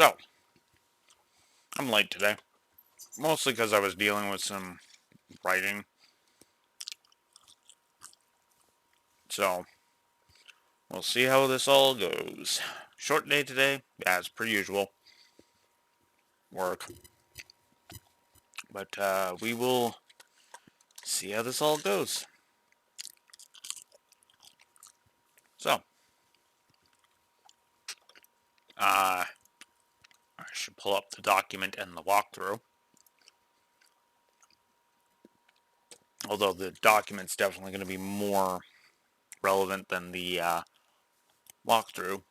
So, I'm late today. Mostly because I was dealing with some writing. So, we'll see how this all goes. Short day today, as per usual. Work. But we will see how this all goes. So, I should pull up the document and the walkthrough. Although the document's definitely going to be more relevant than the walkthrough.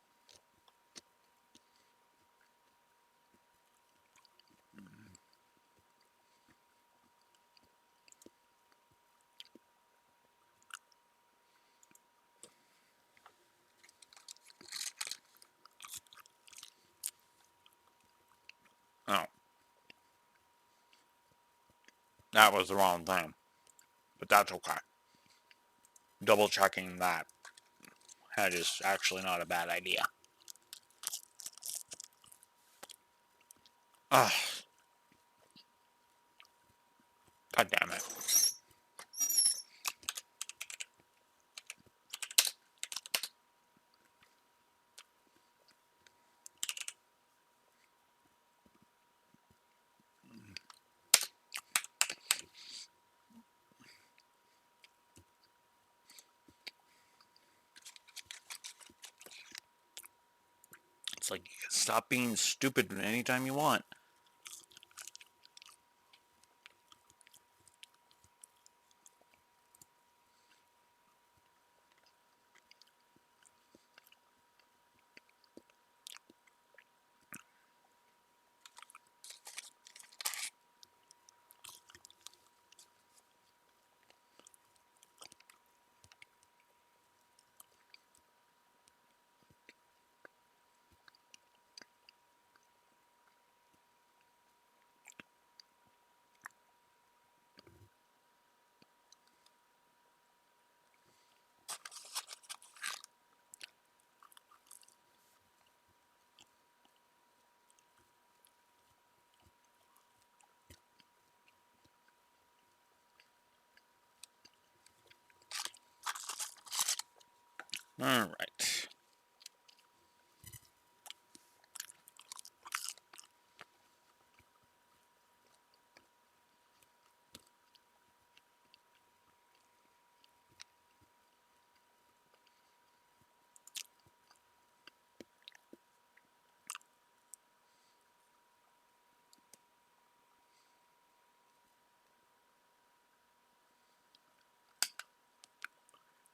Oh, that was the wrong thing. But that's okay. Double checking that is actually not a bad idea. Ugh. God damn it. It's like, you can stop being stupid anytime you want. Alright.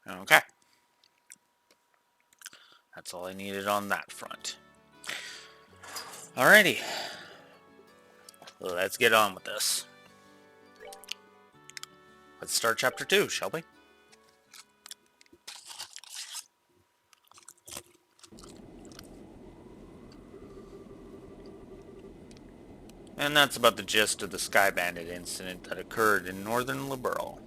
Okay. That's all I needed on that front. Alrighty. Let's get on with this. Let's start chapter 2, shall we? And that's about the gist of the Sky Bandit incident that occurred in northern Liberl.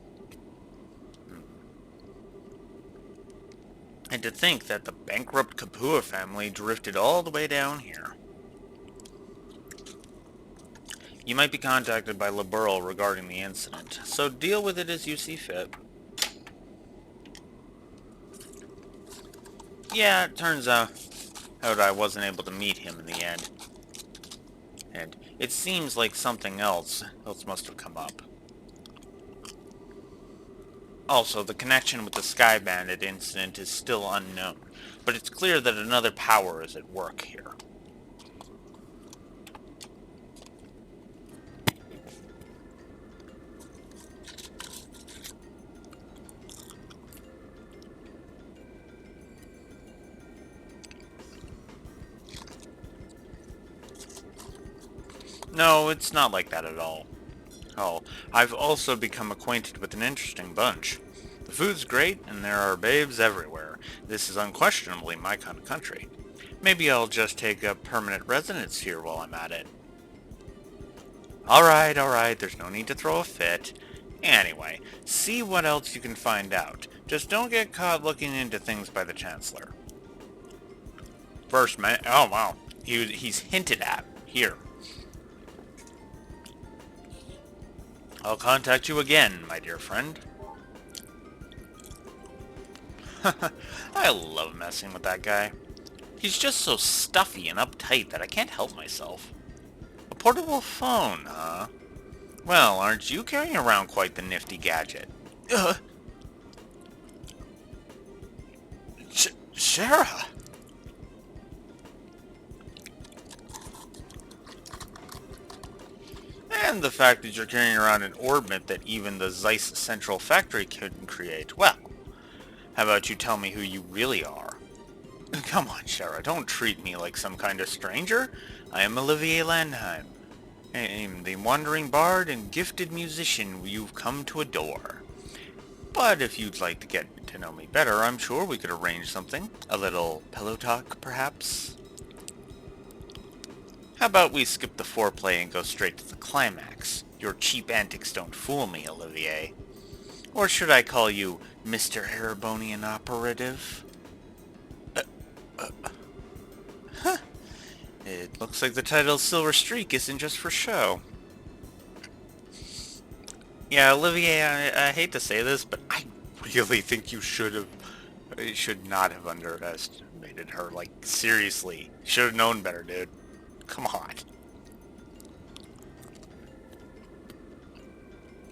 And to think that the bankrupt Kapua family drifted all the way down here. You might be contacted by Liberl regarding the incident, so deal with it as you see fit. Yeah, it turns out I wasn't able to meet him in the end. And it seems like something else must have come up. Also, the connection with the Sky Bandit incident is still unknown, but it's clear that another power is at work here. No, it's not like that at all. Oh, I've also become acquainted with an interesting bunch. The food's great, and there are babes everywhere. This is unquestionably my kind of country. Maybe I'll just take up permanent residence here while I'm at it. Alright, there's no need to throw a fit. Anyway, see what else you can find out. Just don't get caught looking into things by the Chancellor. First, man. Oh, wow. He's hinted at. Here. I'll contact you again, my dear friend. I love messing with that guy. He's just so stuffy and uptight that I can't help myself. A portable phone, huh? Well, aren't you carrying around quite the nifty gadget? Uh, Shara! And the fact that you're carrying around an orbit that even the Zeiss Central Factory couldn't create. Well, how about you tell me who you really are? Come on, Shara, don't treat me like some kind of stranger. I am Olivier Landheim. I am the wandering bard and gifted musician you've come to adore. But if you'd like to get to know me better, I'm sure we could arrange something. A little pillow talk, perhaps? How about we skip the foreplay and go straight to the climax? Your cheap antics don't fool me, Olivier. Or should I call you Mr. Erebonian Operative? It looks like the title Silver Streak isn't just for show. Yeah, Olivier, I hate to say this, but I really think you should not have underestimated her. Like, seriously. Should have known better, dude. Come on.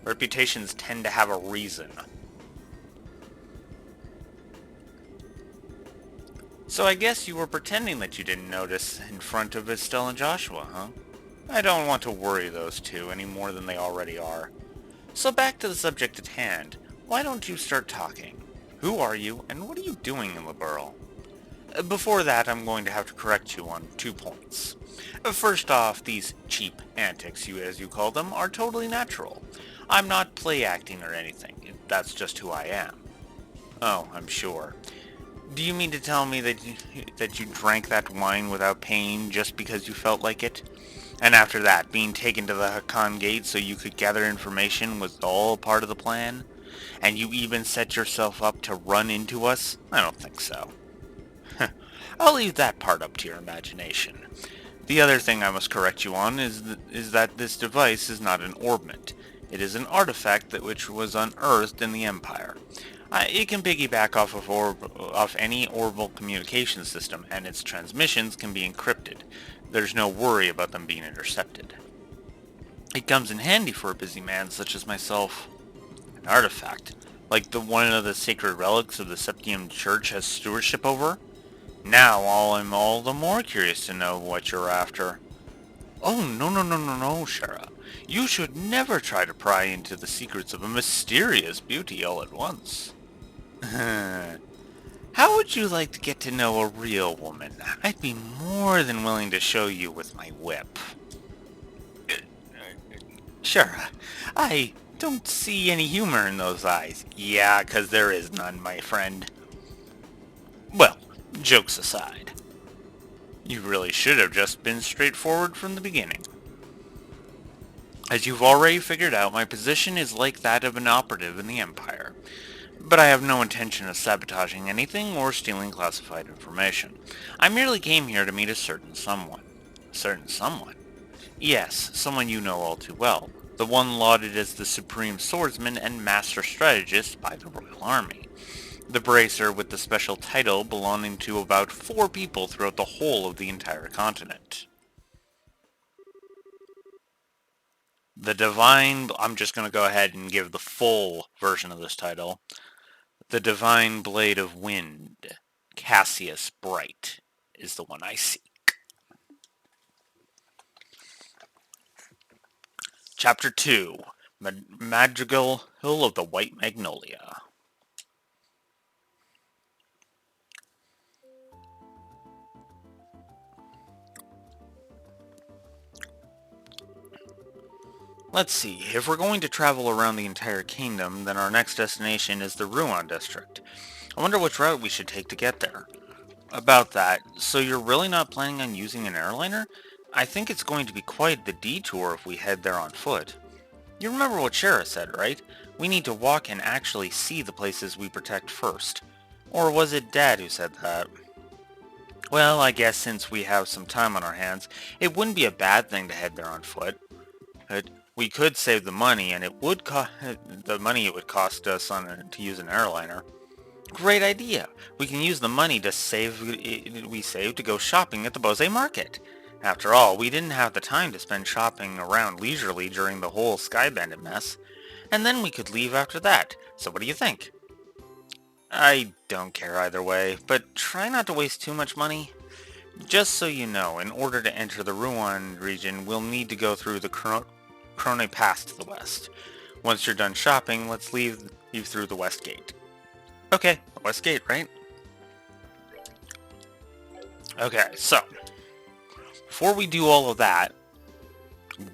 Reputations tend to have a reason. So I guess you were pretending that you didn't notice in front of Estelle and Joshua, huh? I don't want to worry those two any more than they already are. So back to the subject at hand. Why don't you start talking? Who are you, and what are you doing in Liberl? Before that, I'm going to have to correct you on 2 points. First off, these cheap antics, as you call them, are totally natural. I'm not play acting or anything. That's just who I am. Oh, I'm sure. Do you mean to tell me that you drank that wine without paying just because you felt like it? And after that, being taken to the Hakan Gate so you could gather information was all part of the plan? And you even set yourself up to run into us? I don't think so. I'll leave that part up to your imagination. The other thing I must correct you on is that this device is not an orbment. It is an artifact which was unearthed in the Empire. It can piggyback off any orbital communication system, and its transmissions can be encrypted. There's no worry about them being intercepted. It comes in handy for a busy man such as myself. An artifact, like the one of the sacred relics of the Septium Church has stewardship over? Now I'm all the more curious to know what you're after. Oh, no, Shara. You should never try to pry into the secrets of a mysterious beauty all at once. How would you like to get to know a real woman? I'd be more than willing to show you with my whip. Shara, I don't see any humor in those eyes. Yeah, 'cause there is none, my friend. Well, jokes aside, you really should have just been straightforward from the beginning. As you've already figured out, my position is like that of an operative in the Empire. But I have no intention of sabotaging anything or stealing classified information. I merely came here to meet a certain someone. A certain someone? Yes, someone you know all too well. The one lauded as the supreme swordsman and master strategist by the Royal Army. The bracer with the special title belonging to about 4 people throughout the whole of the entire continent. The Divine... I'm just going to go ahead and give the full version of this title. The Divine Blade of Wind, Cassius Bright, is the one I seek. Chapter 2, Madrigal Hill of the White Magnolia. Let's see, if we're going to travel around the entire kingdom, then our next destination is the Ruan district. I wonder which route we should take to get there. About that, so you're really not planning on using an airliner? I think it's going to be quite the detour if we head there on foot. You remember what Shara said, right? We need to walk and actually see the places we protect first. Or was it Dad who said that? Well, I guess since we have some time on our hands, it wouldn't be a bad thing to head there on foot. But we could save the money, and it would cost the money it would cost us to use an airliner. Great idea. We can use the money to save we saved to go shopping at the Bose Market. After all, we didn't have the time to spend shopping around leisurely during the whole Sky Bandit mess. And then we could leave after that. So what do you think? I don't care either way, but try not to waste too much money. Just so you know, in order to enter the Ruan region, we'll need to go through the Krone Pass to the west. Once you're done shopping, let's leave you through the West Gate. Okay, the West Gate, right? Okay, so, before we do all of that,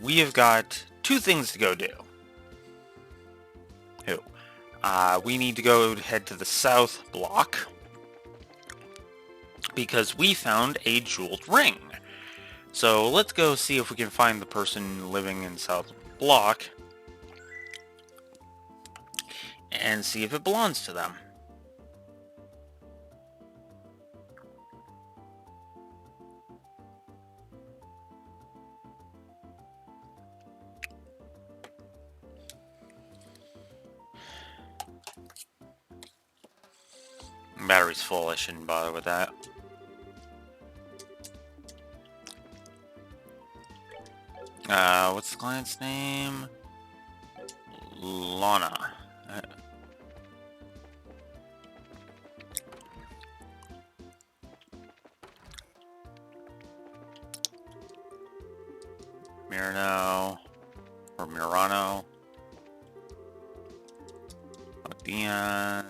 we have got two things to go do. We need to go head to the south block, because we found a jeweled ring. So let's go see if we can find the person living in South Block and see if it belongs to them. Battery's full, I shouldn't bother with that. What's the client's name? Lana. Mirano. Or Mirano. Dian.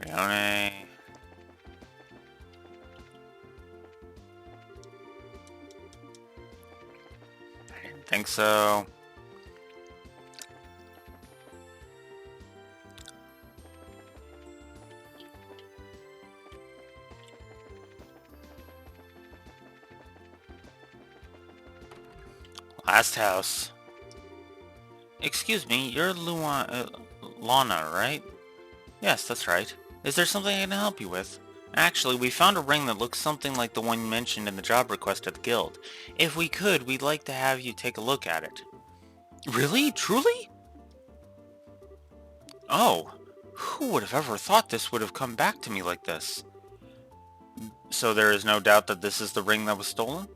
Rione. I didn't think so. Last house. Excuse me, you're Lana, right? Yes, that's right. Is there something I can help you with? Actually, we found a ring that looks something like the one you mentioned in the job request at the guild. If we could, we'd like to have you take a look at it. Really? Truly? Oh, who would have ever thought this would have come back to me like this? So there is no doubt that this is the ring that was stolen?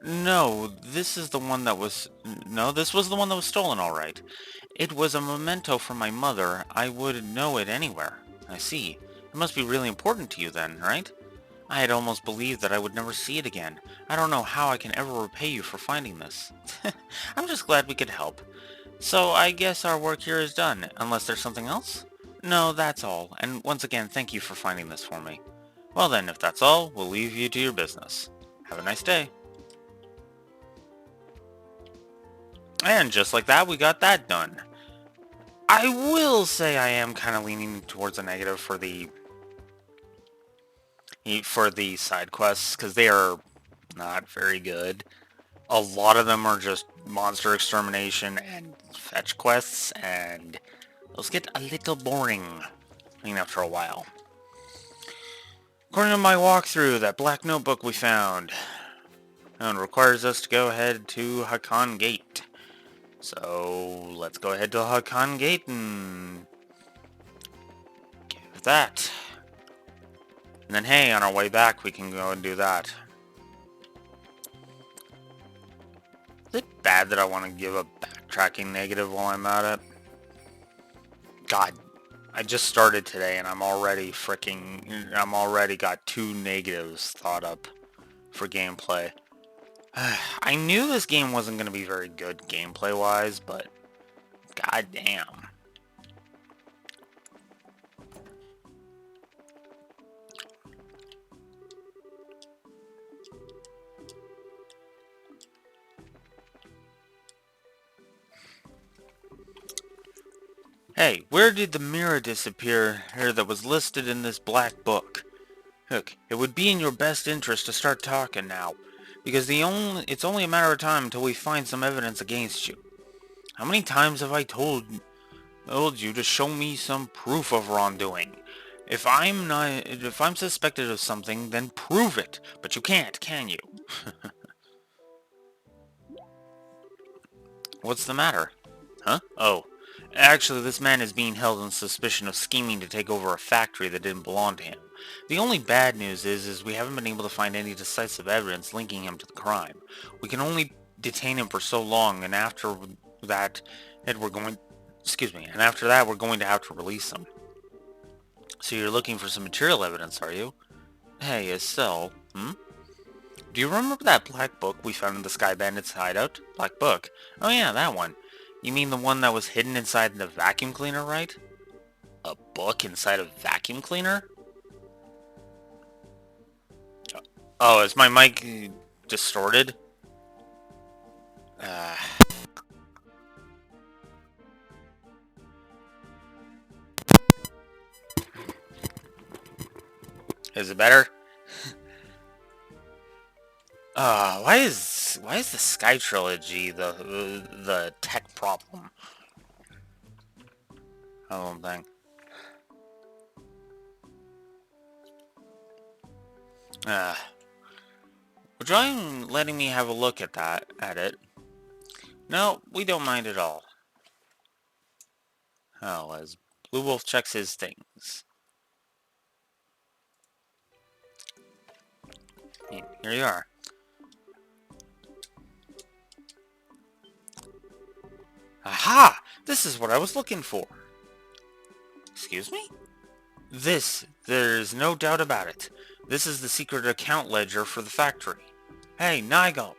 No, this is the one that was... No, this was the one that was stolen, all right. It was a memento from my mother. I would know it anywhere. I see. It must be really important to you then, right? I had almost believed that I would never see it again. I don't know how I can ever repay you for finding this. I'm just glad we could help. So I guess our work here is done, unless there's something else? No, that's all, and once again, thank you for finding this for me. Well then, if that's all, we'll leave you to your business. Have a nice day. And just like that, we got that done. I will say I am kind of leaning towards a negative for the side quests, because they are not very good. A lot of them are just monster extermination and fetch quests, and those get a little boring, I mean, after a while. According to my walkthrough, that black notebook we found, and requires us to go ahead to Hakan Gate. So let's go ahead to Hakan Gate and give that. And then hey, on our way back we can go and do that. Is it bad that I want to give a backtracking negative while I'm at it? God, I just started today and I'm already got 2 negatives thought up for gameplay. I knew this game wasn't going to be very good gameplay-wise, but god damn. Hey, where did the mirror disappear here that was listed in this black book? Look, it would be in your best interest to start talking now. Because it's only a matter of time until we find some evidence against you. How many times have I told you to show me some proof of wrongdoing? If I'm suspected of something, then prove it. But you can't, can you? What's the matter? Huh? Oh. Actually, this man is being held on suspicion of scheming to take over a factory that didn't belong to him. The only bad news is we haven't been able to find any decisive evidence linking him to the crime. We can only detain him for so long, and after that, and we're going, excuse me, and after that, we're going to have to release him. So you're looking for some material evidence, are you? Hey, Estelle, Do you remember that black book we found in the Sky Bandit's hideout? Black book? Oh yeah, that one. You mean the one that was hidden inside the vacuum cleaner, right? A book inside a vacuum cleaner? Oh, is my mic distorted? Uh, is it better? Why is the Sky Trilogy the tech problem? I don't think. Would you mind letting me have a look at it? No, we don't mind at all. Oh, as Blue Wolf checks his things. Here you are. Aha! This is what I was looking for. Excuse me? There's no doubt about it. This is the secret account ledger for the factory. Hey, Nigel,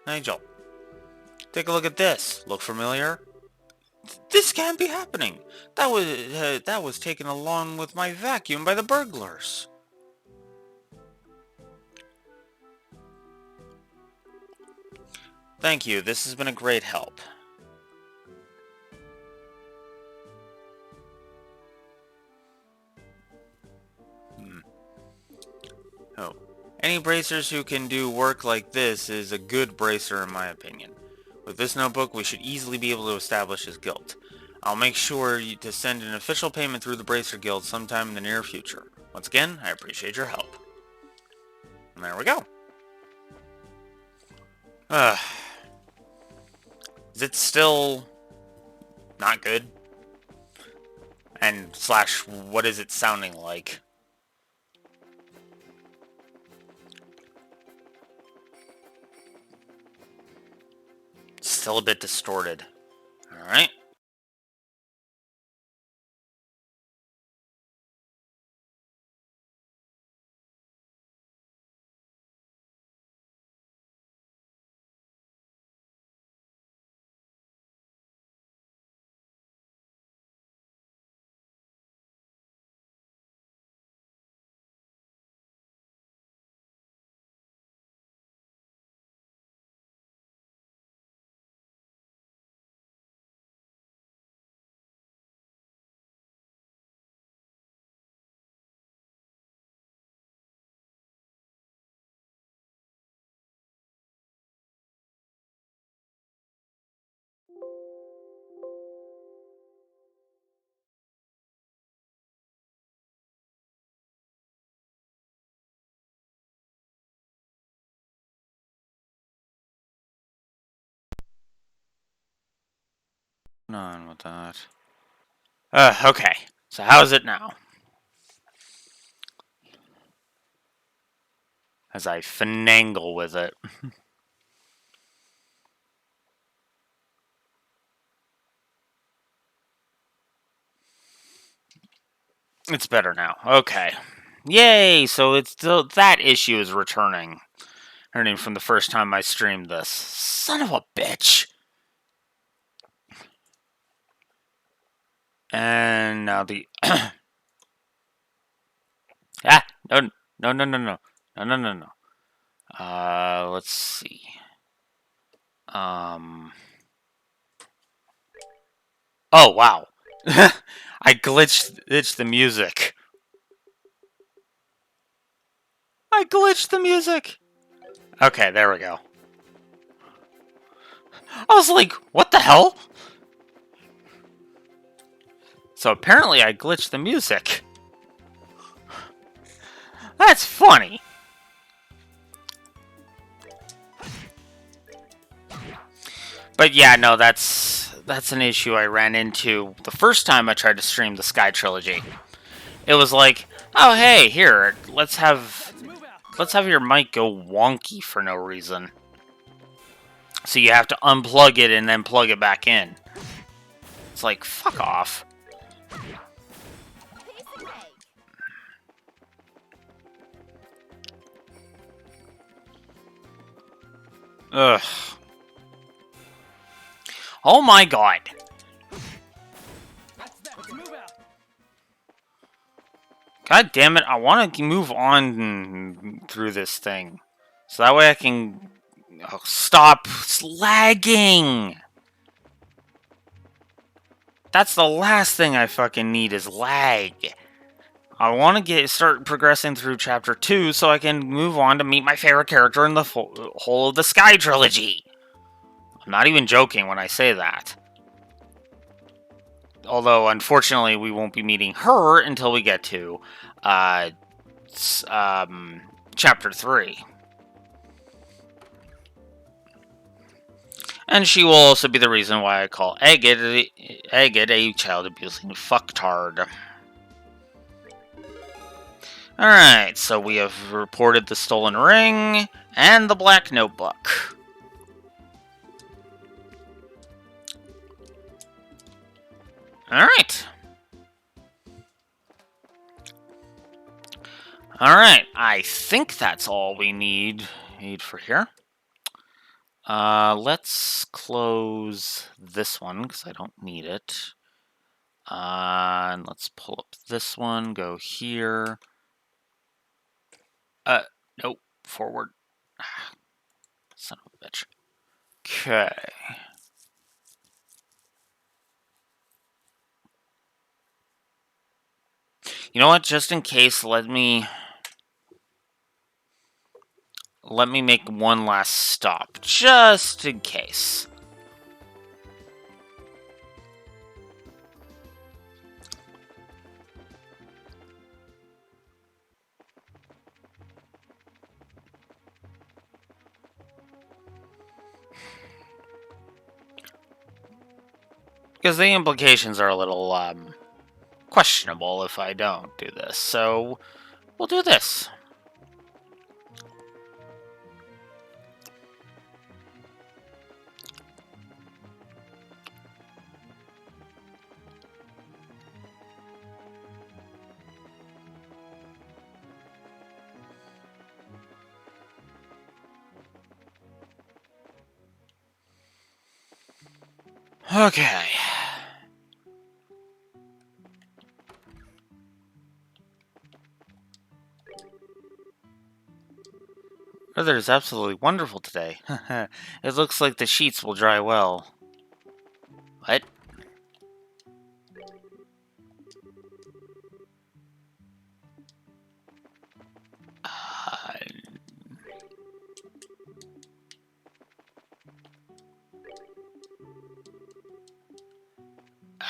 take a look at this. Look familiar? This can't be happening. That was taken along with my vacuum by the burglars. Thank you. This has been a great help. Oh. Any bracers who can do work like this is a good bracer in my opinion. With this notebook, we should easily be able to establish his guilt. I'll make sure to send an official payment through the Bracer Guild sometime in the near future. Once again, I appreciate your help. And there we go. Is it still not good? And slash, what is it sounding like? Still a bit distorted. Alright. On with that. Okay. So how's it now? As I finagle with it. It's better now. Okay. Yay! So it's still, that issue is returning. Returning from the first time I streamed this. Son of a bitch! And now the... ah! No, no, no, no, no. No, no, no, no. Let's see. Oh, wow. I glitched the music. I glitched the music! Okay, there we go. I was like, what the hell? So apparently I glitched the music. That's funny. But yeah, no, that's an issue I ran into the first time I tried to stream the Sky Trilogy. It was like, oh hey, here, let's have your mic go wonky for no reason. So you have to unplug it and then plug it back in. It's like, fuck off. Ugh. Oh my god. God damn it, I want to move on through this thing. So that way I can... Oh, stop lagging! That's the last thing I fucking need is lag. I want to start progressing through Chapter 2 so I can move on to meet my favorite character in the whole of the Sky Trilogy. I'm not even joking when I say that. Although, unfortunately, we won't be meeting her until we get to Chapter 3. And she will also be the reason why I call Agate a child-abusing fucktard. Alright, so we have reported the stolen ring and the black notebook. Alright. Alright, I think that's all we need for here. Let's close this one, because I don't need it. And let's pull up this one, go here. Nope, forward. Son of a bitch. Okay. You know what? Just in case, let me make one last stop. Just in case. Because the implications are a little, questionable if I don't do this. So, we'll do this. Okay. Weather is absolutely wonderful today. It looks like the sheets will dry well. What?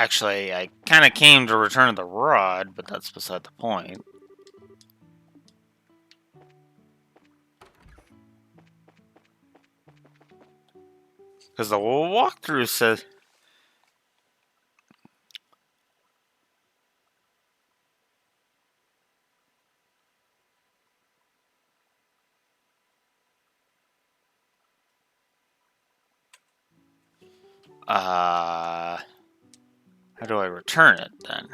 Actually, I kind of came to return the rod, but that's beside the point. Because the walkthrough says... How do I return it, then?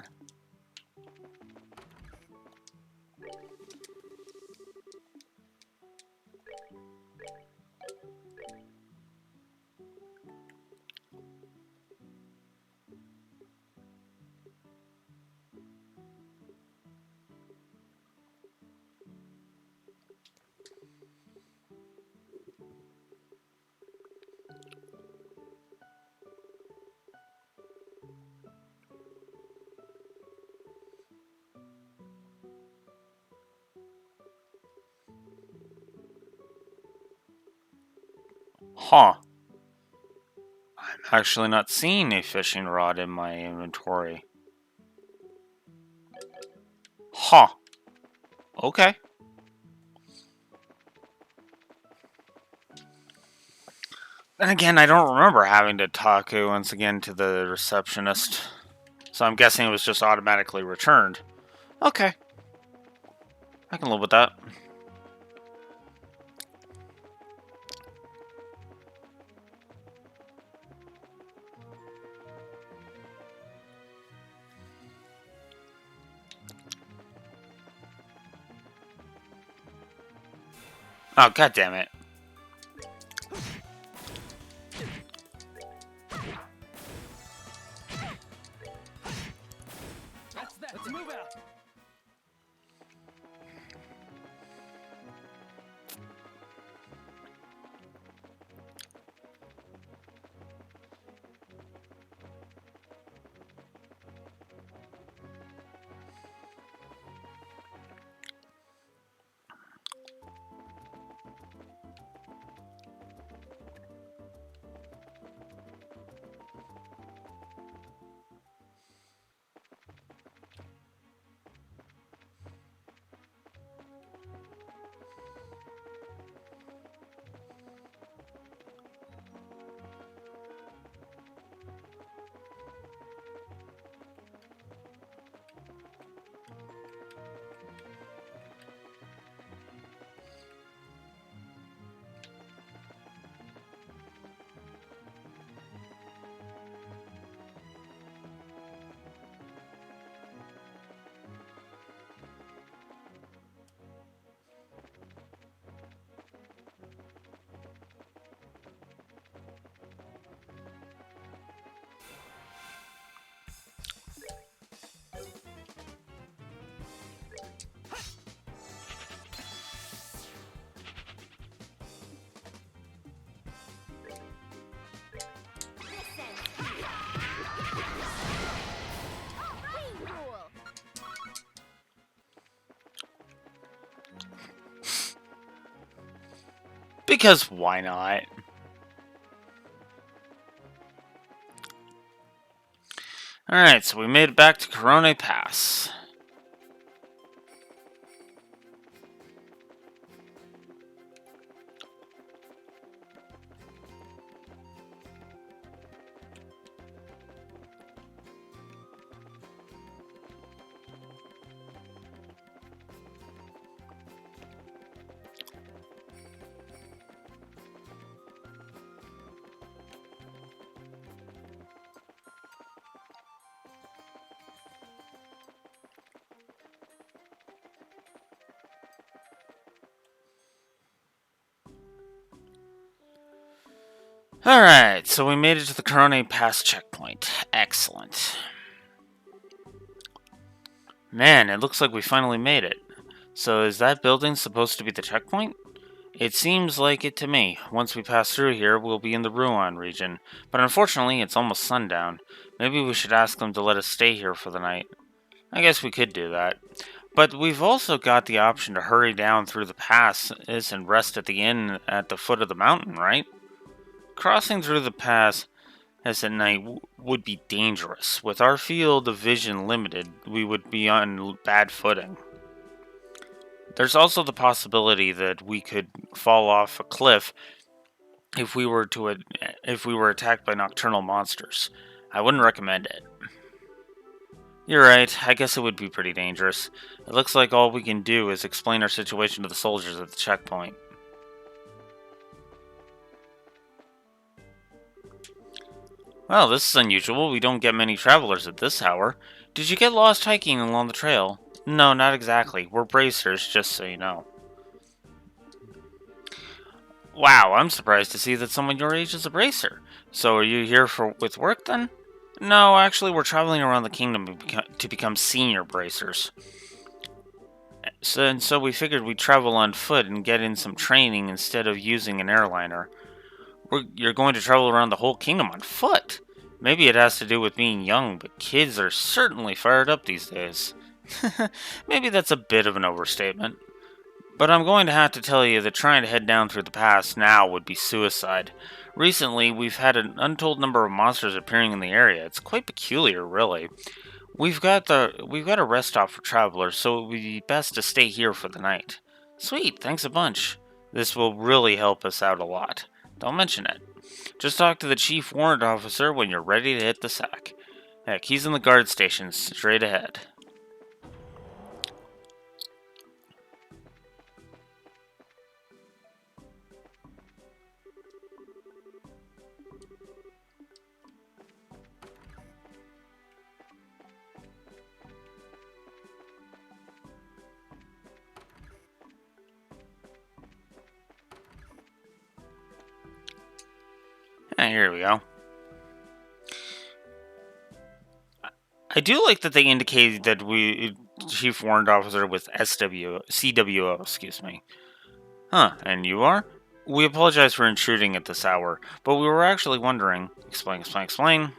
Huh. I'm actually not seeing a fishing rod in my inventory. Huh. Okay. And again, I don't remember having to talk once again to the receptionist. So I'm guessing it was just automatically returned. Okay. I can live with that. Oh, god damn it. Let's move out. Because why not? Alright, so we made it back to Corone Pass. Alright, so we made it to the Corone Pass checkpoint. Excellent. Man, it looks like we finally made it. So is that building supposed to be the checkpoint? It seems like it to me. Once we pass through here, we'll be in the Ruan region. But unfortunately, it's almost sundown. Maybe we should ask them to let us stay here for the night. I guess we could do that. But we've also got the option to hurry down through the pass and rest at the inn at the foot of the mountain, right? Crossing through the pass as at night would be dangerous. With our field of vision limited, we would be on bad footing. There's also the possibility that we could fall off a cliff if we were attacked by nocturnal monsters. I wouldn't recommend it. You're right, I guess it would be pretty dangerous. It looks like all we can do is explain our situation to the soldiers at the checkpoint. Well, this is unusual. We don't get many travelers at this hour. Did you get lost hiking along the trail? No, not exactly. We're bracers, just so you know. Wow, I'm surprised to see that someone your age is a bracer. So are you here with work then? No, actually we're traveling around the kingdom to become senior bracers. So we figured we'd travel on foot and get in some training instead of using an airliner. You're going to travel around the whole kingdom on foot. Maybe it has to do with being young, but kids are certainly fired up these days. Maybe that's a bit of an overstatement. But I'm going to have to tell you that trying to head down through the pass now would be suicide. Recently, we've had an untold number of monsters appearing in the area. It's quite peculiar, really. We've got a rest stop for travelers, so it would be best to stay here for the night. Sweet, thanks a bunch. This will really help us out a lot. Don't mention it. Just talk to the chief warrant officer when you're ready to hit the sack. Heck, he's in the guard station, straight ahead. Here we go. I do like that they indicated that Chief Warrant Officer with CWO, excuse me. Huh, and you are? We apologize for intruding at this hour, but we were actually wondering... Explain.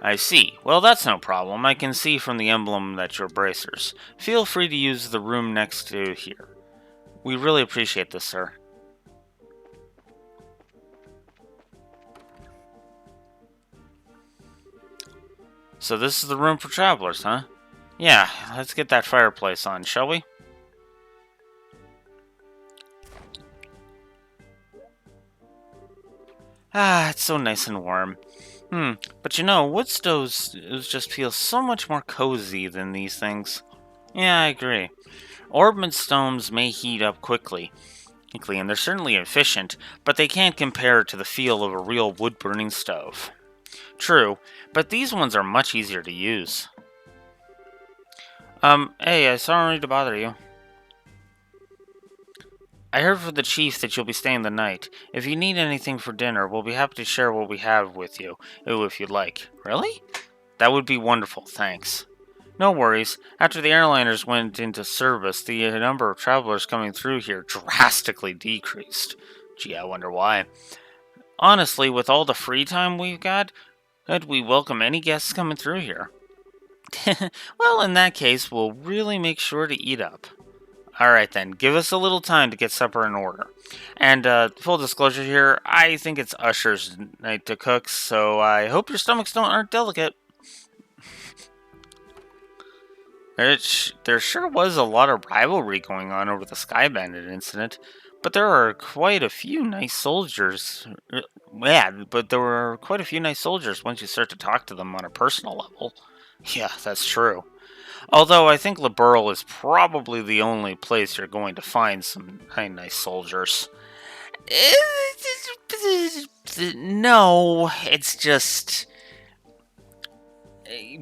I see. Well, that's no problem. I can see from the emblem that you're bracers. Feel free to use the room next to here. We really appreciate this, sir. So this is the room for travelers, huh? Yeah, let's get that fireplace on, shall we? Ah, it's so nice and warm. But you know, wood stoves just feel so much more cozy than these things. Yeah, I agree. Orb stones may heat up quickly, and they're certainly efficient, but they can't compare to the feel of a real wood-burning stove. True, but these ones are much easier to use. Hey, sorry to bother you. I heard from the chief that you'll be staying the night. If you need anything for dinner, we'll be happy to share what we have with you, if you'd like. Really? That would be wonderful, thanks. No worries. After the airliners went into service, the number of travelers coming through here drastically decreased. Gee, I wonder why. Honestly, with all the free time we've got, we welcome any guests coming through here. Well, in that case, we'll really make sure to eat up. Alright then, give us a little time to get supper in order. And, full disclosure here, I think it's Usher's night to cook, so I hope your stomachs aren't delicate. There sure was a lot of rivalry going on over the Sky Bandit incident, but there are quite a few nice soldiers. Yeah, but there were quite a few nice soldiers once you start to talk to them on a personal level. Yeah, that's true. Although I think Liberl is probably the only place you're going to find some nice soldiers. No, it's just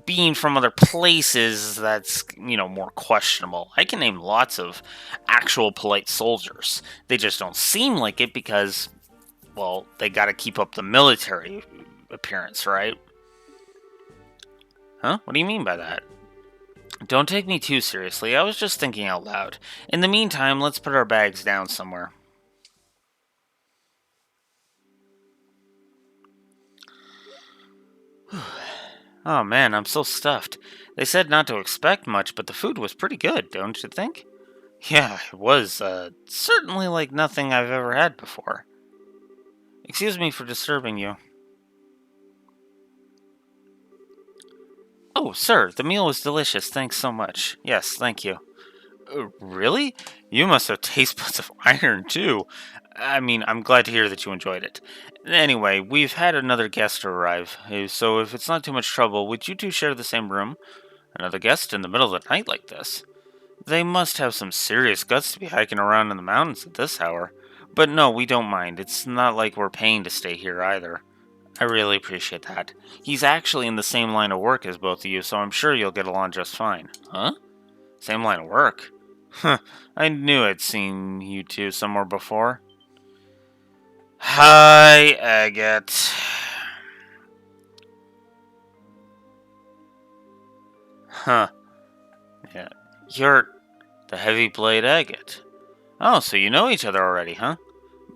being from other places that's, more questionable. I can name lots of actual polite soldiers. They just don't seem like it because, well, they gotta keep up the military appearance, right? Huh? What do you mean by that? Don't take me too seriously, I was just thinking out loud. In the meantime, let's put our bags down somewhere. Oh man, I'm so stuffed. They said not to expect much, but the food was pretty good, don't you think? Yeah, it was, certainly like nothing I've ever had before. Excuse me for disturbing you. Oh, sir, the meal was delicious, thanks so much. Yes, thank you. Really? You must have taste buds of iron, too. I mean, I'm glad to hear that you enjoyed it. Anyway, we've had another guest arrive, so if it's not too much trouble, would you two share the same room? Another guest in the middle of the night like this? They must have some serious guts to be hiking around in the mountains at this hour. But no, we don't mind. It's not like we're paying to stay here either. I really appreciate that. He's actually in the same line of work as both of you, so I'm sure you'll get along just fine. Huh? Same line of work? Huh, I knew I'd seen you two somewhere before. Hi, Agate. Huh. Yeah. You're the Heavy Blade Agate. Oh, so you know each other already, huh?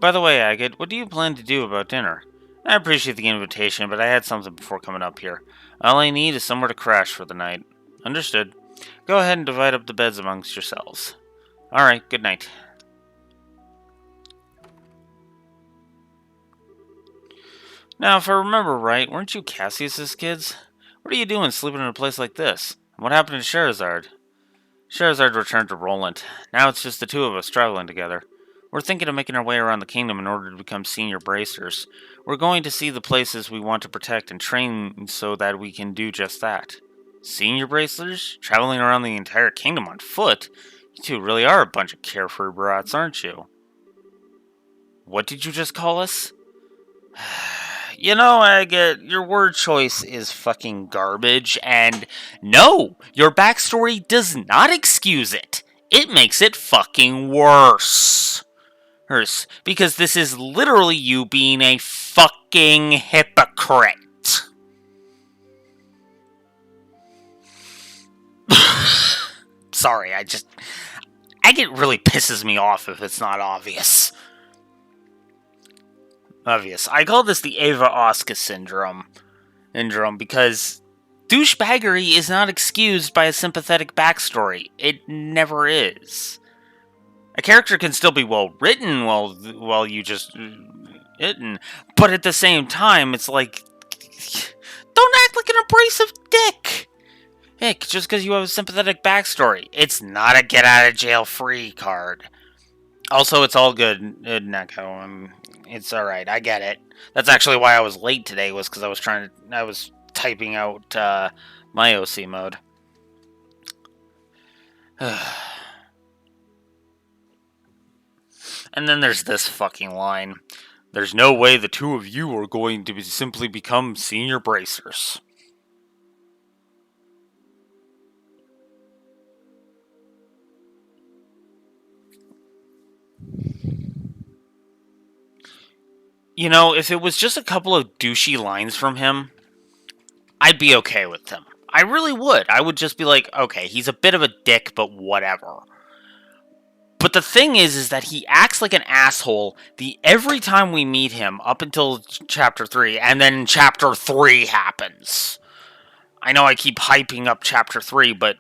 By the way, Agate, what do you plan to do about dinner? I appreciate the invitation, but I had something before coming up here. All I need is somewhere to crash for the night. Understood. Go ahead and divide up the beds amongst yourselves. Alright, good night. Now, if I remember right, weren't you Cassius's kids? What are you doing sleeping in a place like this? What happened to Sherazard? Sherazard returned to Roland. Now it's just the two of us traveling together. We're thinking of making our way around the kingdom in order to become senior bracers. We're going to see the places we want to protect and train so that we can do just that. Senior bracers? Traveling around the entire kingdom on foot? You two really are a bunch of carefree brats, aren't you? What did you just call us? You know, Agate, your word choice is fucking garbage, and no, your backstory does not excuse it. It makes it fucking worse. Because this is literally you being a fucking hypocrite. Sorry, Agate really pisses me off if it's not obvious. I call this the Ava Oska syndrome because douchebaggery is not excused by a sympathetic backstory. It never is. A character can still be well written while you just written, but at the same time, it's like, don't act like an abrasive dick. Heck, just because you have a sympathetic backstory, it's not a get out of jail free card. Also, it's all good, Neko. It's alright, I get it. That's actually why I was late today, was because I was typing out my OC mode. And then there's this fucking line. There's no way the two of you are going to simply become senior bracers. You know, if it was just a couple of douchey lines from him, I'd be okay with them. I really would. I would just be like, okay, he's a bit of a dick, but whatever. But the thing is that he acts like an asshole every time we meet him up until Chapter 3, and then Chapter 3 happens. I know I keep hyping up Chapter 3, but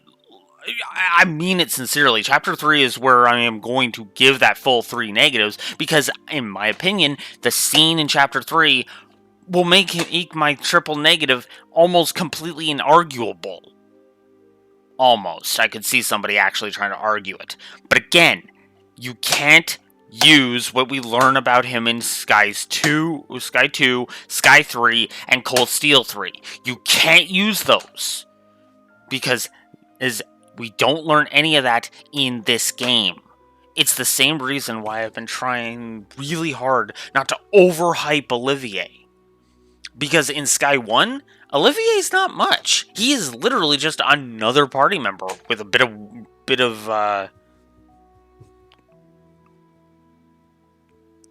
I mean it sincerely. Chapter 3 is where I am going to give that full 3 negatives, because, in my opinion, the scene in Chapter 3 will make my triple negative almost completely inarguable. Almost. I could see somebody actually trying to argue it. But again, you can't use what we learn about him in Sky 2, Sky 3, and Cold Steel 3. You can't use those. Because we don't learn any of that in this game. It's the same reason why I've been trying really hard not to overhype Olivier. Because in Sky 1, Olivier's not much. He is literally just another party member with a bit of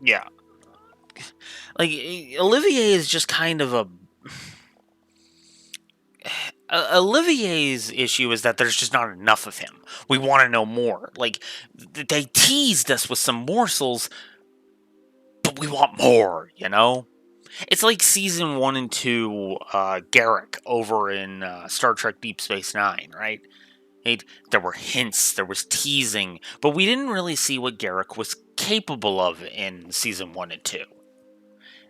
yeah. Like, Olivier is just kind of a... Olivier's issue is that there's just not enough of him. We want to know more. Like, they teased us with some morsels, but we want more, you know? It's like Season 1 and 2 Garrick over in Star Trek Deep Space Nine, right? There were hints, there was teasing, but we didn't really see what Garrick was capable of in Season 1 and 2.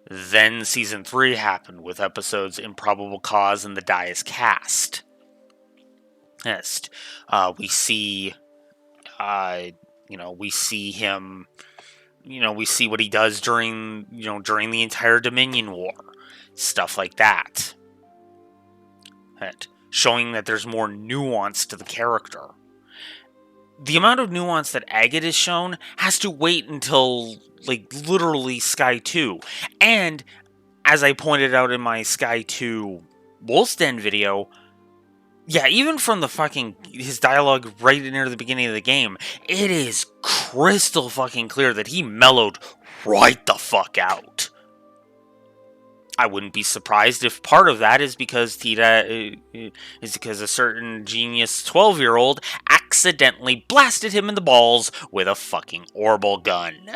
Then Season 3 happened with episodes Improbable Cause and The Die is Cast. Next, we see him... we see what he does during the entire Dominion War. Stuff like that. Showing that there's more nuance to the character. The amount of nuance that Agate is shown has to wait until, like, literally Sky 2. And, as I pointed out in my Sky 2 Wolf's Den video, yeah, even from his dialogue right near the beginning of the game, it is crystal fucking clear that he mellowed right the fuck out. I wouldn't be surprised if part of that is because a certain genius 12-year-old accidentally blasted him in the balls with a fucking Orbital gun.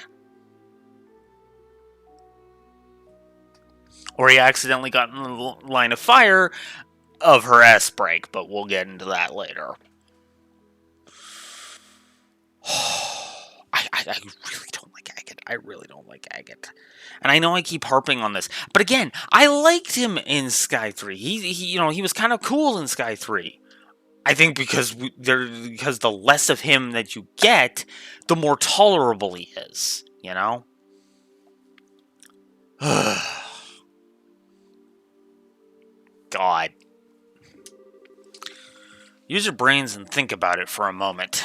Or he accidentally got in the line of fire of her S-brake, but we'll get into that later. I really don't like Agate. I really don't like Agate. And I know I keep harping on this, but again, I liked him in Sky 3. He was kind of cool in Sky 3. I think because the less of him that you get, the more tolerable he is, you know? God. Use your brains and think about it for a moment.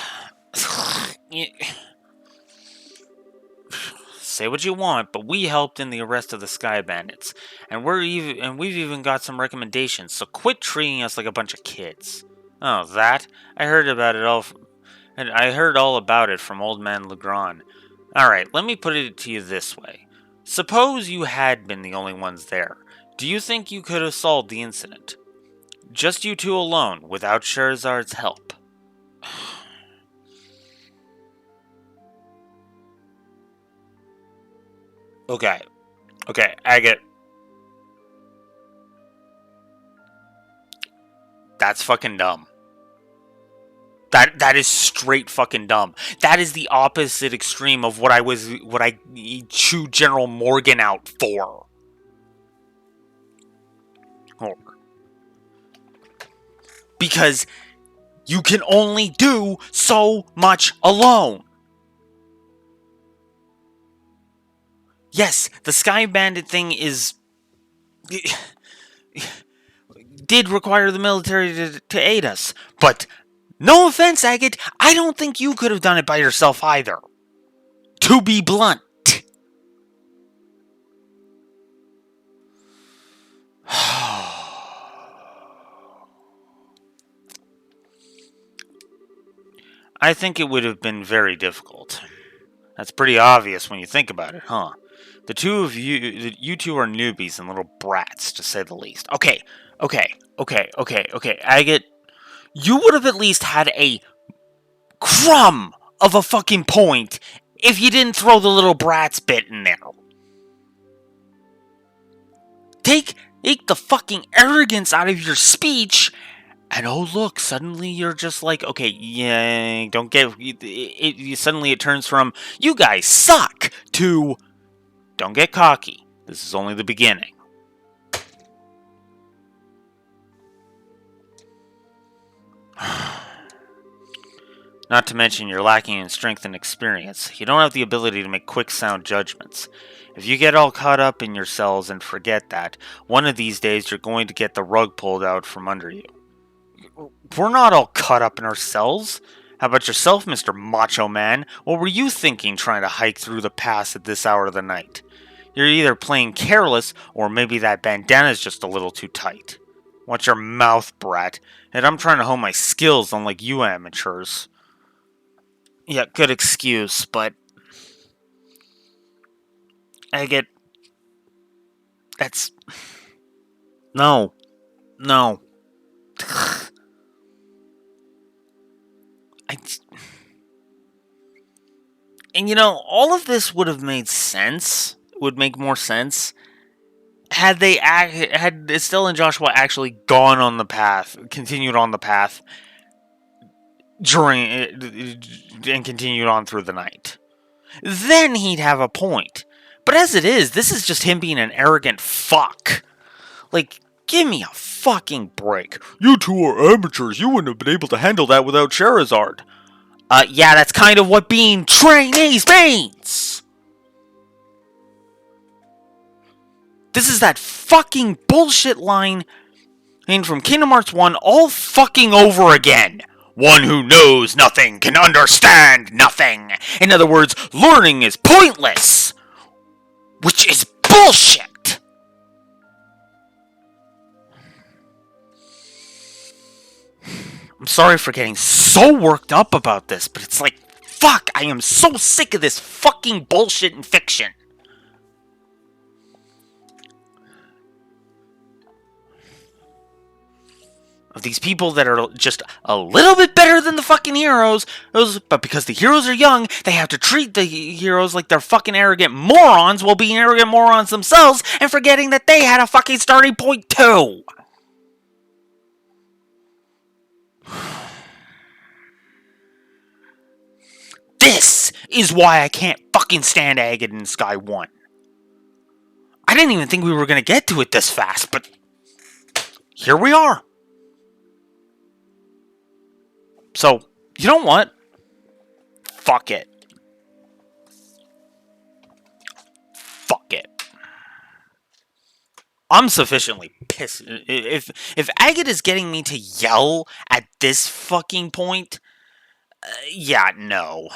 Say what you want, but we helped in the arrest of the Sky Bandits, and we've even got some recommendations. So quit treating us like a bunch of kids. Oh, that? I heard all about it from Old Man Legrand. All right, let me put it to you this way: suppose you had been the only ones there. Do you think you could have solved the incident? Just you two alone, without Scheherazad's help. Okay, Agate. That's fucking dumb. That is straight fucking dumb. That is the opposite extreme of what I chewed General Morgan out for. Because you can only do so much alone. Yes, the Sky Bandit thing did require the military to aid us, but no offense, Agate, I don't think you could have done it by yourself either. To be blunt. I think it would have been very difficult. That's pretty obvious when you think about it, huh? The two of you two are newbies and little brats, to say the least. Okay. Agate, you would have at least had a crumb of a fucking point if you didn't throw the little brats bit in there. Take the fucking arrogance out of your speech, and oh look, suddenly you're just like, okay, yeah, don't get it. Suddenly it turns from you guys suck to don't get cocky. This is only the beginning. Not to mention you're lacking in strength and experience. You don't have the ability to make quick, sound judgments. If you get all caught up in yourselves and forget that, one of these days you're going to get the rug pulled out from under you. We're not all caught up in ourselves. How about yourself, Mr. Macho Man? What were you thinking trying to hike through the pass at this hour of the night? You're either playing careless, or maybe that bandana's just a little too tight. Watch your mouth, brat. And I'm trying to hone my skills, unlike you amateurs. Yeah, good excuse, but Agate, that's no. And all of this would have made sense. Would make more sense had Estelle and Joshua actually gone on the path, continued on the path during and continued on through the night. Then he'd have a point. But as it is, this is just him being an arrogant fuck. Like, give me a fucking break. You two are amateurs. You wouldn't have been able to handle that without Scheherazade. Yeah, that's kind of what being trainees means. This is that fucking bullshit line from Kingdom Hearts 1 all fucking over again. One who knows nothing can understand nothing. In other words, learning is pointless. Which is bullshit. I'm sorry for getting so worked up about this, but it's like, fuck, I am so sick of this fucking bullshit in fiction. Of these people that are just a little bit better than the fucking heroes, but because the heroes are young, they have to treat the heroes like they're fucking arrogant morons while being arrogant morons themselves and forgetting that they had a fucking starting point too. This is why I can't fucking stand Agate in Sky 1. I didn't even think we were going to get to it this fast, but here we are. So, you know what? Fuck it. Fuck it. I'm sufficiently pissed. If Agate is getting me to yell at this fucking point, yeah, no.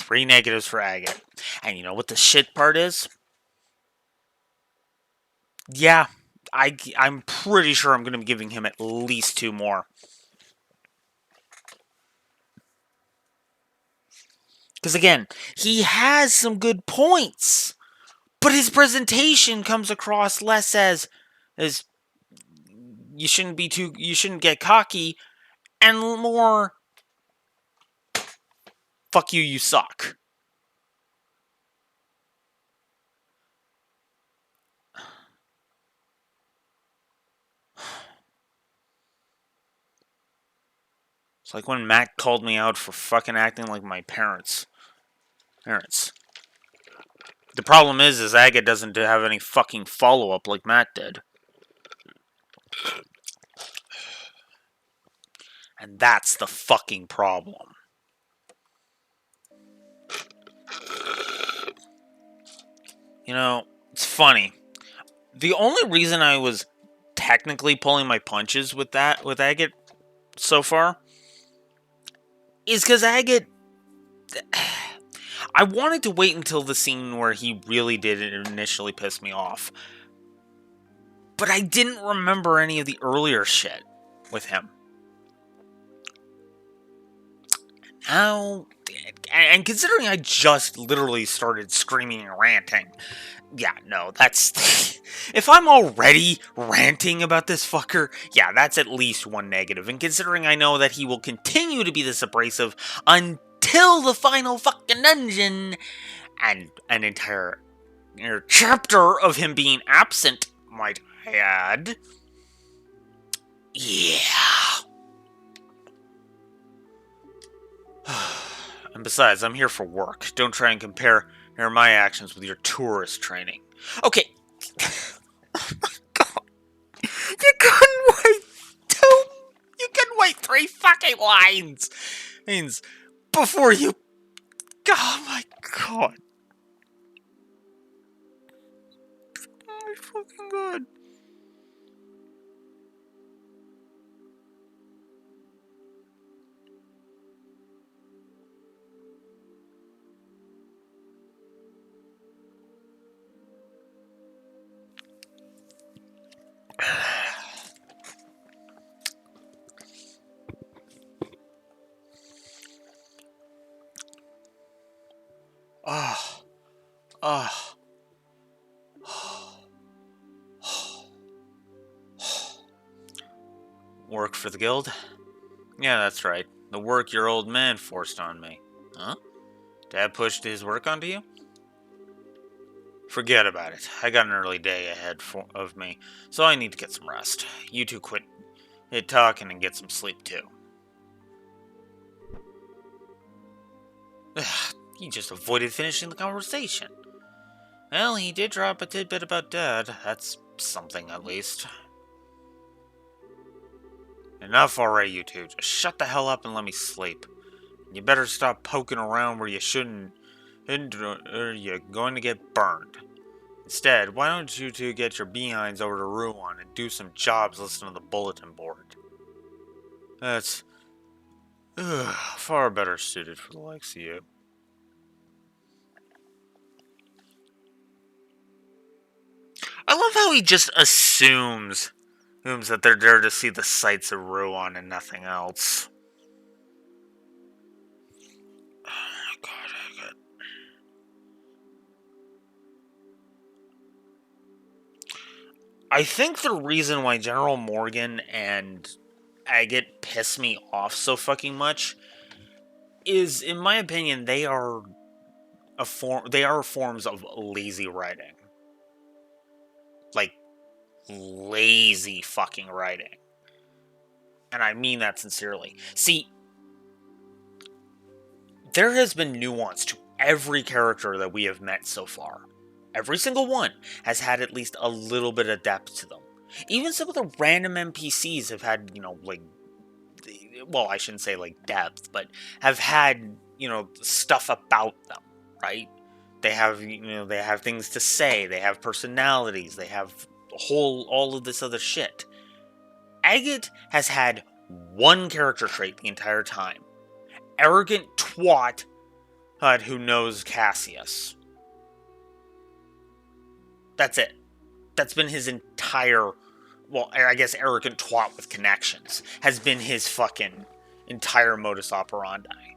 3 negatives for Agate. And you know what the shit part is? Yeah, I'm pretty sure I'm going to be giving him at least 2 more. Because again, he has some good points, but his presentation comes across less as you shouldn't get cocky, and more fuck you, you suck. It's like when Matt called me out for fucking acting like my parents. The problem is Agate doesn't have any fucking follow-up like Matt did. And that's the fucking problem. You know, it's funny. The only reason I was technically pulling my punches with Agate so far is because Agate... I wanted to wait until the scene where he really did initially piss me off. But I didn't remember any of the earlier shit with him. Now, and considering I just literally started screaming and ranting, yeah, no, that's... If I'm already ranting about this fucker, yeah, that's at least 1 negative. And considering I know that he will continue to be this abrasive until the final fucking dungeon, and an entire chapter of him being absent, might I add. Yeah. And besides, I'm here for work. Don't try and compare my actions with your tourist training. Okay. Oh my god. You couldn't wait 2. You couldn't wait 3 fucking lines. Means before you. Oh my god. Oh my fucking god. Work for the guild? Yeah, that's right. The work your old man forced on me. Huh? Dad pushed his work onto you? Forget about it. I got an early day ahead of me, so I need to get some rest. You two quit talking and get some sleep, too. He just avoided finishing the conversation. Well, he did drop a tidbit about Dad. That's something, at least. Enough already, you two. Just shut the hell up and let me sleep. You better stop poking around where you shouldn't, or you're going to get burned. Instead, why don't you two get your behinds over to Ruan and do some jobs listening to the bulletin board? That's far better suited for the likes of you. I love how he just assumes that they're there to see the sights of Ruan and nothing else. Oh my god, I think the reason why General Morgan and Agate piss me off so fucking much is, in my opinion, they are forms of lazy writing. Like, lazy fucking writing. And I mean that sincerely. See, there has been nuance to every character that we have met so far. Every single one has had at least a little bit of depth to them. Even some of the random NPCs have had, well, I shouldn't say like depth, but have had, stuff about them, right? They have, they have things to say, they have personalities, they have all of this other shit. Agate has had one character trait the entire time. Arrogant twat HUD who knows Cassius. That's it. That's been his entire, well, I guess arrogant twat with connections has been his fucking entire modus operandi.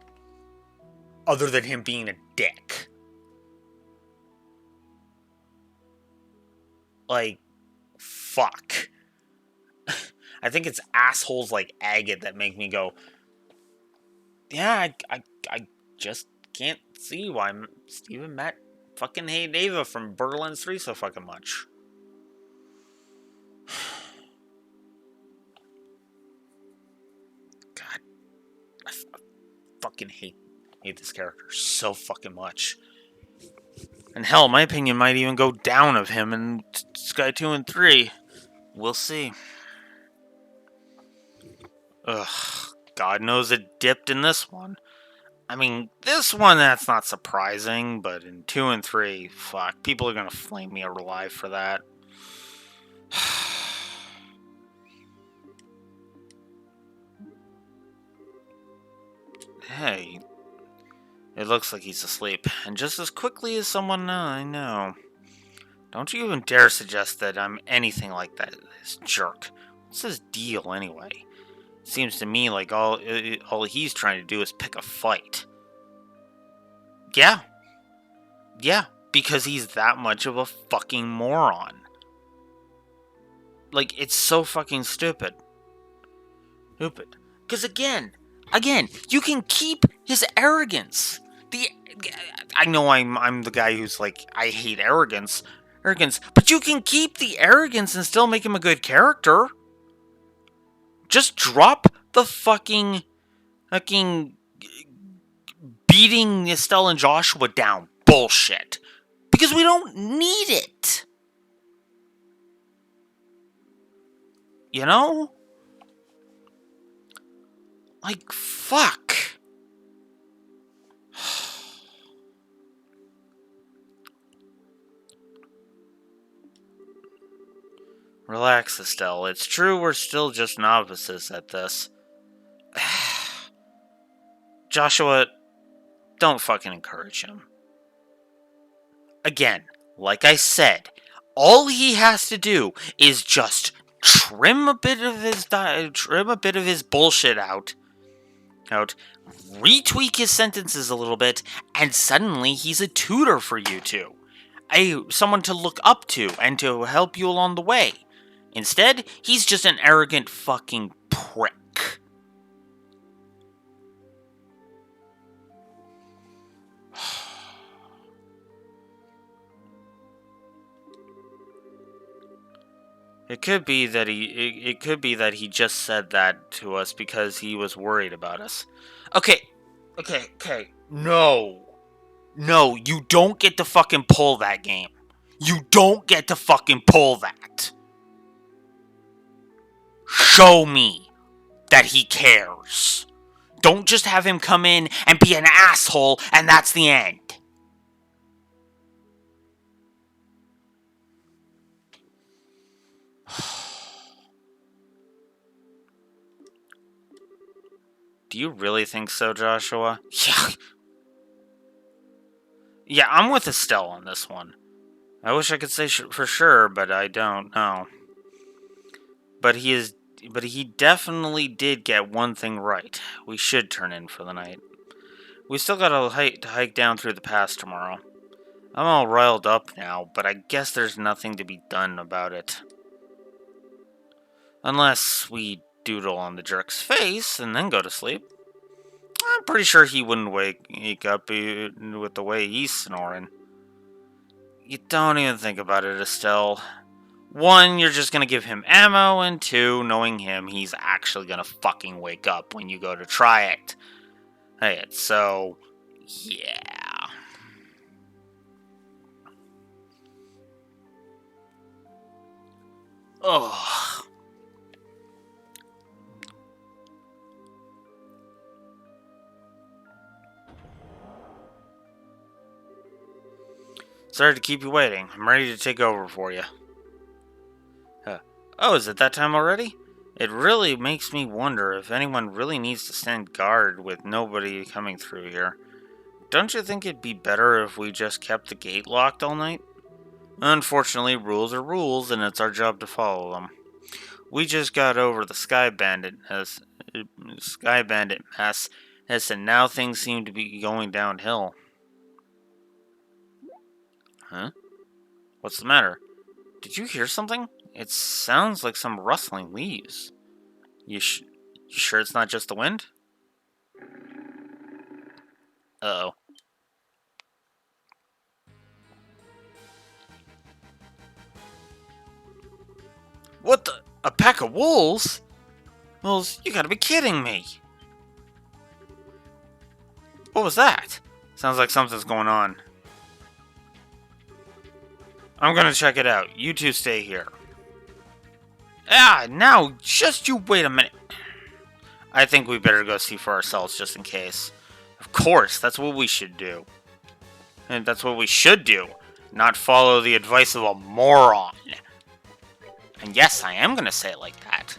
Other than him being a dick. Like, fuck. I think it's assholes like Agate that make me go, yeah, I just can't see why Steve and Matt fucking hate Ava from Borderlands 3 so fucking much. God, I fucking hate this character so fucking much. And hell, my opinion might even go down of him in Sky 2 and 3. We'll see. Ugh, God knows it dipped in this one. I mean, this one, that's not surprising, but in 2 and 3, fuck, people are gonna flame me alive for that. Hey, it looks like he's asleep, and just as quickly as someone I know. Don't you even dare suggest that I'm anything like that, this jerk. What's his deal, anyway? Seems to me like all he's trying to do is pick a fight. Yeah, because he's that much of a fucking moron. Like, it's so fucking stupid. Because again, you can keep his arrogance. I know I'm the guy who's like, I hate arrogance, but you can keep the arrogance and still make him a good character. Just drop the fucking beating Estelle and Joshua down bullshit. Because we don't need it. You know? Like, fuck. Relax, Estelle. It's true we're still just novices at this. Joshua, don't fucking encourage him. Again, like I said, all he has to do is just trim a bit of his bullshit out, retweak his sentences a little bit, and suddenly he's a tutor for you two. Someone to look up to and to help you along the way. Instead, he's just an arrogant fucking prick. It could be that he just said that to us because he was worried about us. Okay. No, you don't get to fucking pull that game. You don't get to fucking pull that. Show me that he cares. Don't just have him come in and be an asshole and that's the end. Do you really think so, Joshua? Yeah, I'm with Estelle on this one. I wish I could say for sure, but I don't know. But he definitely did get one thing right. We should turn in for the night. We still gotta hike down through the pass tomorrow. I'm all riled up now, but I guess there's nothing to be done about it. Unless we doodle on the jerk's face and then go to sleep. I'm pretty sure he wouldn't wake up with the way he's snoring. You don't even think about it, Estelle. 1, you're just gonna give him ammo, and 2, knowing him, he's actually gonna fucking wake up when you go to try it. Hey, so, yeah. Ugh. Sorry to keep you waiting. I'm ready to take over for you. Oh, is it that time already? It really makes me wonder if anyone really needs to stand guard with nobody coming through here. don't you think it'd be better if we just kept the gate locked all night? Unfortunately, rules are rules, and it's our job to follow them. We just got over the Sky Bandit mess, and now things seem to be going downhill. Huh? What's the matter? Did you hear something? It sounds like some rustling leaves. You sure it's not just the wind? Uh-oh. What the? A pack of wolves? Wolves, you gotta be kidding me. What was that? Sounds like something's going on. I'm gonna check it out. You two stay here. Ah, now, just you wait a minute. I think we better go see for ourselves just in case. Of course, that's what we should do. And that's what we should do. Not follow the advice of a moron. And yes, I am gonna say it like that.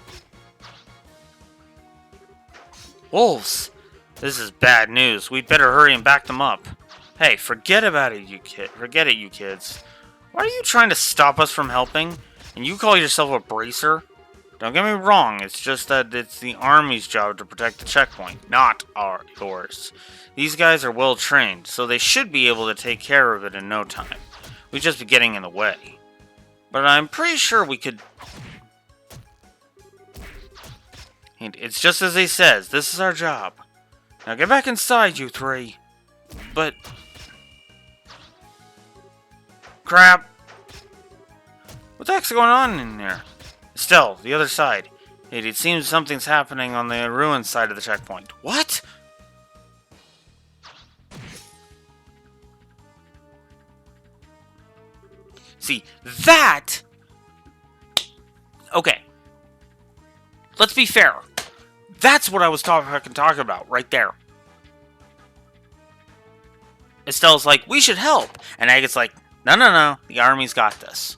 Wolves! This is bad news. We'd better hurry and back them up. Hey, forget about it, you kids. Why are you trying to stop us from helping? And you call yourself a bracer? Don't get me wrong, it's just that it's the Army's job to protect the checkpoint, not yours. These guys are well trained, so they should be able to take care of it in no time. We'd just be getting in the way. But I'm pretty sure we could... It's just as he says, this is our job. Now get back inside, you three. But... Crap! What the heck's going on in there? Estelle, the other side. It seems something's happening on the ruined side of the checkpoint. What? See, that... Okay. Let's be fair. That's what I was talking about, right there. Estelle's like, we should help. And Agate's like, no, the Army's got this.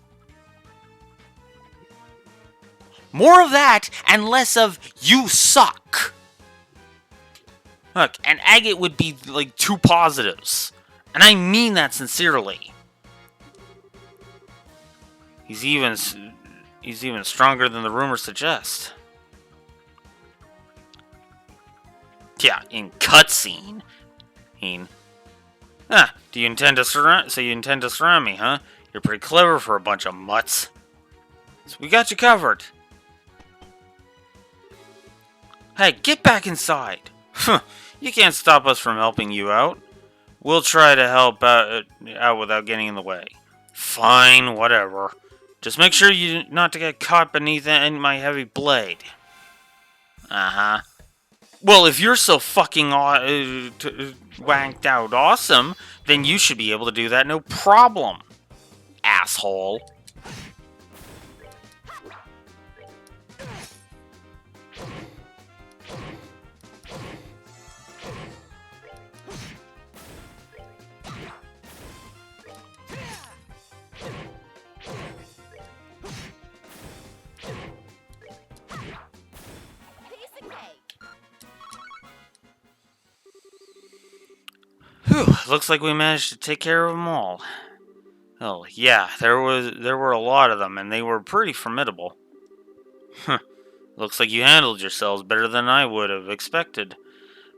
More of that, and less of, you suck. Look, and Agate would be, like, two positives. And I mean that sincerely. He's even stronger than the rumors suggest. Yeah, in cutscene. Do you intend to surround me, huh? You're pretty clever for a bunch of mutts. So we got you covered. Hey, get back inside. You can't stop us from helping you out. We'll try to help out without getting in the way. Fine, whatever. Just make sure you not to get caught beneath my heavy blade. Uh-huh. Well, if you're so fucking wanked out awesome, then you should be able to do that no problem, asshole. Whew, looks like we managed to take care of them all. Oh, yeah, there were a lot of them, and they were pretty formidable. Looks like you handled yourselves better than I would have expected.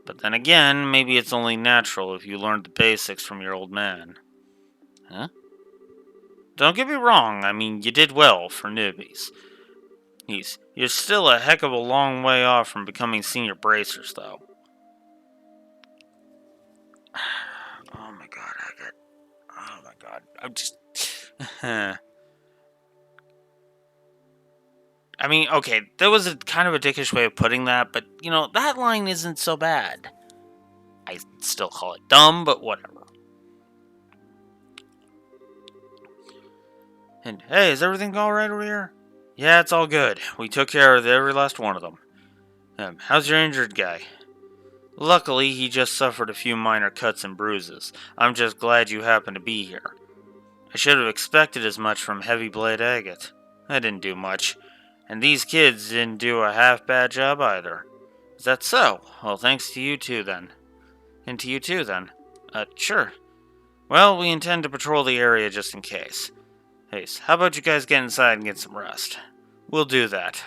But then again, maybe it's only natural if you learned the basics from your old man. Huh? Don't get me wrong, I mean, you did well for newbies. You're still a heck of a long way off from becoming senior bracers, though. Oh my god, I'm just... I mean, okay, that was a kind of a dickish way of putting that, but, you know, that line isn't so bad. I still call it dumb, but whatever. And, hey, is everything alright over here? Yeah, it's all good. We took care of every last one of them. How's your injured guy? Luckily, he just suffered a few minor cuts and bruises. I'm just glad you happened to be here. I should have expected as much from Heavy Blade Agate. I didn't do much. And these kids didn't do a half-bad job either. Is that so? Well, thanks to you two, then. And to you too, then. Sure. Well, we intend to patrol the area just in case. Hey, how about you guys get inside and get some rest? We'll do that.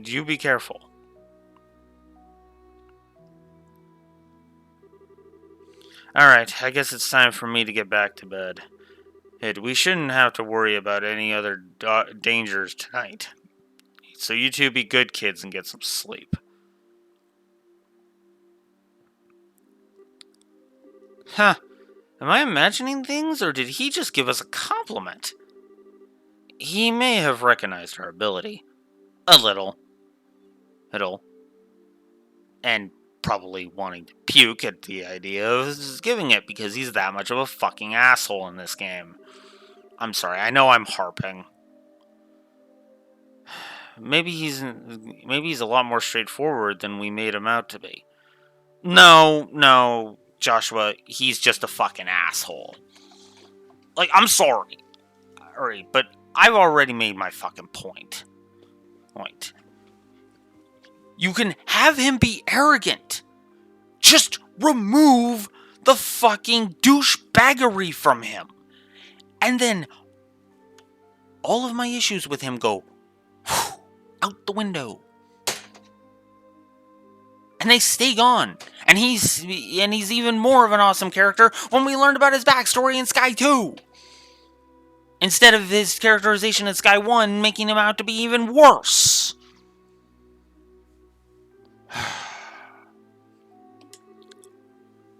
You be careful. Alright, I guess it's time for me to get back to bed. Hey, we shouldn't have to worry about any other dangers tonight. So you two be good kids and get some sleep. Huh. Am I imagining things, or did he just give us a compliment? He may have recognized our ability. A little. And probably wanting to puke at the idea of giving it because he's that much of a fucking asshole in this game. I'm sorry, I know I'm harping. Maybe he's a lot more straightforward than we made him out to be. No, Joshua, he's just a fucking asshole. Like, I'm sorry. Alright, but I've already made my fucking point. You can have him be arrogant. Just remove the fucking douchebaggery from him. And then all of my issues with him go out the window. And they stay gone. And he's even more of an awesome character when we learned about his backstory in Sky 2. Instead of his characterization in Sky 1 making him out to be even worse.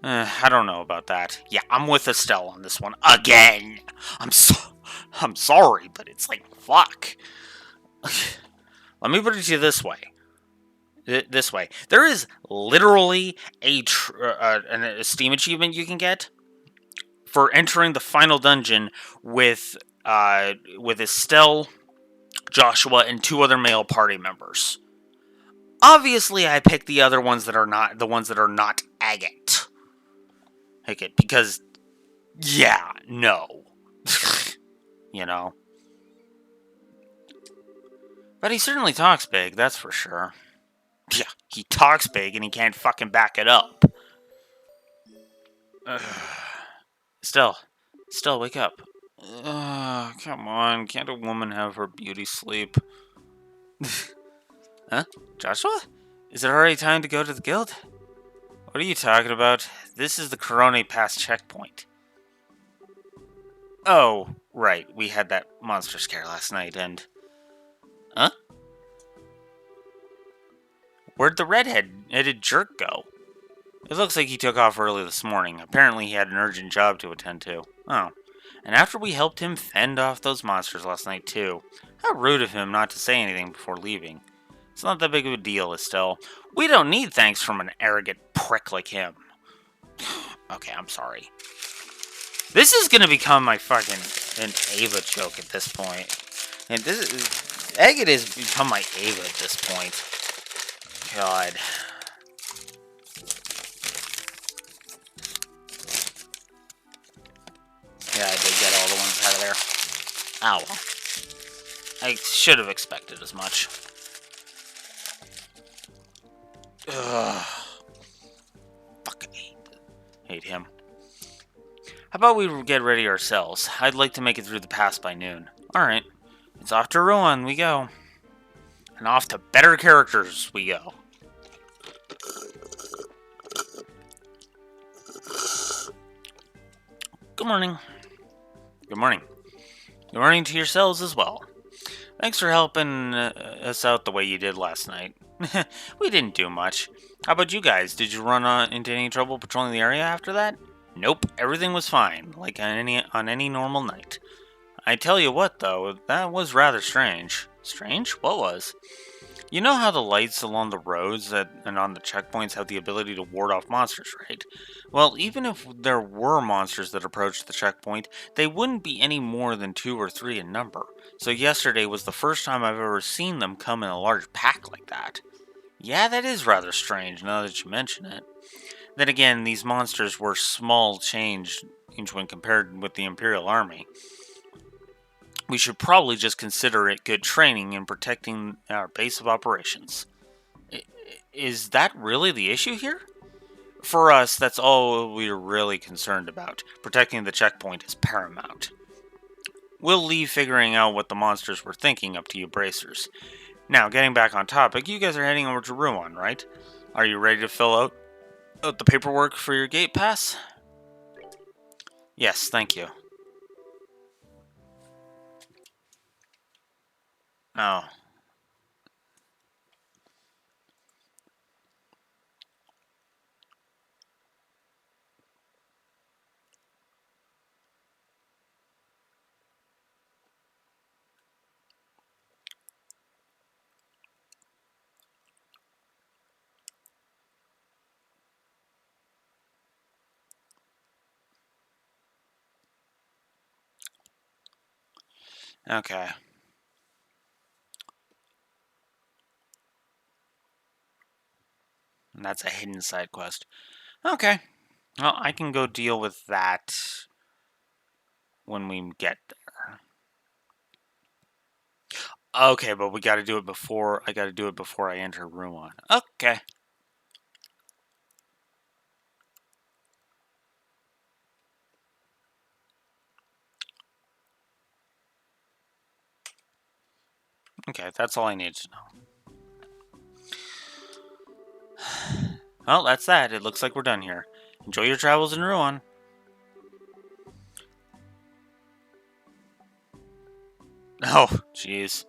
I don't know about that. Yeah, I'm with Estelle on this one again. I'm sorry, but it's like, fuck. Let me put it to you this way. There is literally an Steam achievement you can get for entering the final dungeon with Estelle, Joshua, and 2 other male party members. Obviously, I picked the other ones that are not agate. Because, yeah, no. You know? But he certainly talks big, that's for sure. Yeah, he talks big and he can't fucking back it up. Still, wake up. Come on, can't a woman have her beauty sleep? Huh? Joshua? Is it already time to go to the guild? What are you talking about? This is the Corone Pass checkpoint. Oh, right. We had that monster scare last night, and... Huh? Where'd the red-headed jerk go? It looks like he took off early this morning. Apparently he had an urgent job to attend to. Oh. And after we helped him fend off those monsters last night, too. How rude of him not to say anything before leaving. It's not that big of a deal, Estelle. We don't need thanks from an arrogant prick like him. Okay, I'm sorry. This is gonna become my fucking an Ava joke at this point. And Agate has become my Ava at this point. God. Yeah, I did get all the ones out of there. Oh well. I should have expected as much. Ugh. Fucking hate him. How about we get ready ourselves? I'd like to make it through the pass by noon. Alright. It's off to Ruin we go. And off to better characters we go. Good morning. Good morning. Good morning to yourselves as well. Thanks for helping us out the way you did last night. We didn't do much. How about you guys? Did you run into any trouble patrolling the area after that? Nope, everything was fine, like on any normal night. I tell you what, though, that was rather strange. Strange? What was? You know how the lights along the roads and on the checkpoints have the ability to ward off monsters, right? Well, even if there were monsters that approached the checkpoint, they wouldn't be any more than 2 or 3 in number. So yesterday was the first time I've ever seen them come in a large pack like that. Yeah, that is rather strange now that you mention it. Then again, these monsters were small change when compared with the Imperial Army. We should probably just consider it good training in protecting our base of operations. Is that really the issue here? For us, that's all we're really concerned about. Protecting the checkpoint is paramount. We'll leave figuring out what the monsters were thinking up to you bracers. Now, getting back on topic, you guys are heading over to Ruan, right? Are you ready to fill out the paperwork for your gate pass? Yes, thank you. Oh. Okay. And that's a hidden side quest. Okay. Well, I can go deal with that when we get there. Okay, but we gotta do it before I gotta do it before I enter Ruan. Okay. Okay, that's all I need to know. Well, that's that. It looks like we're done here. Enjoy your travels in Ruan. Oh, jeez.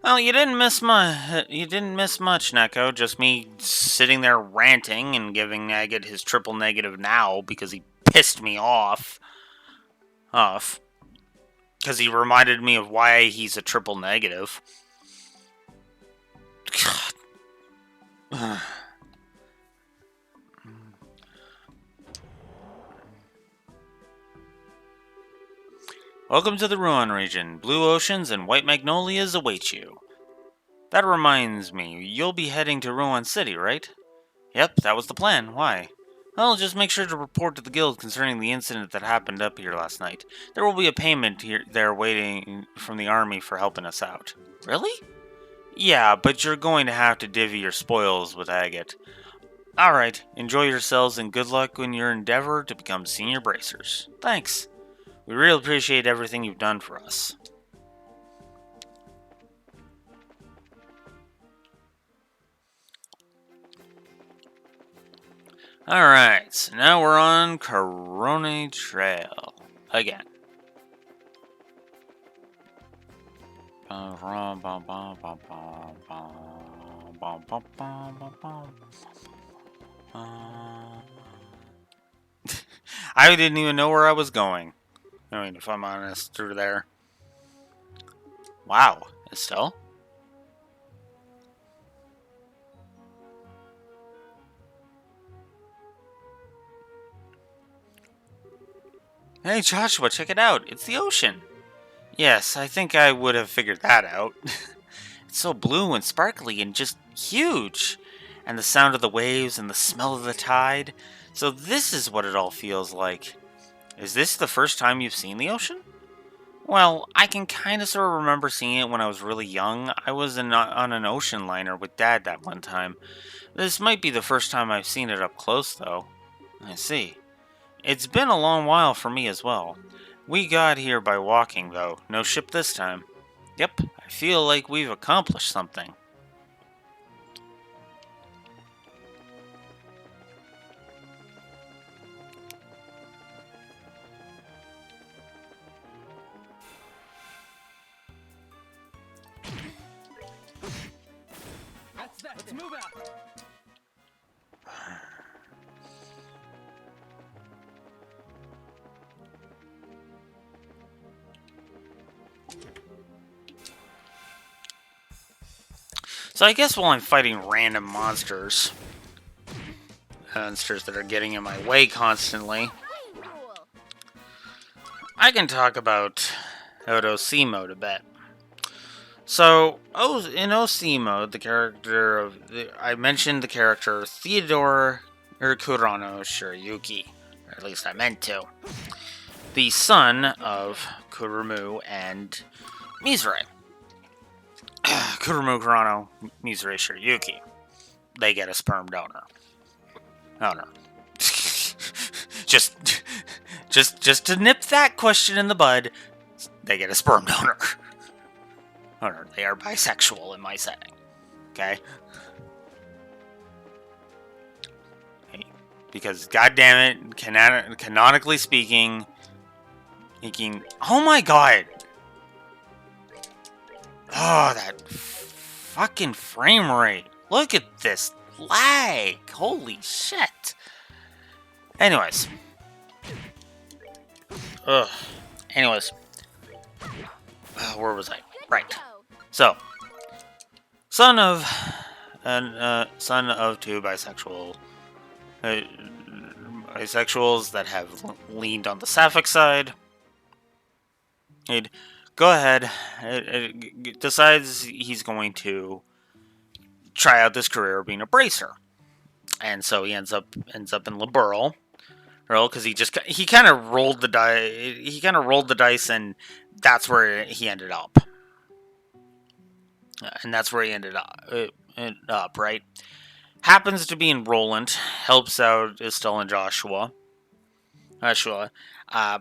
Well, you didn't miss much. You didn't miss much, Neko. Just me sitting there ranting and giving Agate his triple negative now because he pissed me off. Because he reminded me of why he's a triple negative. God. Welcome to the Ruan region. Blue oceans and white magnolias await you. That reminds me, you'll be heading to Ruan City, right? Yep, that was the plan. Why? Well, just make sure to report to the guild concerning the incident that happened up here last night. There will be a payment there waiting from the army for helping us out. Really? Yeah, but you're going to have to divvy your spoils with Agate. Alright, enjoy yourselves and good luck in your endeavor to become senior bracers. Thanks. We really appreciate everything you've done for us. Alright, so now we're on Corone Trail. Again. I didn't even know where I was going. I mean, if I'm honest, through there. Wow, Estelle? Hey, Joshua, check it out. It's the ocean. Yes, I think I would have figured that out. It's so blue and sparkly and just huge. And the sound of the waves and the smell of the tide. So this is what it all feels like. Is this the first time you've seen the ocean? Well, I can kind of sort of remember seeing it when I was really young. I was on an ocean liner with Dad that one time. This might be the first time I've seen it up close, though. I see. It's been a long while for me as well. We got here by walking, though. No ship this time. Yep, I feel like we've accomplished something. Let's move out. So I guess while I'm fighting random monsters that are getting in my way constantly, I can talk about OC mode a bit. So, in OC mode, I mentioned the character Theodore Kurano Shiryuki, or at least I meant to. The son of Kurumu and Mizure. Kurumu Kurano, Mizure Shiryuki. They get a sperm donor. Oh no. just, just to nip that question in the bud, they get a sperm donor. Or they are bisexual in my setting. Okay? Because, goddamn it, canonically speaking, oh my god! Oh, that fucking frame rate. Look at this lag. Holy shit. Anyways. Ugh. Anyways. Where was I? Right. So, son of two bisexuals that have leaned on the sapphic side. He'd go ahead. Decides he's going to try out this career of being a bracer, and so he ends up in Liberl, because he kind of rolled the die. He kind of rolled the dice, and that's where he ended up. And that's where he ended up, right? Happens to be in Roland, helps out Estelle and Joshua,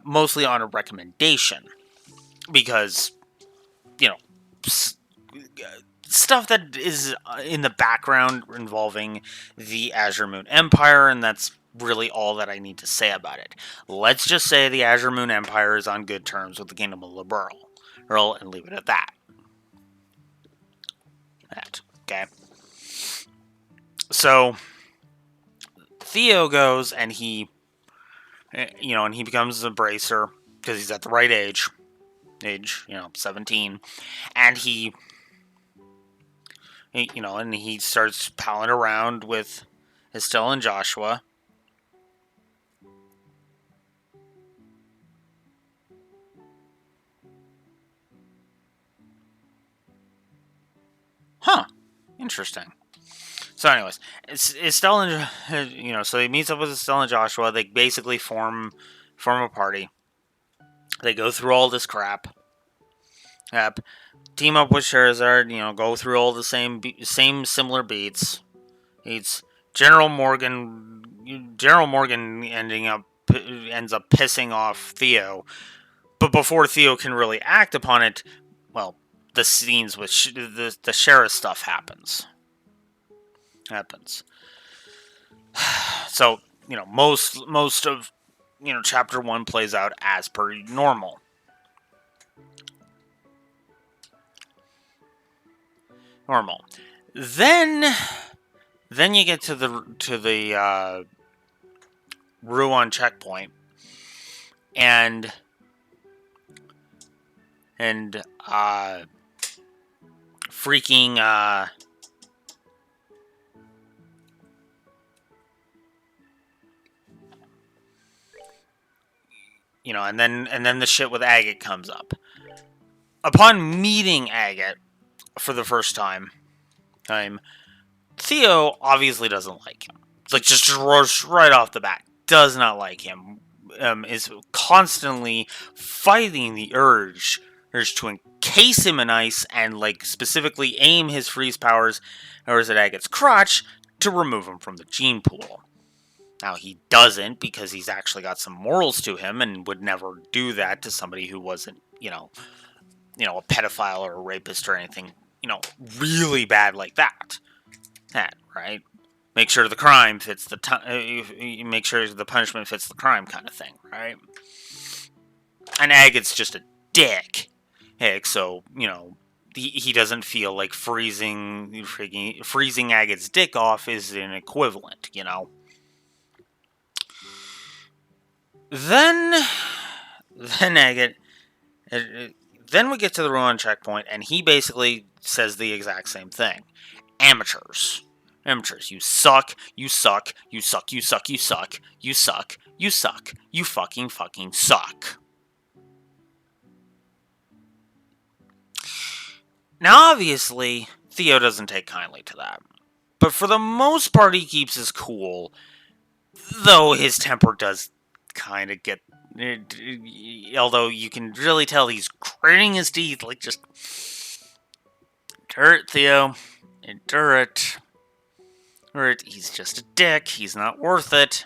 mostly on a recommendation, because, you know, stuff that is in the background involving the Azure Moon Empire, and that's really all that I need to say about it. Let's just say the Azure Moon Empire is on good terms with the Kingdom of Liberl, and leave it at that. Okay. So Theo goes and he becomes a bracer because he's at the right age, 17, and he starts palling around with Estelle and Joshua. Huh. Interesting. So anyways, Estelle and, so he meets up with Estelle and Joshua. They basically form a party. They go through all this crap. Team up with Charizard, go through all the same similar beats. It's General Morgan ends up pissing off Theo. But before Theo can really act upon it, well, the scenes with the sheriff stuff happens. So, most of, chapter 1 plays out as per normal. Then you get to the Ruan checkpoint, and freaking and then the shit with Agate comes up. Upon meeting Agate for the first time, Theo obviously doesn't like him. Like, just right off the bat, does not like him. Is constantly fighting the urge to encase him in ice and, like, specifically aim his freeze powers at Agate's crotch to remove him from the gene pool. Now, he doesn't, because he's actually got some morals to him and would never do that to somebody who wasn't, a pedophile or a rapist or anything, really bad like that. Right? Make sure the crime fits the make sure the punishment fits the crime, kind of thing, right? And Agate's just a dick. So, he doesn't feel like freezing Agate's dick off is an equivalent, Then Agate, then we get to the Ruan checkpoint, and he basically says the exact same thing. Amateurs, you suck, you suck, you suck, you suck, you suck, you suck, you suck, you fucking suck. Now, obviously, Theo doesn't take kindly to that. But for the most part, he keeps his cool, though his temper does kind of get... Although you can really tell he's gritting his teeth, like, just... Endure it, Theo. Endure it. Or he's just a dick, he's not worth it.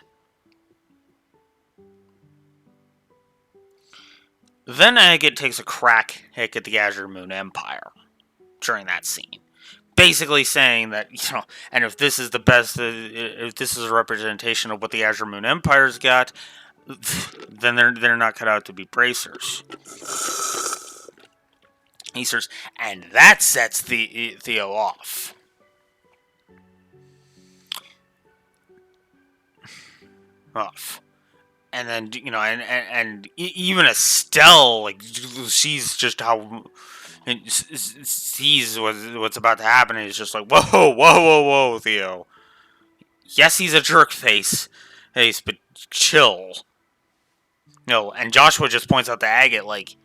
Then Agate takes a crack at the Azure Moon Empire during that scene. Basically saying that, and if this is the best, if this is a representation of what the Azure Moon Empire's got, then they're not cut out to be bracers. And that sets Theo off. And then, and even Estelle, like, sees just how, sees what's about to happen, and it's just like, whoa, Theo. Yes, he's a jerk face, but chill. No, and Joshua just points out to Agate, like,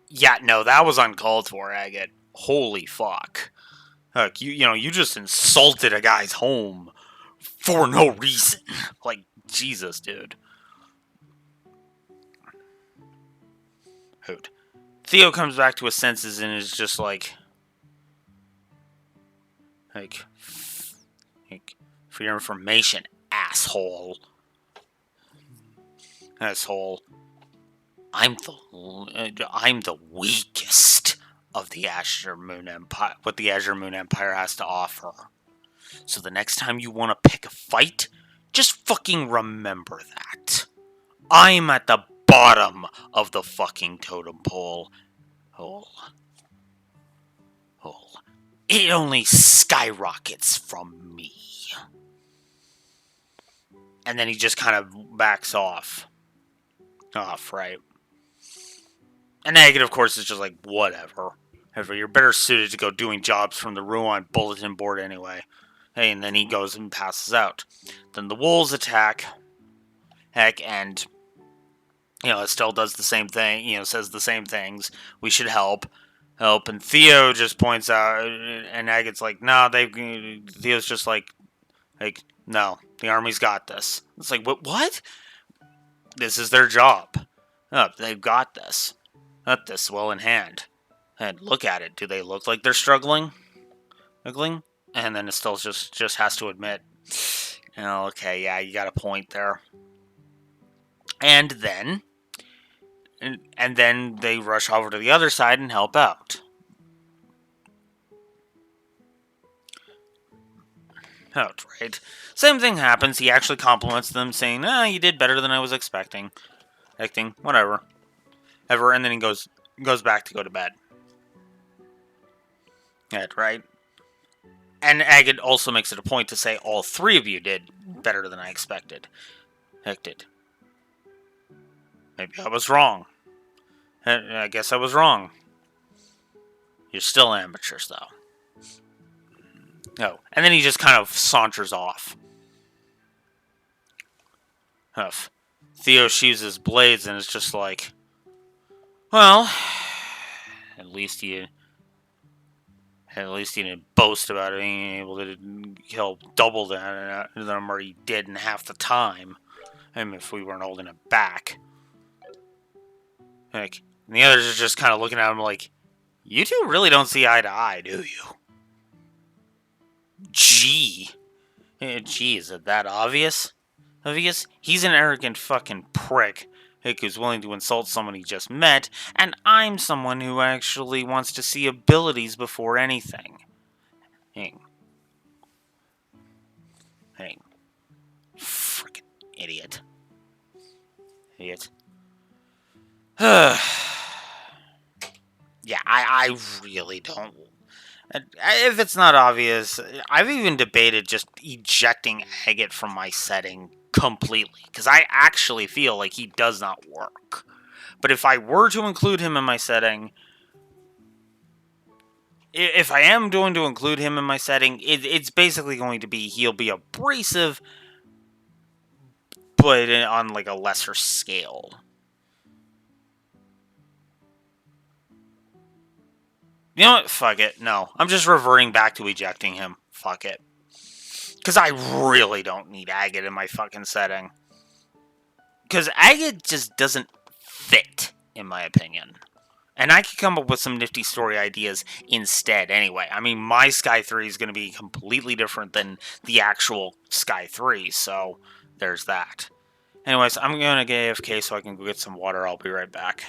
yeah, no, that was uncalled for, Agate. Holy fuck. Look, you just insulted a guy's home for no reason. Like, Jesus, dude. Hoot. Theo comes back to his senses and is just like, for your information, asshole. I'm the weakest of the Azure Moon Empire. What the Azure Moon Empire has to offer. So the next time you want to pick a fight, just fucking remember that. I'm at the bottom of the fucking totem pole. It only skyrockets from me. And then he just kind of backs off. Right. And Agate, of course, is just like, whatever. You're better suited to go doing jobs from the Ruan bulletin board anyway. Hey, and then he goes and passes out. Then the wolves attack. And Estelle does the same thing, says the same things. We should help. And Theo just points out, and Agate's like, no, Theo's just like, no, the army's got this. It's like, what? This is their job. They've got this. Got this well in hand. And look at it. Do they look like they're struggling? And then Estelle just has to admit, okay, yeah, you got a point there. And then they rush over to the other side and help out. Right? Same thing happens. He actually compliments them, saying, you did better than I was expecting. Whatever. And then he goes back to go to bed. Right? And Agate also makes it a point to say, all three of you did better than I expected. Did. Maybe I was wrong. I guess I was wrong. You're still amateurs, though. No. And then he just kind of saunters off. Theo sheaves his blades and is just like, well, at least he didn't boast about it being able to kill double the number he did in half the time. If we weren't holding it back. And the others are just kind of looking at him like, you two really don't see eye to eye, do you? Gee, is it that obvious? He's an arrogant fucking prick who's willing to insult someone he just met, and I'm someone who actually wants to see abilities before anything. Hey. Frickin' idiot. Yeah, I really don't. If it's not obvious, I've even debated just ejecting Agate from my setting completely, because I actually feel like he does not work. But if I were to include him in my setting, it's basically going to be he'll be abrasive, but on like a lesser scale. You know what? Fuck it. No. I'm just reverting back to ejecting him. Fuck it. Because I really don't need Agate in my fucking setting. Because Agate just doesn't fit, in my opinion. And I could come up with some nifty story ideas instead anyway. I mean, my Sky 3 is going to be completely different than the actual Sky 3, so there's that. Anyways, I'm going to get AFK so I can go get some water. I'll be right back.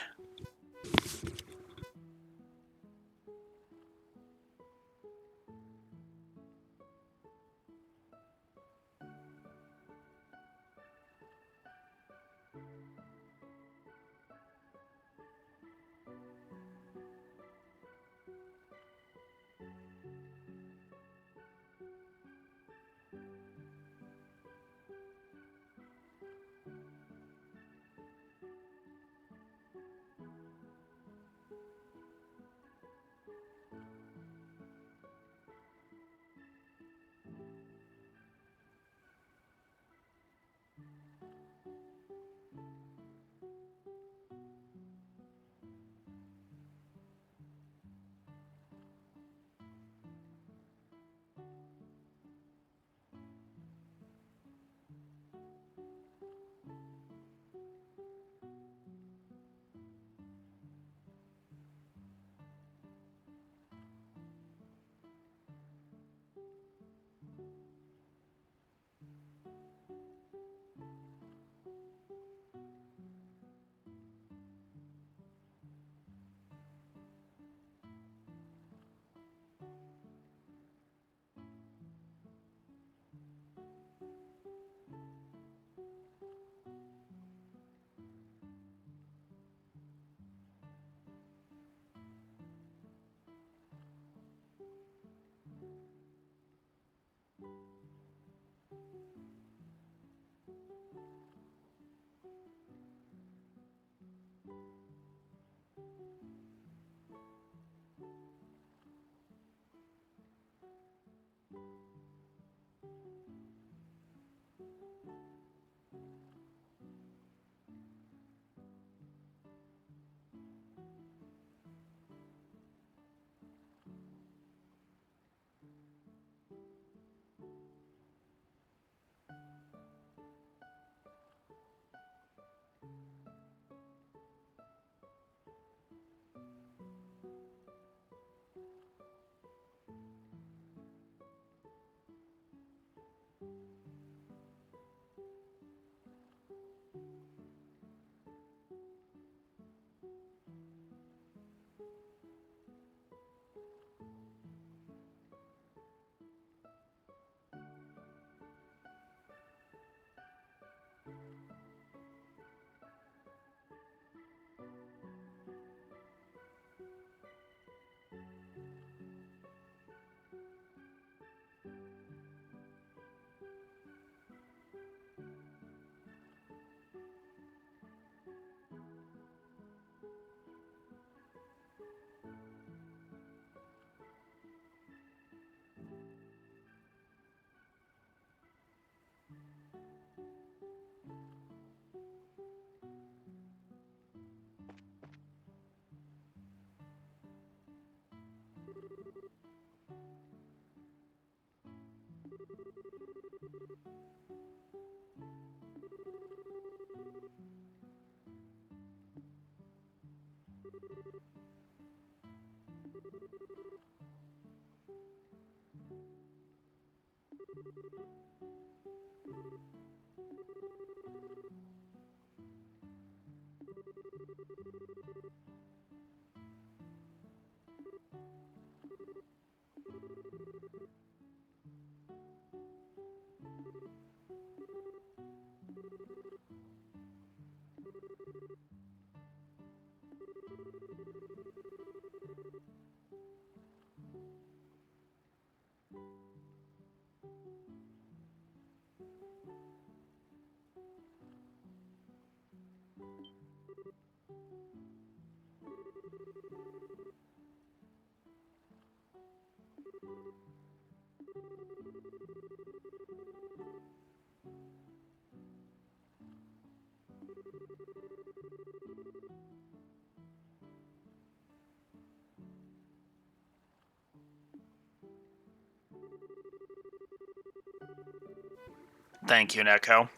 Thank you, Neko.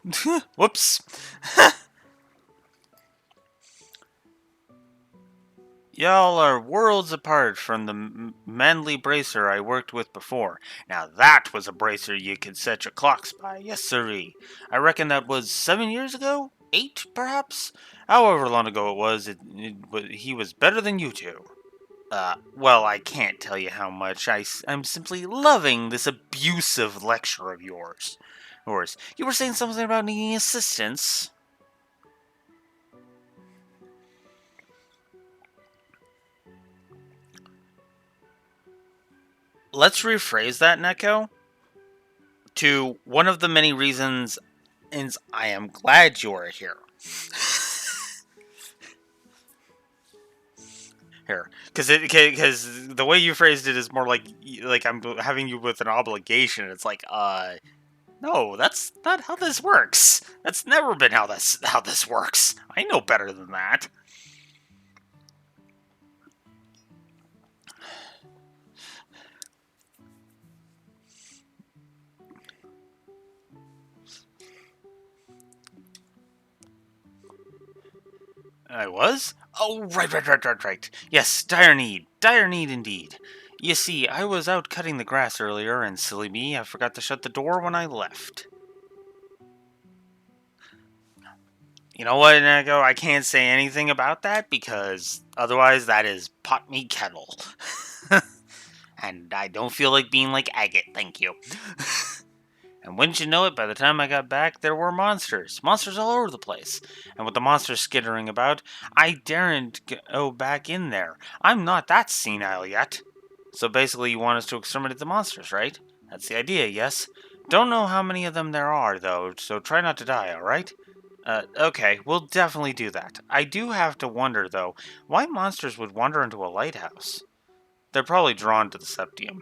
Whoops. Y'all are worlds apart from the manly bracer I worked with before. Now that was a bracer you could set your clocks by, yes sirree. I reckon that was 7 years ago? 8, perhaps? However long ago it was, he was better than you two. Well, I can't tell you how much I'm simply loving this abusive lecture of yours. You were saying something about needing assistance? Let's rephrase that, Neko, to one of the many reasons I am glad you're here. Here, because the way you phrased it is more like I'm having you with an obligation. It's like, no, that's not how this works. That's never been how this works. I know better than that. I was? Oh, right. Yes, dire need indeed. You see, I was out cutting the grass earlier, and silly me, I forgot to shut the door when I left. You know what, Neko? I can't say anything about that because otherwise that is pot me kettle. And I don't feel like being like Agate, thank you. And wouldn't you know it, by the time I got back, there were monsters. Monsters all over the place. And with the monsters skittering about, I daren't go back in there. I'm not that senile yet. So basically, you want us to exterminate the monsters, right? That's the idea, yes? Don't know how many of them there are, though, so try not to die, alright? Okay, we'll definitely do that. I do have to wonder, though, why monsters would wander into a lighthouse. They're probably drawn to the septium.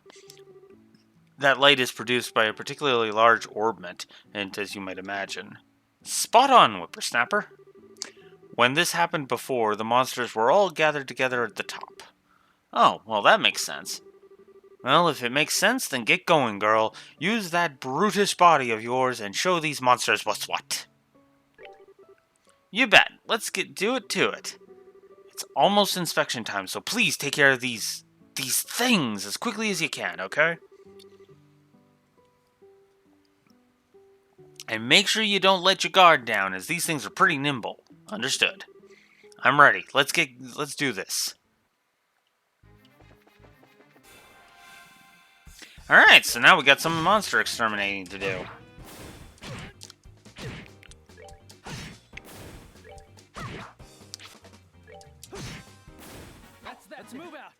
That light is produced by a particularly large orbment, and as you might imagine. Spot on, whippersnapper. When this happened before, the monsters were all gathered together at the top. Oh, well, that makes sense. Well, if it makes sense, then get going, girl. Use that brutish body of yours and show these monsters what's what. You bet. Let's do it to it. It's almost inspection time, so please take care of these things as quickly as you can, okay? And make sure you don't let your guard down, as these things are pretty nimble. Understood. I'm ready. Let's do this. Alright, so now we got some monster exterminating to do. Let's move out.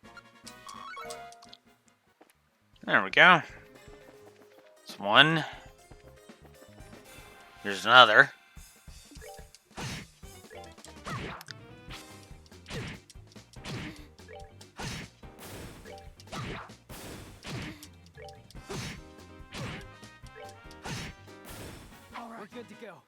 There we go. There's one. Here's another. All right, we're good to go.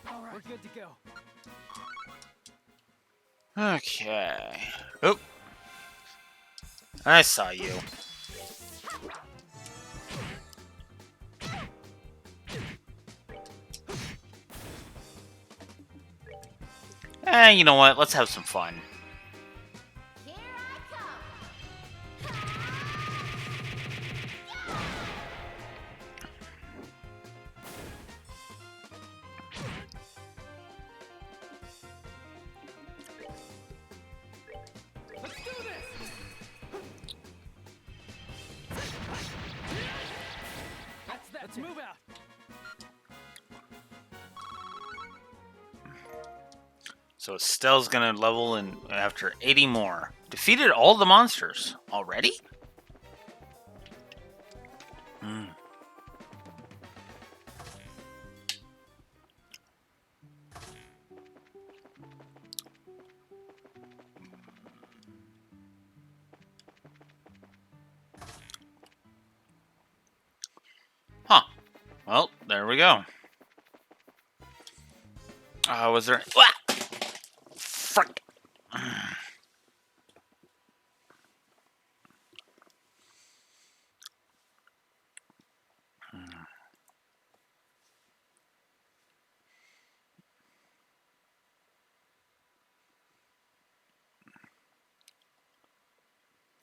All right, we're good to go. Okay. Oop. I saw you. You know what? Let's have some fun. Here I come. Let's do this. Let's move out. So Estelle's gonna level in after 80 more. Defeated all the monsters already? Hmm. there we go. Was there... Ah! Frick!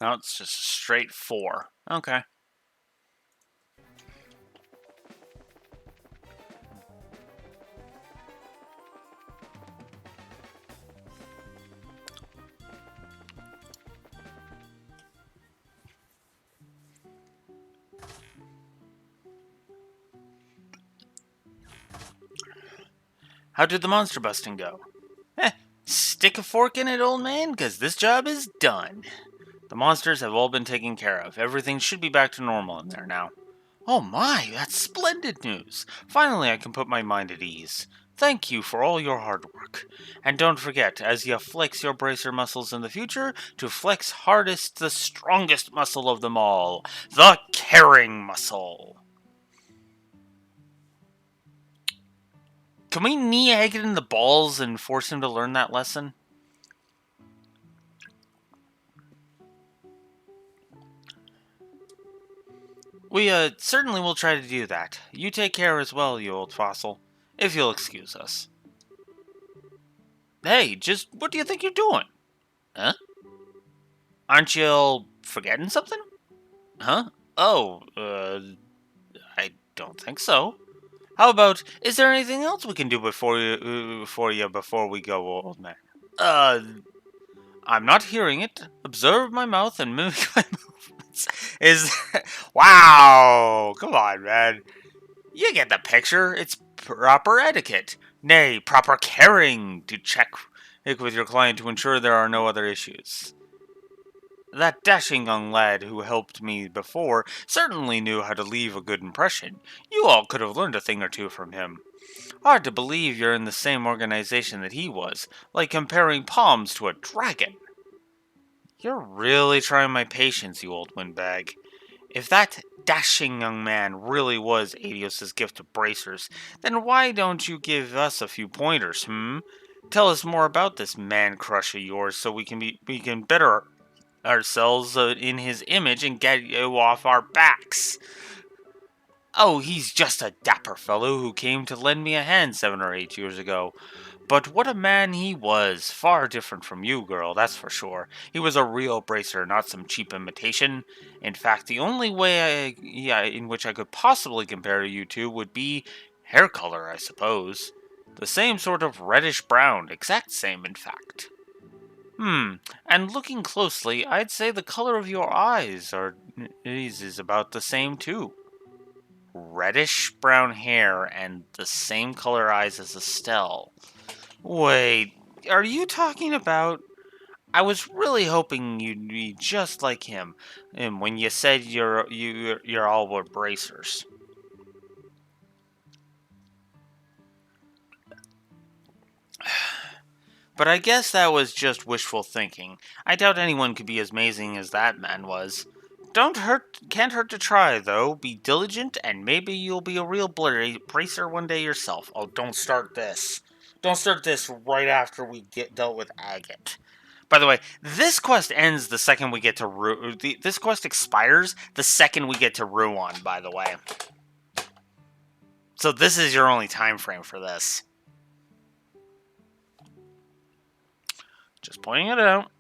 No, it's just a straight 4. Okay. How did the monster busting go? Stick a fork in it, old man, because this job is done. The monsters have all been taken care of. Everything should be back to normal in there now. Oh my, that's splendid news. Finally, I can put my mind at ease. Thank you for all your hard work. And don't forget, as you flex your bracer muscles in the future, to flex hardest the strongest muscle of them all, the caring muscle. Can we knee Agate in the balls and force him to learn that lesson? We, certainly will try to do that. You take care as well, you old fossil. If you'll excuse us. Hey, just what do you think you're doing? Huh? Aren't you all forgetting something? Huh? Oh, I don't think so. How about, is there anything else we can do before we go, old man? I'm not hearing it. Observe my mouth and mimic my movements. Wow! Come on, man. You get the picture. It's proper etiquette. Nay, proper caring to check with your client to ensure there are no other issues. That dashing young lad who helped me before certainly knew how to leave a good impression. You all could have learned a thing or two from him. Hard to believe you're in the same organization that he was, like comparing palms to a dragon. You're really trying my patience, you old windbag. If that dashing young man really was Adios' gift to bracers, then why don't you give us a few pointers, Tell us more about this man-crush of yours so we can better ourselves in his image and get you off our backs. Oh, he's just a dapper fellow who came to lend me a hand 7 or 8 years ago. But what a man he was. Far different from you, girl, that's for sure. He was a real bracer, not some cheap imitation. In fact, the only way in which I could possibly compare you two would be hair color, I suppose. The same sort of reddish-brown, exact same, in fact. And looking closely, I'd say the color of your eyes is about the same, too. Reddish-brown hair and the same color eyes as Estelle. Wait, are you talking about... I was really hoping you'd be just like him, and when you said you're all were bracers. But I guess that was just wishful thinking. I doubt anyone could be as amazing as that man was. Can't hurt to try, though. Be diligent, and maybe you'll be a real bracer one day yourself. Oh, don't start this. Don't start this right after we get dealt with Agate. By the way, this quest ends the second we get to this quest expires the second we get to Ruan, by the way. So this is your only time frame for this. Just pointing it out.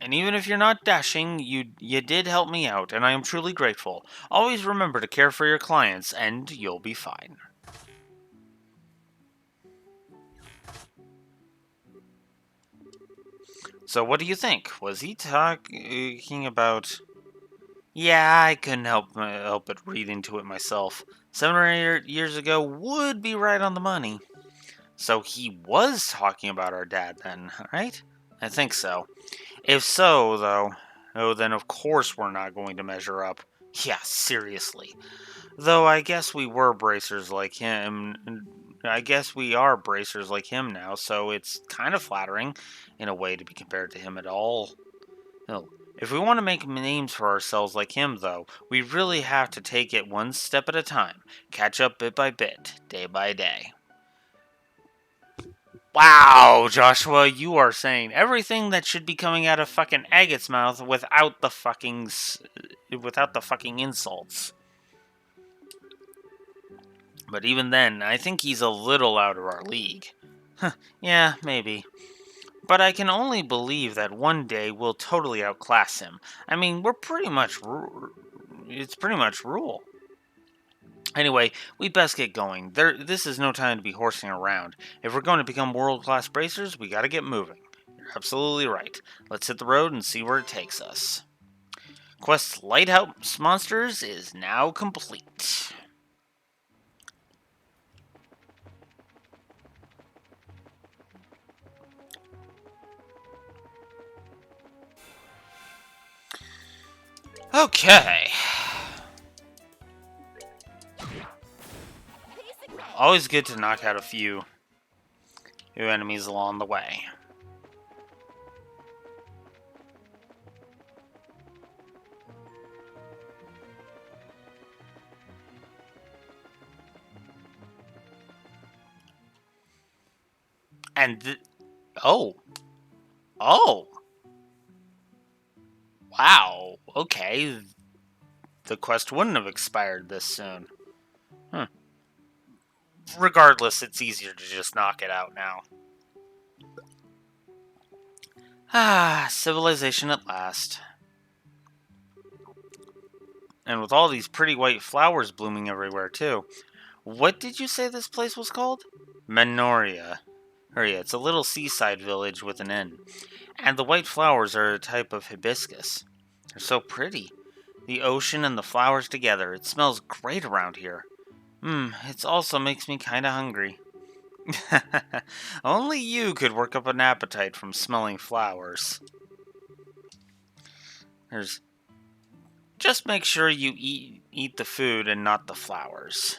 And even if you're not dashing, you did help me out, and I am truly grateful. Always remember to care for your clients, and you'll be fine. So what do you think? Was he talking about... Yeah, I couldn't help but read into it myself. 7 or 8 years ago would be right on the money. So he was talking about our dad then, right? I think so. If so, though, then of course we're not going to measure up. Yeah, seriously. Though I guess we were bracers like him. I guess we are bracers like him now, so it's kind of flattering, in a way, to be compared to him at all. Oh, If we want to make names for ourselves like him, though, we really have to take it one step at a time, catch up bit by bit, day by day. Wow, Joshua, you are saying everything that should be coming out of fucking Agate's mouth without the fucking insults. But even then, I think he's a little out of our league. Yeah, maybe. But I can only believe that one day we'll totally outclass him. I mean, it's pretty much rule. Anyway, we best get going. This is no time to be horsing around. If we're going to become world-class bracers, we gotta get moving. You're absolutely right. Let's hit the road and see where it takes us. Quest Lighthouse Monsters is now complete. Okay. Always good to knock out a few enemies along the way. And oh. Wow. Okay. The quest wouldn't have expired this soon. Regardless, it's easier to just knock it out now. Civilization at last. And with all these pretty white flowers blooming everywhere, too. What did you say this place was called? Menoria. It's a little seaside village with an inn. And the white flowers are a type of hibiscus. They're so pretty. The ocean and the flowers together. It smells great around here. It also makes me kinda hungry. Only you could work up an appetite from smelling flowers. Just make sure you eat the food and not the flowers.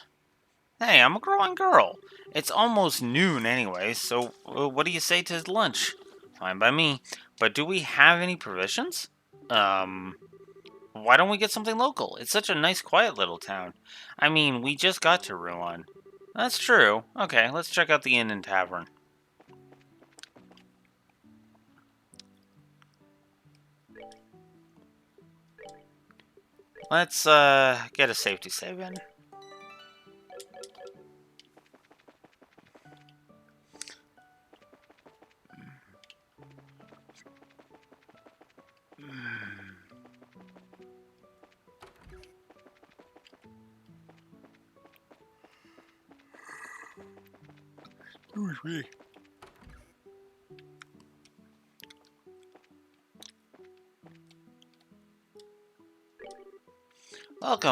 Hey, I'm a growing girl. It's almost noon anyway, so what do you say to lunch? Fine by me. But do we have any provisions? Why don't we get something local? It's such a nice, quiet little town. I mean, we just got to Ruan. That's true. Okay, let's check out the inn and tavern. Let's, get a safety save in.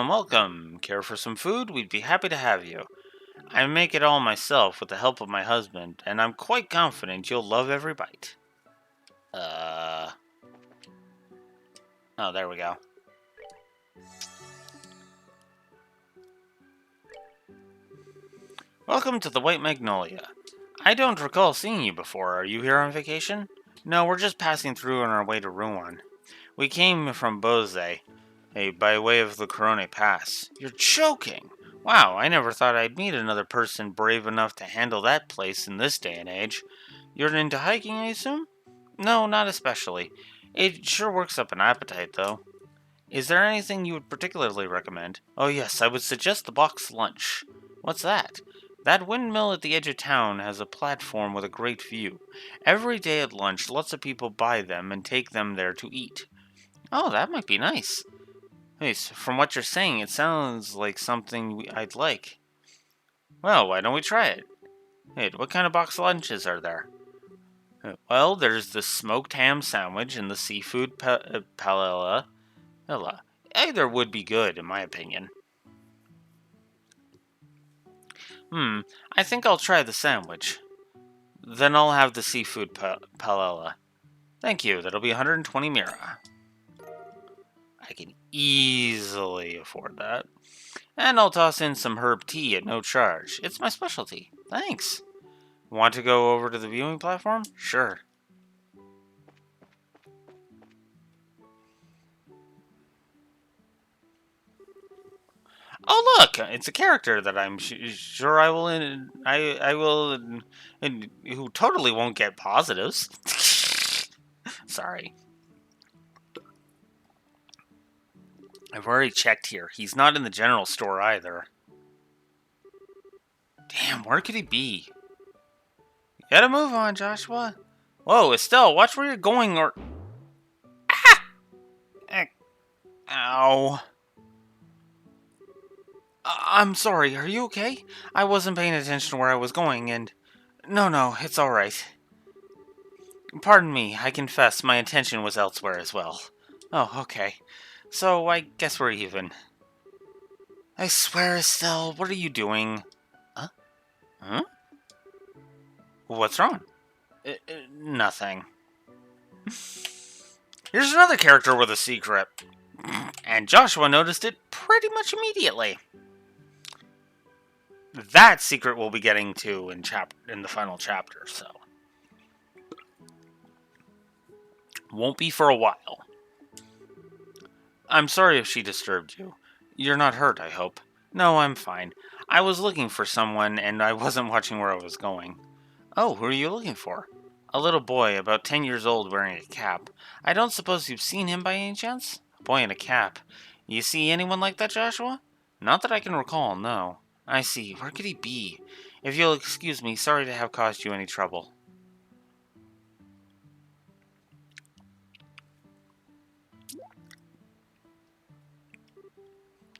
Welcome. Care for some food? We'd be happy to have you. I make it all myself with the help of my husband, and I'm quite confident you'll love every bite. Oh, there we go. Welcome to the White Magnolia. I don't recall seeing you before. Are you here on vacation? No, we're just passing through on our way to Ruan. We came from Bose, by way of the Corone Pass. You're joking! Wow, I never thought I'd meet another person brave enough to handle that place in this day and age. You're into hiking, I assume? No, not especially. It sure works up an appetite, though. Is there anything you would particularly recommend? Oh yes, I would suggest the box lunch. What's that? That windmill at the edge of town has a platform with a great view. Every day at lunch, lots of people buy them and take them there to eat. Oh, that might be nice. Hey, from what you're saying, it sounds like something I'd like. Well, why don't we try it? Hey, what kind of box lunches are there? Well, there's the smoked ham sandwich and the seafood paella. Either would be good, in my opinion. I think I'll try the sandwich. Then I'll have the seafood paella. Thank you, that'll be 120 mira. I can easily afford that. And I'll toss in some herb tea at no charge. It's my specialty. Thanks. Want to go over to the viewing platform? Sure. Oh, look! It's a character that I'm sure I will. I will. Who totally won't get positives. Sorry. I've already checked here. He's not in the general store either. Damn, where could he be? You gotta move on, Joshua. Whoa, Estelle, watch where you're going or... Ah! Ow. I'm sorry, are you okay? I wasn't paying attention to where I was going and... No, it's alright. Pardon me, I confess my attention was elsewhere as well. Oh, okay. So, I guess we're even. I swear, Estelle, what are you doing? Huh? Huh? What's wrong? Nothing. Here's another character with a secret. And Joshua noticed it pretty much immediately. That secret we'll be getting to in the final chapter, so... Won't be for a while. I'm sorry if she disturbed you. You're not hurt, I hope. No, I'm fine. I was looking for someone, and I wasn't watching where I was going. Oh, who are you looking for? A little boy, about 10 years old, wearing a cap. I don't suppose you've seen him by any chance? A boy in a cap. You see anyone like that, Joshua? Not that I can recall, no. I see. Where could he be? If you'll excuse me, sorry to have caused you any trouble.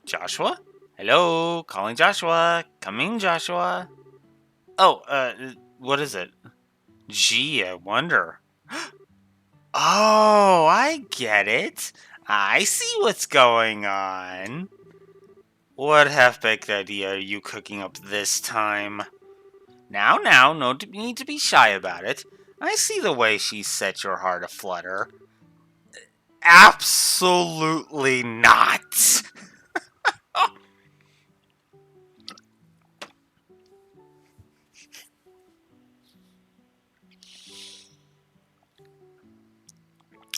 Joshua? Hello? Calling Joshua. Coming, Joshua. Oh, what is it? Gee, I wonder. Oh, I get it. I see what's going on. What half-baked idea are you cooking up this time? Now, no need to be shy about it. I see the way she set your heart aflutter. Absolutely not.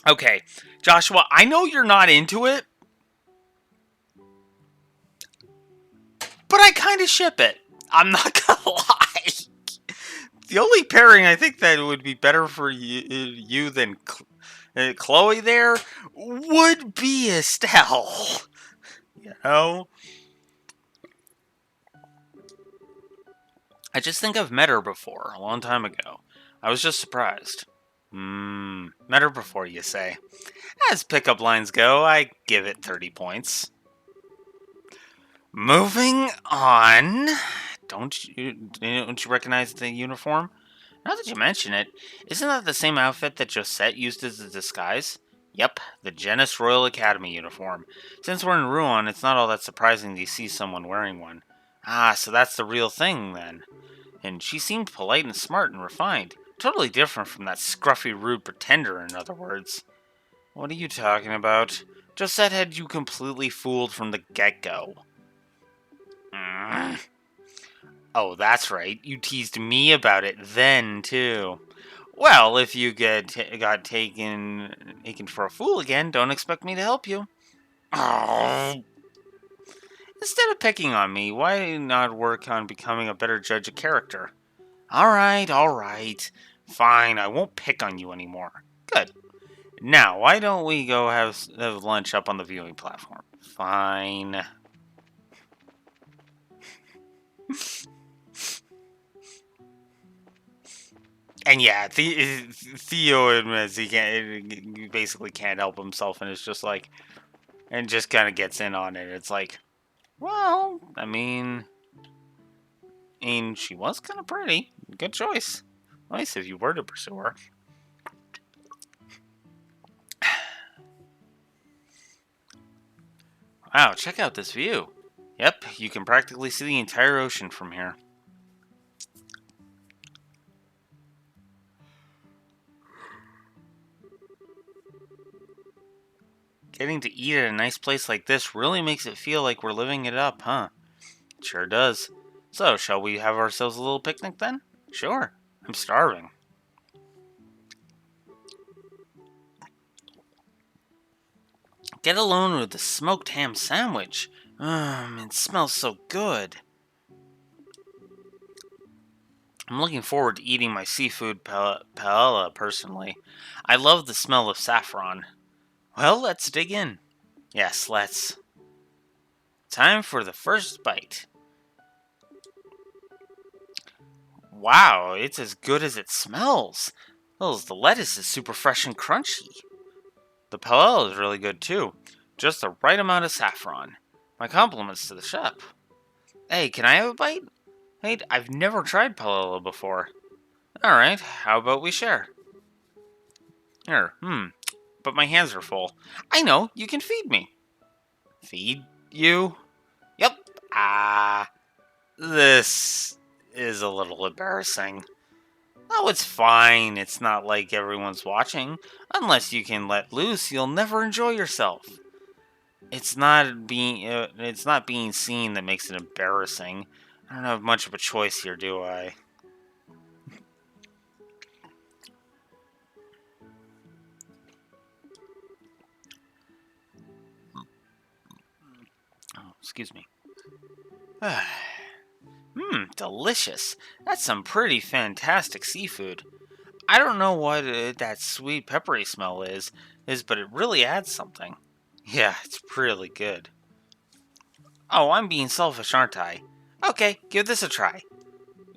Okay, Joshua, I know you're not into it, but I kind of ship it. I'm not gonna lie. The only pairing I think that would be better for you than Chloe there would be Estelle. You know? I just think I've met her before, a long time ago. I was just surprised. Met her before, you say. As pickup lines go, I give it 30 points. Moving on. Don't you recognize the uniform? Now that you mention it, isn't that the same outfit that Josette used as a disguise? Yep, the Genis Royal Academy uniform. Since we're in Rouen, it's not all that surprising to see someone wearing one. Ah, so that's the real thing, then. And she seemed polite and smart and refined. Totally different from that scruffy, rude pretender, in other words. What are you talking about? Josette had you completely fooled from the get-go. Oh, that's right. You teased me about it then, too. Well, if you got taken for a fool again, don't expect me to help you. Oh. Instead of picking on me, why not work on becoming a better judge of character? All right. Fine, I won't pick on you anymore. Good. Now, why don't we go have lunch up on the viewing platform? Fine. And yeah, Theo admits he basically can't help himself, and it's just like, and just kind of gets in on it. It's like, well, I mean, she was kind of pretty. Good choice. Nice if you were to pursue her. Wow, check out this view. Yep, you can practically see the entire ocean from here. Getting to eat at a nice place like this really makes it feel like we're living it up, huh? Sure does. So, shall we have ourselves a little picnic then? Sure. I'm starving. Get alone with the smoked ham sandwich. It smells so good. I'm looking forward to eating my seafood paella personally. I love the smell of saffron. Well, let's dig in. Yes, let's. Time for the first bite. Wow, it's as good as it smells. The lettuce is super fresh and crunchy. The paella is really good too. Just the right amount of saffron. My compliments to the chef. Hey, can I have a bite? Hey, I've never tried paella before. Alright, how about we share? Here, but my hands are full. I know, you can feed me. Feed you? Yep. This is a little embarrassing. Oh, it's fine. It's not like everyone's watching. Unless you can let loose, you'll never enjoy yourself. It's not being seen that makes it embarrassing. I don't have much of a choice here, do I? Oh, excuse me. Delicious. That's some pretty fantastic seafood. I don't know what that sweet peppery smell is, but it really adds something. Yeah, it's really good. Oh, I'm being selfish, aren't I? Okay, give this a try.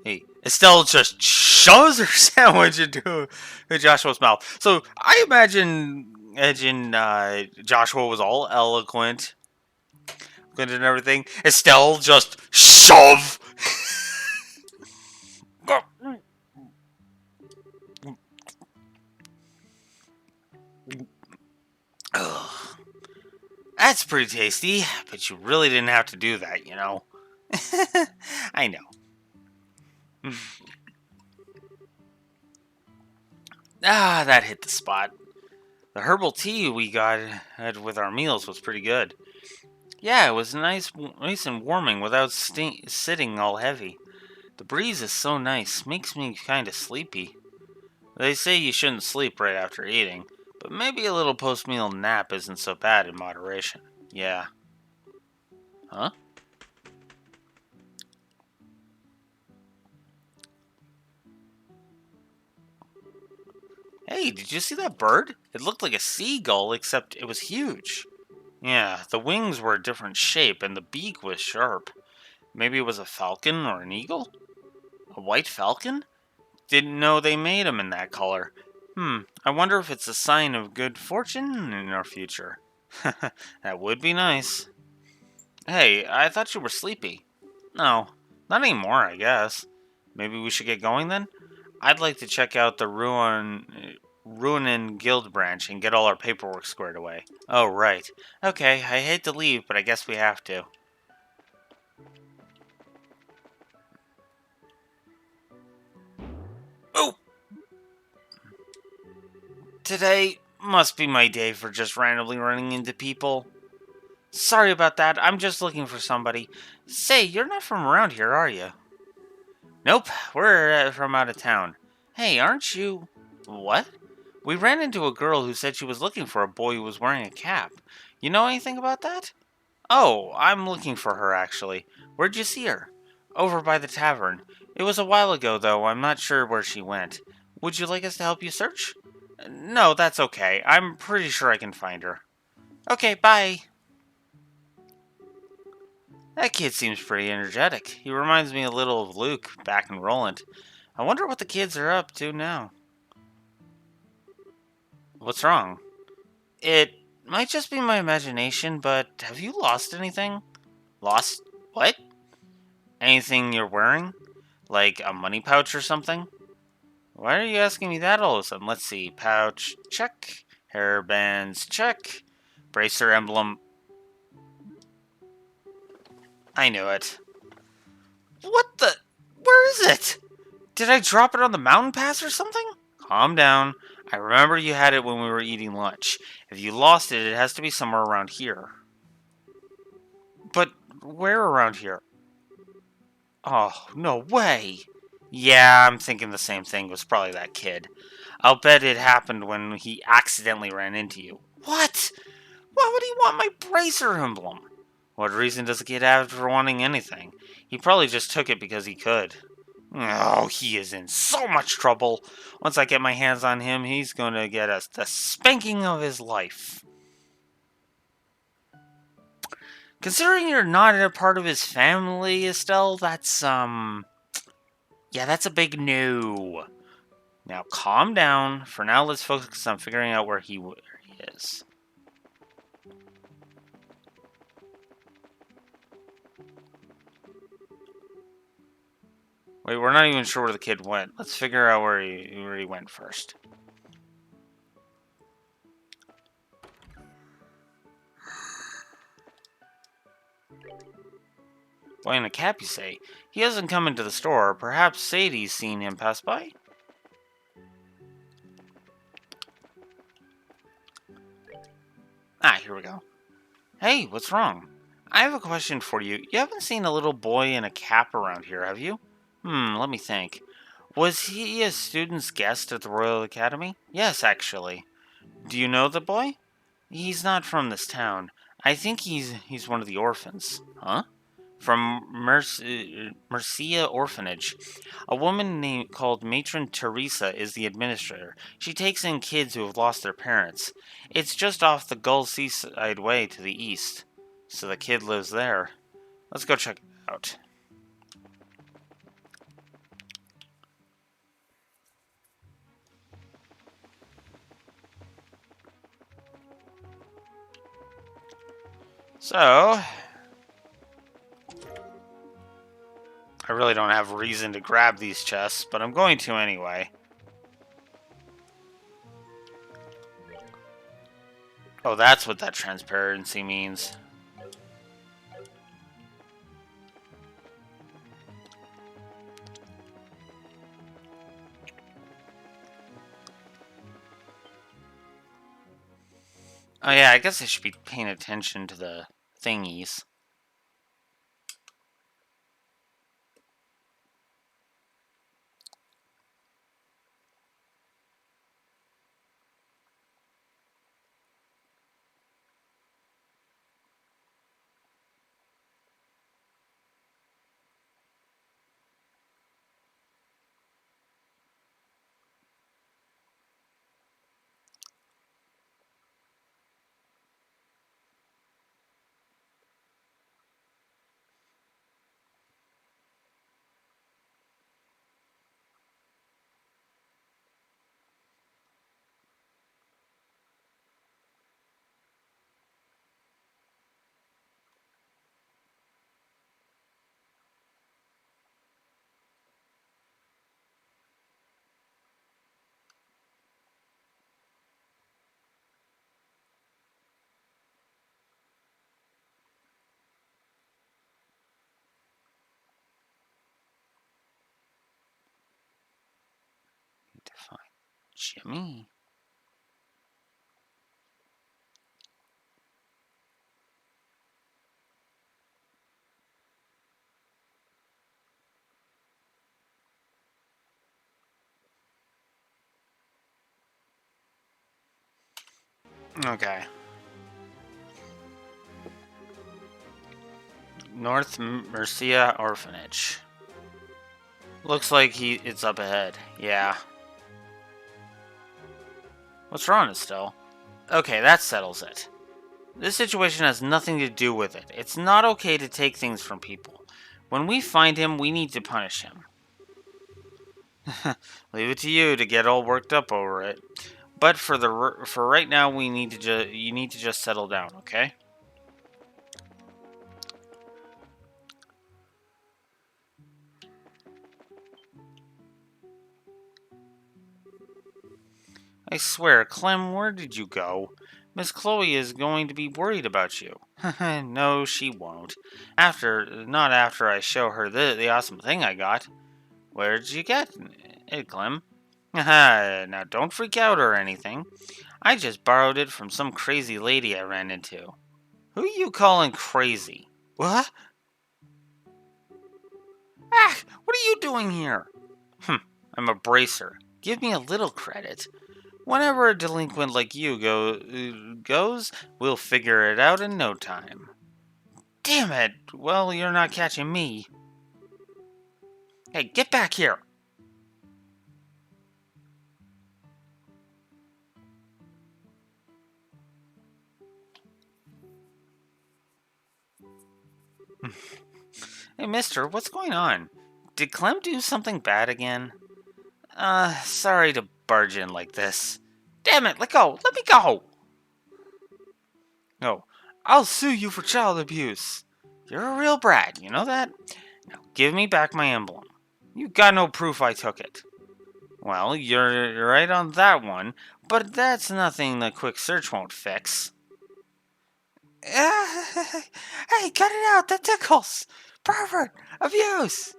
Hey, Estelle just shoves her sandwich into Joshua's mouth. So I imagine Joshua was all eloquent and everything. Estelle just shove. Ugh. That's pretty tasty, but you really didn't have to do that, you know. I know. That hit the spot. The herbal tea we got with our meals was pretty good. Yeah, it was nice and warming without sitting all heavy. The breeze is so nice, makes me kind of sleepy. They say you shouldn't sleep right after eating, but maybe a little post-meal nap isn't so bad in moderation. Yeah. Huh? Hey, did you see that bird? It looked like a seagull, except it was huge. Yeah, the wings were a different shape, and the beak was sharp. Maybe it was a falcon or an eagle? A white falcon? Didn't know they made them in that color. I wonder if it's a sign of good fortune in our future. That would be nice. Hey, I thought you were sleepy. No, not anymore, I guess. Maybe we should get going then? I'd like to check out the Ruinin Guild branch and get all our paperwork squared away. Oh, right. Okay, I hate to leave, but I guess we have to. Oh! Today must be my day for just randomly running into people. Sorry about that, I'm just looking for somebody. Say, you're not from around here, are you? Nope, we're from out of town. Hey, aren't you... What? We ran into a girl who said she was looking for a boy who was wearing a cap. You know anything about that? Oh, I'm looking for her, actually. Where'd you see her? Over by the tavern. It was a while ago, though. I'm not sure where she went. Would you like us to help you search? No, that's okay. I'm pretty sure I can find her. Okay, bye. That kid seems pretty energetic. He reminds me a little of Luke back in Roland. I wonder what the kids are up to now. What's wrong? It might just be my imagination, but have you lost anything? Lost what? Anything you're wearing? Like a money pouch or something? Why are you asking me that all of a sudden? Let's see. Pouch, check. Hair bands, check. Bracer emblem. I knew it. What the? Where is it? Did I drop it on the mountain pass or something? Calm down. I remember you had it when we were eating lunch. If you lost it, it has to be somewhere around here. But where around here? Oh, no way. Yeah, I'm thinking the same thing. It was probably that kid. I'll bet it happened when he accidentally ran into you. What? Why would he want my bracer emblem? What reason does a kid have for wanting anything? He probably just took it because he could. Oh, he is in so much trouble. Once I get my hands on him, he's going to get us the spanking of his life. Considering you're not a part of his family, Estelle, that's, yeah, that's a big no. Now, calm down. For now, let's focus on figuring out where he is. Wait, we're not even sure where the kid went. Let's figure out where he went first. Boy in a cap, you say? He hasn't come into the store. Perhaps Sadie's seen him pass by? Ah, here we go. Hey, what's wrong? I have a question for you. You haven't seen a little boy in a cap around here, have you? Let me think. Was he a student's guest at the Royal Academy? Yes, actually. Do you know the boy? He's not from this town. I think he's one of the orphans. Huh? From Mercia Orphanage. A woman called Matron Teresa is the administrator. She takes in kids who have lost their parents. It's just off the Gull Seaside Way to the east. So the kid lives there. Let's go check it out. So, I really don't have reason to grab these chests, but I'm going to anyway. Oh, that's what that transparency means. Oh yeah, I guess I should be paying attention to the thingies. Need to find Jimmy. Okay. North Mercia Orphanage. Looks like it's up ahead. Yeah. What's wrong, Estelle? Okay, that settles it. This situation has nothing to do with it. It's not okay to take things from people. When we find him, we need to punish him. Leave it to you to get all worked up over it. But for right now, you need to just settle down, okay? I swear, Clem, where did you go? Miss Chloe is going to be worried about you. No, she won't. Not after I show her the awesome thing I got. Where did you get it, Clem? Now don't freak out or anything. I just borrowed it from some crazy lady I ran into. Who are you calling crazy? What? Ah, what are you doing here? I'm a bracer. Give me a little credit. Whenever a delinquent like you goes, we'll figure it out in no time. Damn it! Well, you're not catching me. Hey, get back here! Hey, mister, what's going on? Did Clem do something bad again? Sorry to barge in like this. Damn it, let go! Let me go! Oh, I'll sue you for child abuse. You're a real brat, you know that? Now, give me back my emblem. You got no proof I took it. Well, you're right on that one, but that's nothing the quick search won't fix. Hey, cut it out, that tickles! Pervert! Abuse!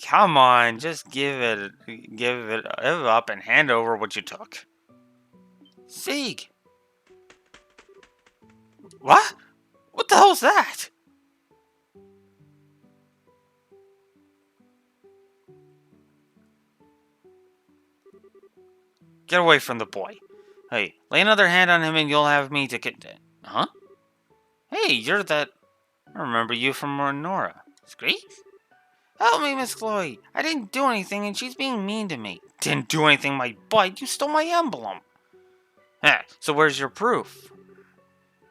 Come on, just give it up and hand over what you took. Sieg! What? What the hell's that? Get away from the boy. Hey, lay another hand on him and you'll have me to get... Huh? Hey, you're that... I remember you from Nora. Screech? Help me, Miss Chloe. I didn't do anything and she's being mean to me. Didn't do anything, my butt. You stole my emblem. So where's your proof?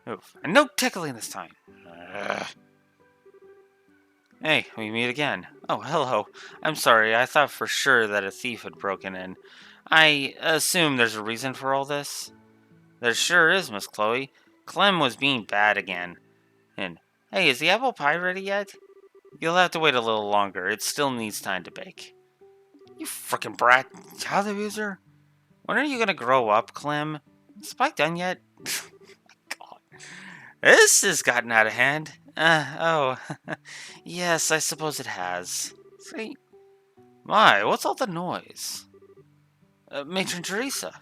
Oof. And no tickling this time. Hey, we meet again. Oh, hello. I'm sorry, I thought for sure that a thief had broken in. I assume there's a reason for all this? There sure is, Miss Chloe. Clem was being bad again. And, hey, is the apple pie ready yet? You'll have to wait a little longer. It still needs time to bake. You frickin' brat. Child abuser? When are you gonna grow up, Clem? Is Spike done yet? God. This has gotten out of hand. Yes, I suppose it has. See? My, what's all the noise? Matron Teresa.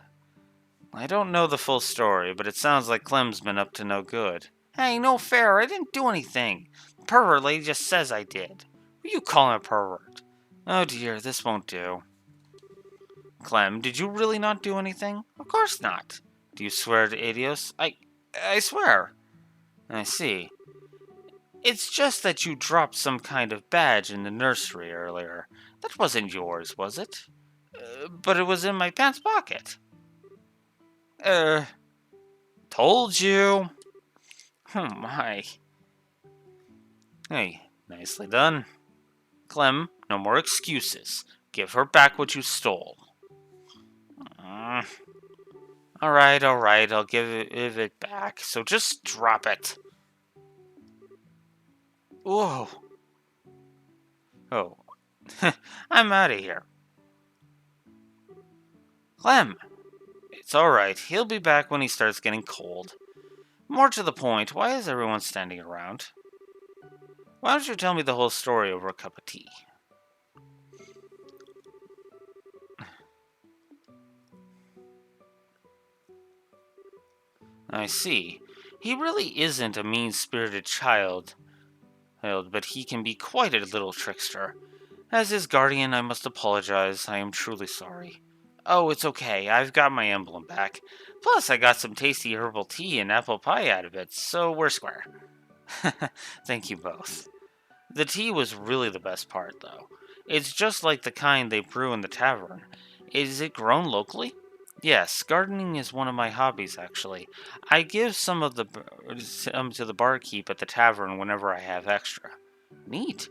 I don't know the full story, but it sounds like Clem's been up to no good. Hey, no fair, I didn't do anything. The pervert lady just says I did. Who you calling a pervert? Oh dear, this won't do. Clem, did you really not do anything? Of course not. Do you swear to Adios? I swear. I see. It's just that you dropped some kind of badge in the nursery earlier. That wasn't yours, was it? But it was in my pants pocket. Told you. Oh my. Hey, nicely done. Clem, no more excuses. Give her back what you stole. Alright, I'll give it back. So just drop it. Whoa. Oh. I'm out of here. Clem. It's alright. He'll be back when he starts getting cold. More to the point, why is everyone standing around? Why don't you tell me the whole story over a cup of tea? I see. He really isn't a mean-spirited child, but he can be quite a little trickster. As his guardian, I must apologize. I am truly sorry. Oh, it's okay. I've got my emblem back. Plus, I got some tasty herbal tea and apple pie out of it, so we're square. Thank you both. The tea was really the best part, though. It's just like the kind they brew in the tavern. Is it grown locally? Yes, gardening is one of my hobbies, actually. I give some to the barkeep at the tavern whenever I have extra. Neat.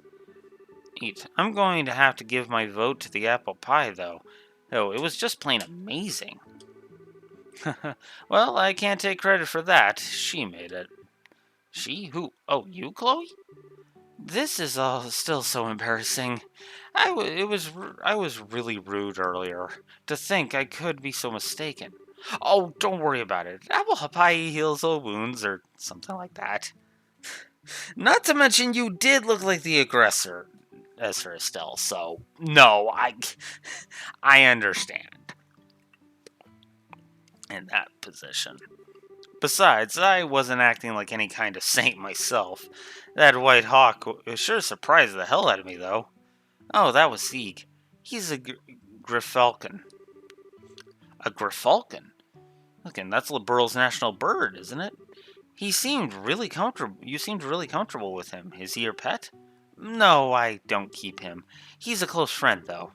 I'm going to have to give my vote to the apple pie, though. Oh, it was just plain amazing. Well, I can't take credit for that. She made it. She? Who? Oh, you, Chloe? This is all still so embarrassing. I was really rude earlier. To think I could be so mistaken. Oh, don't worry about it. Apple pie heals all wounds, or something like that. Not to mention, you did look like the aggressor, Esther Estelle. So no, I understand. In that position. Besides, I wasn't acting like any kind of saint myself. That white hawk sure surprised the hell out of me, though. Oh, that was Sieg. He's a Griffalcon. A Griffalcon? Look, and that's Liberal's national bird, isn't it? He seemed really comfortable. You seemed really comfortable with him. Is he your pet? No, I don't keep him. He's a close friend, though.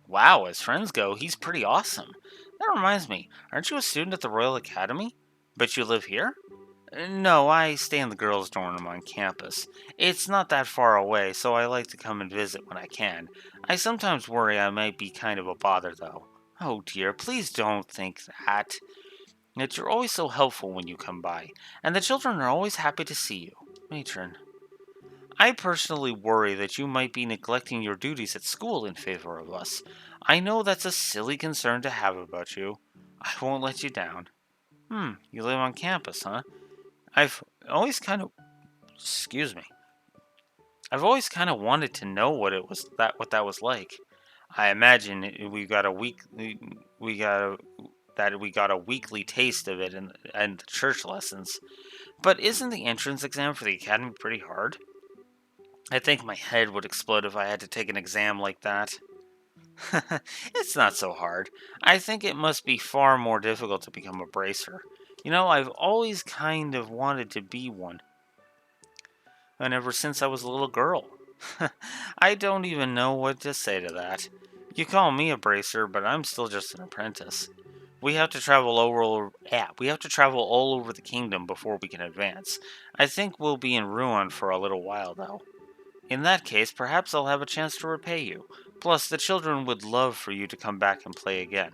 Wow, as friends go, he's pretty awesome. That reminds me, aren't you a student at the Royal Academy? But you live here? No, I stay in the girls' dorm on campus. It's not that far away, so I like to come and visit when I can. I sometimes worry I might be kind of a bother, though. Oh dear, please don't think that. Yet you're always so helpful when you come by, and the children are always happy to see you. Matron, I personally worry that you might be neglecting your duties at school in favor of us. I know that's a silly concern to have about you. I won't let you down. You live on campus, huh? I've always kind of excuse me. I've always kind of wanted to know what that was like. I imagine we got a weekly taste of it in the church lessons. But isn't the entrance exam for the academy pretty hard? I think my head would explode if I had to take an exam like that. It's not so hard. I think it must be far more difficult to become a bracer. You know, I've always kind of wanted to be one. And ever since I was a little girl. I don't even know what to say to that. You call me a bracer, but I'm still just an apprentice. We have to travel all over the kingdom before we can advance. I think we'll be in Ruin for a little while, though. In that case, perhaps I'll have a chance to repay you. Plus, the children would love for you to come back and play again.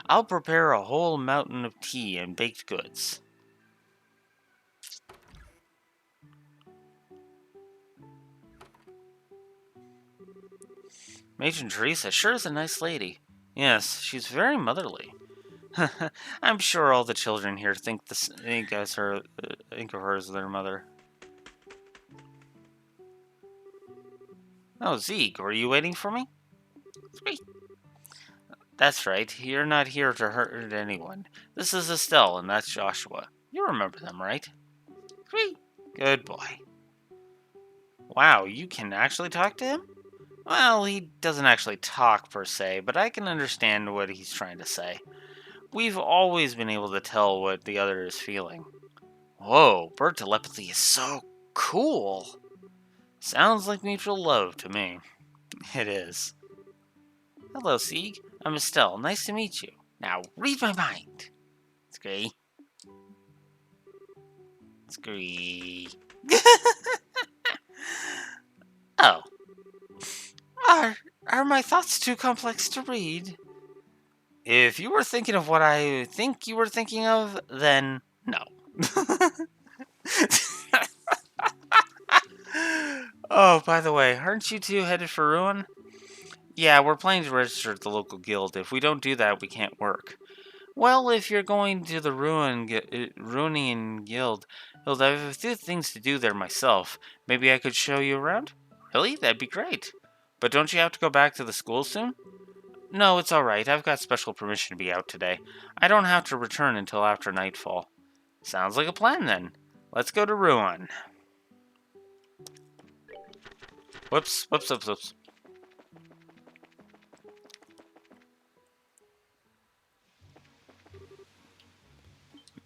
I'll prepare a whole mountain of tea and baked goods. Matron Teresa sure is a nice lady. Yes, she's very motherly. I'm sure all the children here think of her as their mother. Oh, Zeke, were you waiting for me? Sweet. That's right, you're not here to hurt anyone. This is Estelle, and that's Joshua. You remember them, right? Sweet. Good boy. Wow, you can actually talk to him? Well, he doesn't actually talk per se, but I can understand what he's trying to say. We've always been able to tell what the other is feeling. Whoa, bird telepathy is so cool. Sounds like mutual love to me. It is. Hello, Sieg. I'm Estelle. Nice to meet you. Now, read my mind. Scree. Scree. Oh. Are my thoughts too complex to read? If you were thinking of what I think you were thinking of, then no. Oh, by the way, aren't you two headed for Ruin? Yeah, we're planning to register at the local guild. If we don't do that, we can't work. Well, if you're going to the Ruinian Guild, I have a few things to do there myself. Maybe I could show you around? Really? That'd be great. But don't you have to go back to the school soon? No, it's alright. I've got special permission to be out today. I don't have to return until after nightfall. Sounds like a plan, then. Let's go to Ruin. Whoops.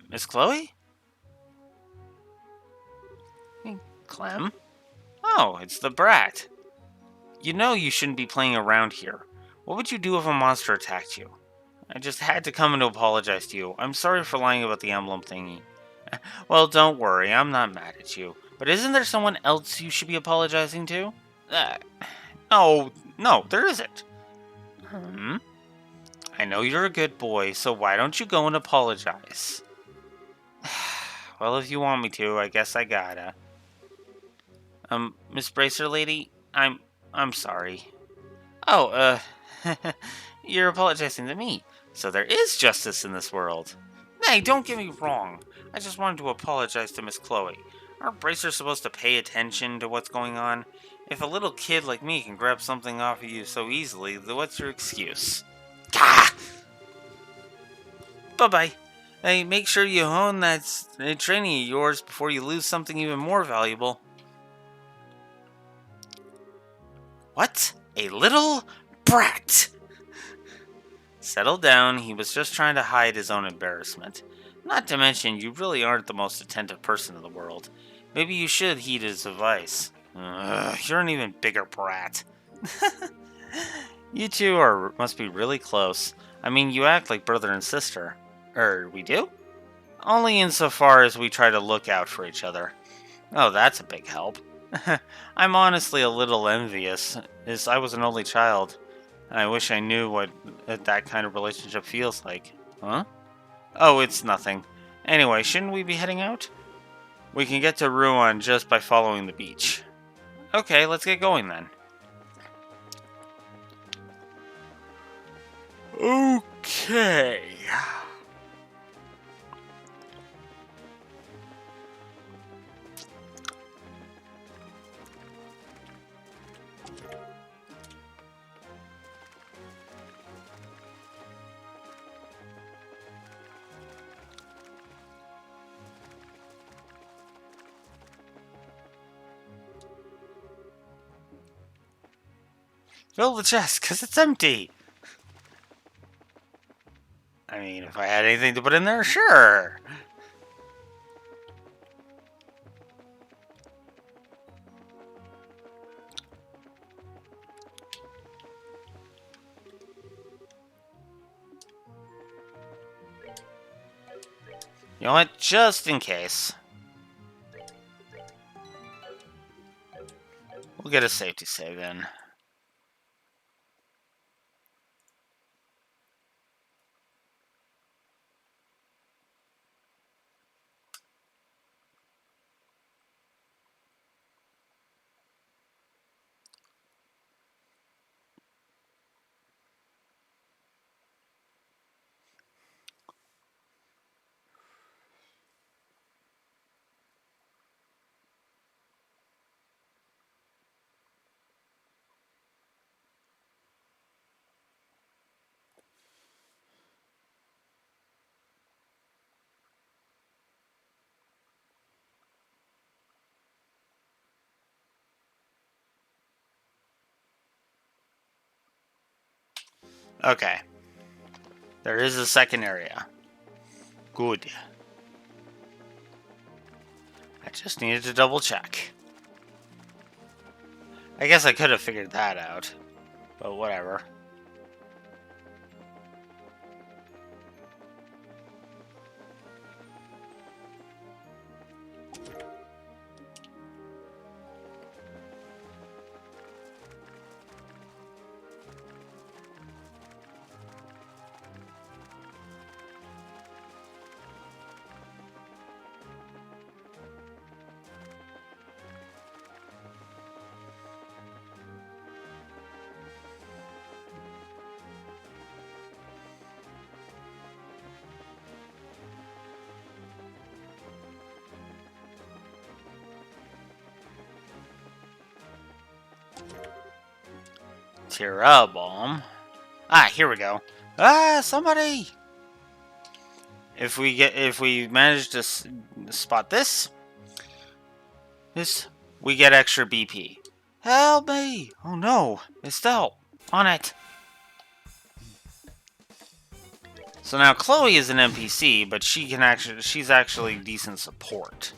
Miss Chloe? Clem? Oh, it's the brat. You know you shouldn't be playing around here. What would you do if a monster attacked you? I just had to come and apologize to you. I'm sorry for lying about the emblem thingy. Well, don't worry, I'm not mad at you. But isn't there someone else you should be apologizing to? No, there isn't. I know you're a good boy, so why don't you go and apologize? Well, if you want me to, I guess I gotta. Miss Bracer Lady, I'm sorry. Oh, you're apologizing to me. So there is justice in this world. Hey, don't get me wrong. I just wanted to apologize to Miss Chloe. Aren't bracers supposed to pay attention to what's going on? If a little kid like me can grab something off of you so easily, then what's your excuse? Gah! Bye-bye. Hey, make sure you hone that training of yours before you lose something even more valuable. What? A little brat! Settle down, he was just trying to hide his own embarrassment. Not to mention, you really aren't the most attentive person in the world. Maybe you should heed his advice. You're an even bigger brat. You two must be really close. I mean, you act like brother and sister. We do? Only insofar as we try to look out for each other. Oh, that's a big help. I'm honestly a little envious, as I was an only child. And I wish I knew what that kind of relationship feels like. Huh? Oh, it's nothing. Anyway, shouldn't we be heading out? We can get to Ruan just by following the beach. Okay, let's get going then. Okay. Fill the chest, because it's empty. I mean, if I had anything to put in there, sure. You know what? Just in case. We'll get a safety save in. Okay. There is a second area. Good. I just needed to double check. I guess I could have figured that out. But whatever. Tira bomb. Ah, here we go. Ah, somebody! If we manage to spot this, we get extra BP. Help me! Oh no, Estelle, on it. So now Chloe is an NPC, but she's actually decent support.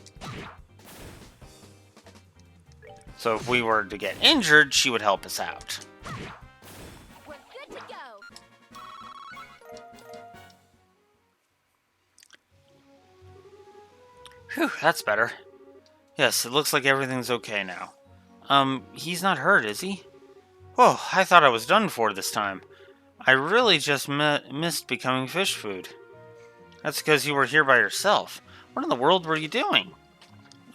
So if we were to get injured, she would help us out. We're good to go. Whew, that's better. Yes, it looks like everything's okay now. He's not hurt, is he? Oh, I thought I was done for this time. I really just missed becoming fish food. That's because you were here by yourself. What in the world were you doing?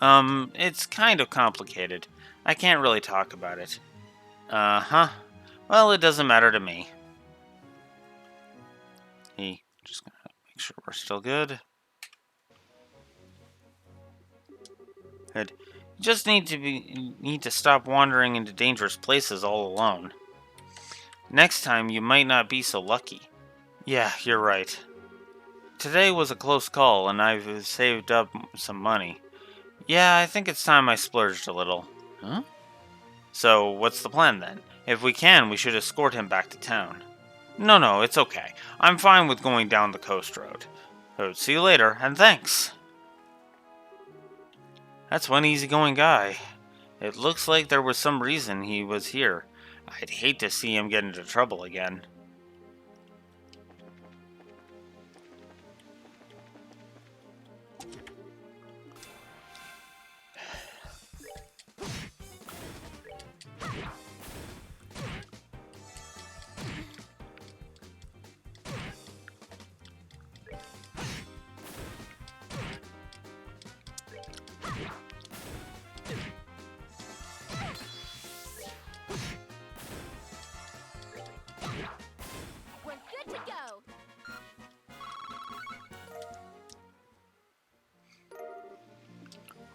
It's kind of complicated. I can't really talk about it. Uh-huh. Well, it doesn't matter to me. Just gonna make sure we're still good. Good. You just need to stop wandering into dangerous places all alone. Next time, you might not be so lucky. Yeah, you're right. Today was a close call, and I've saved up some money. Yeah, I think it's time I splurged a little. Huh? So, what's the plan then? If we can, we should escort him back to town. No, it's okay. I'm fine with going down the coast road. Oh, see you later, and thanks. That's one easygoing guy. It looks like there was some reason he was here. I'd hate to see him get into trouble again. We're good to go.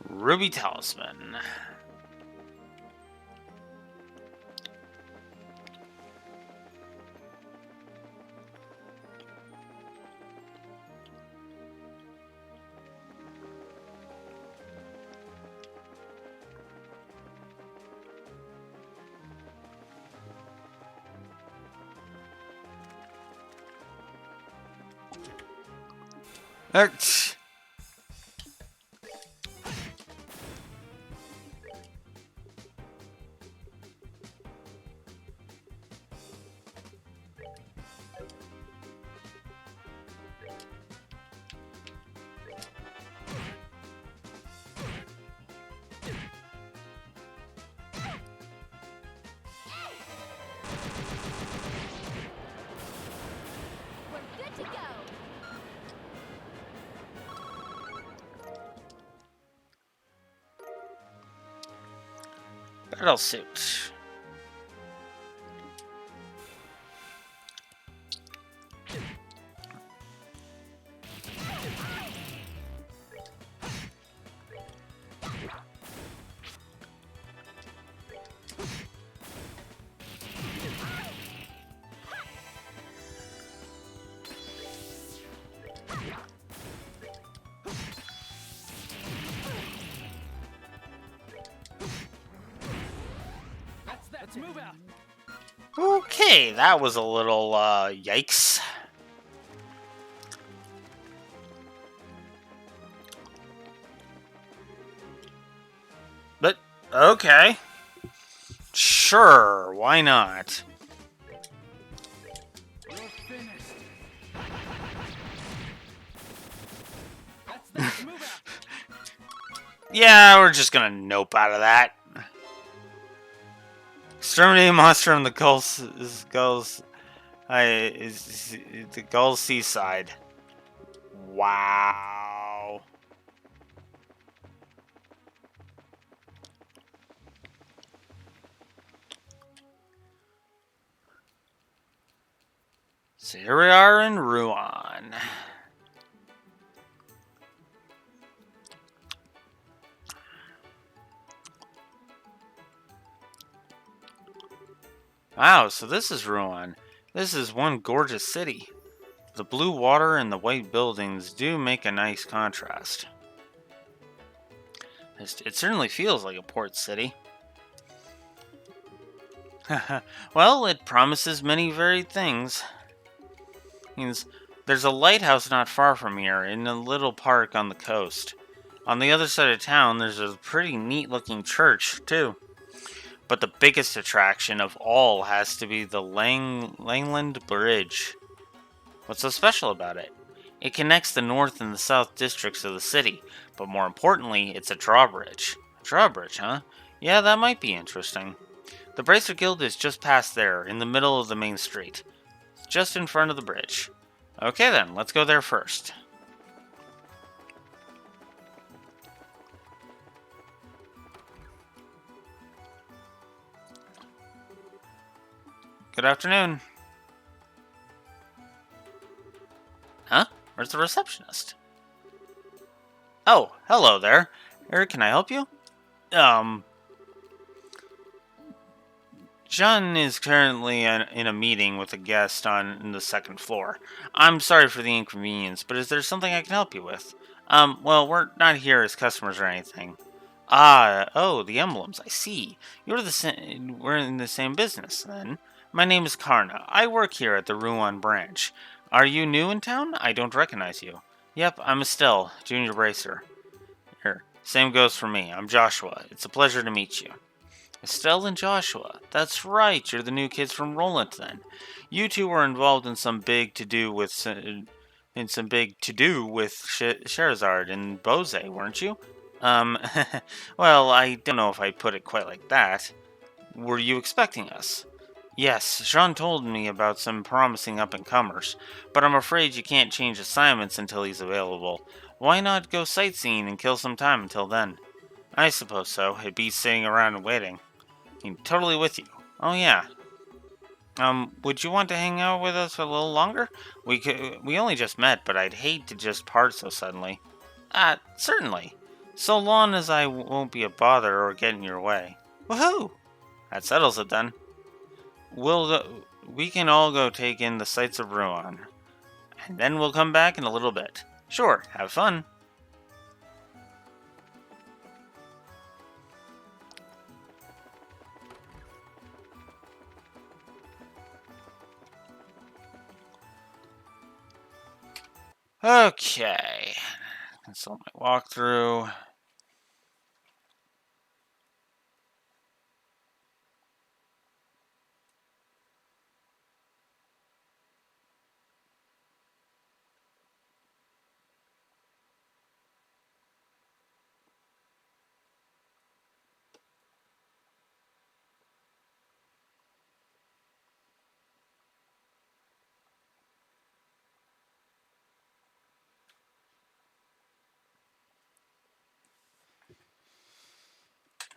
Ruby Talisman. Tch. We're good to go. Battle suit. Let's move out. Okay, that was a little, yikes. But, okay. Sure, why not? You're finished. Let's move out. Yeah, we're just gonna nope out of that. Exterminate a monster on the the Gull Seaside. Wow. So here we are in Ruan. Wow, so this is Ruan. This is one gorgeous city. The blue water and the white buildings do make a nice contrast. It certainly feels like a port city. Well, it promises many varied things. Means there's a lighthouse not far from here, in a little park on the coast. On the other side of town, there's a pretty neat looking church, too. But the biggest attraction of all has to be the Langland Bridge. What's so special about it? It connects the north and the south districts of the city, but more importantly, it's a drawbridge. Drawbridge, huh? Yeah, that might be interesting. The Bracer Guild is just past there, in the middle of the main street. Just in front of the bridge. Okay then, let's go there first. Good afternoon. Huh? Where's the receptionist? Oh, hello there. Eric, can I help you? John is currently in a meeting with a guest on the second floor. I'm sorry for the inconvenience, but is there something I can help you with? Well, we're not here as customers or anything. Ah, oh, the emblems, I see. We're in the same business, then. My name is Karna. I work here at the Ruan branch. Are you new in town? I don't recognize you. Yep, I'm Estelle, Junior Bracer. Here, same goes for me. I'm Joshua. It's a pleasure to meet you. Estelle and Joshua. That's right, you're the new kids from Roland then. You two were involved in some big to-do with Sherazard and Bose, weren't you? Um, well, I don't know if I'd put it quite like that. Were you expecting us? Yes, Sean told me about some promising up-and-comers, but I'm afraid you can't change assignments until he's available. Why not go sightseeing and kill some time until then? I suppose so. It beats sitting around and waiting. I'm totally with you. Oh yeah. Would you want to hang out with us a little longer? We only just met, but I'd hate to just part so suddenly. Certainly. So long as I won't be a bother or get in your way. Woohoo! That settles it then. We can all go take in the sights of Rouen, and then we'll come back in a little bit. Sure, have fun. Okay. Consult my walkthrough.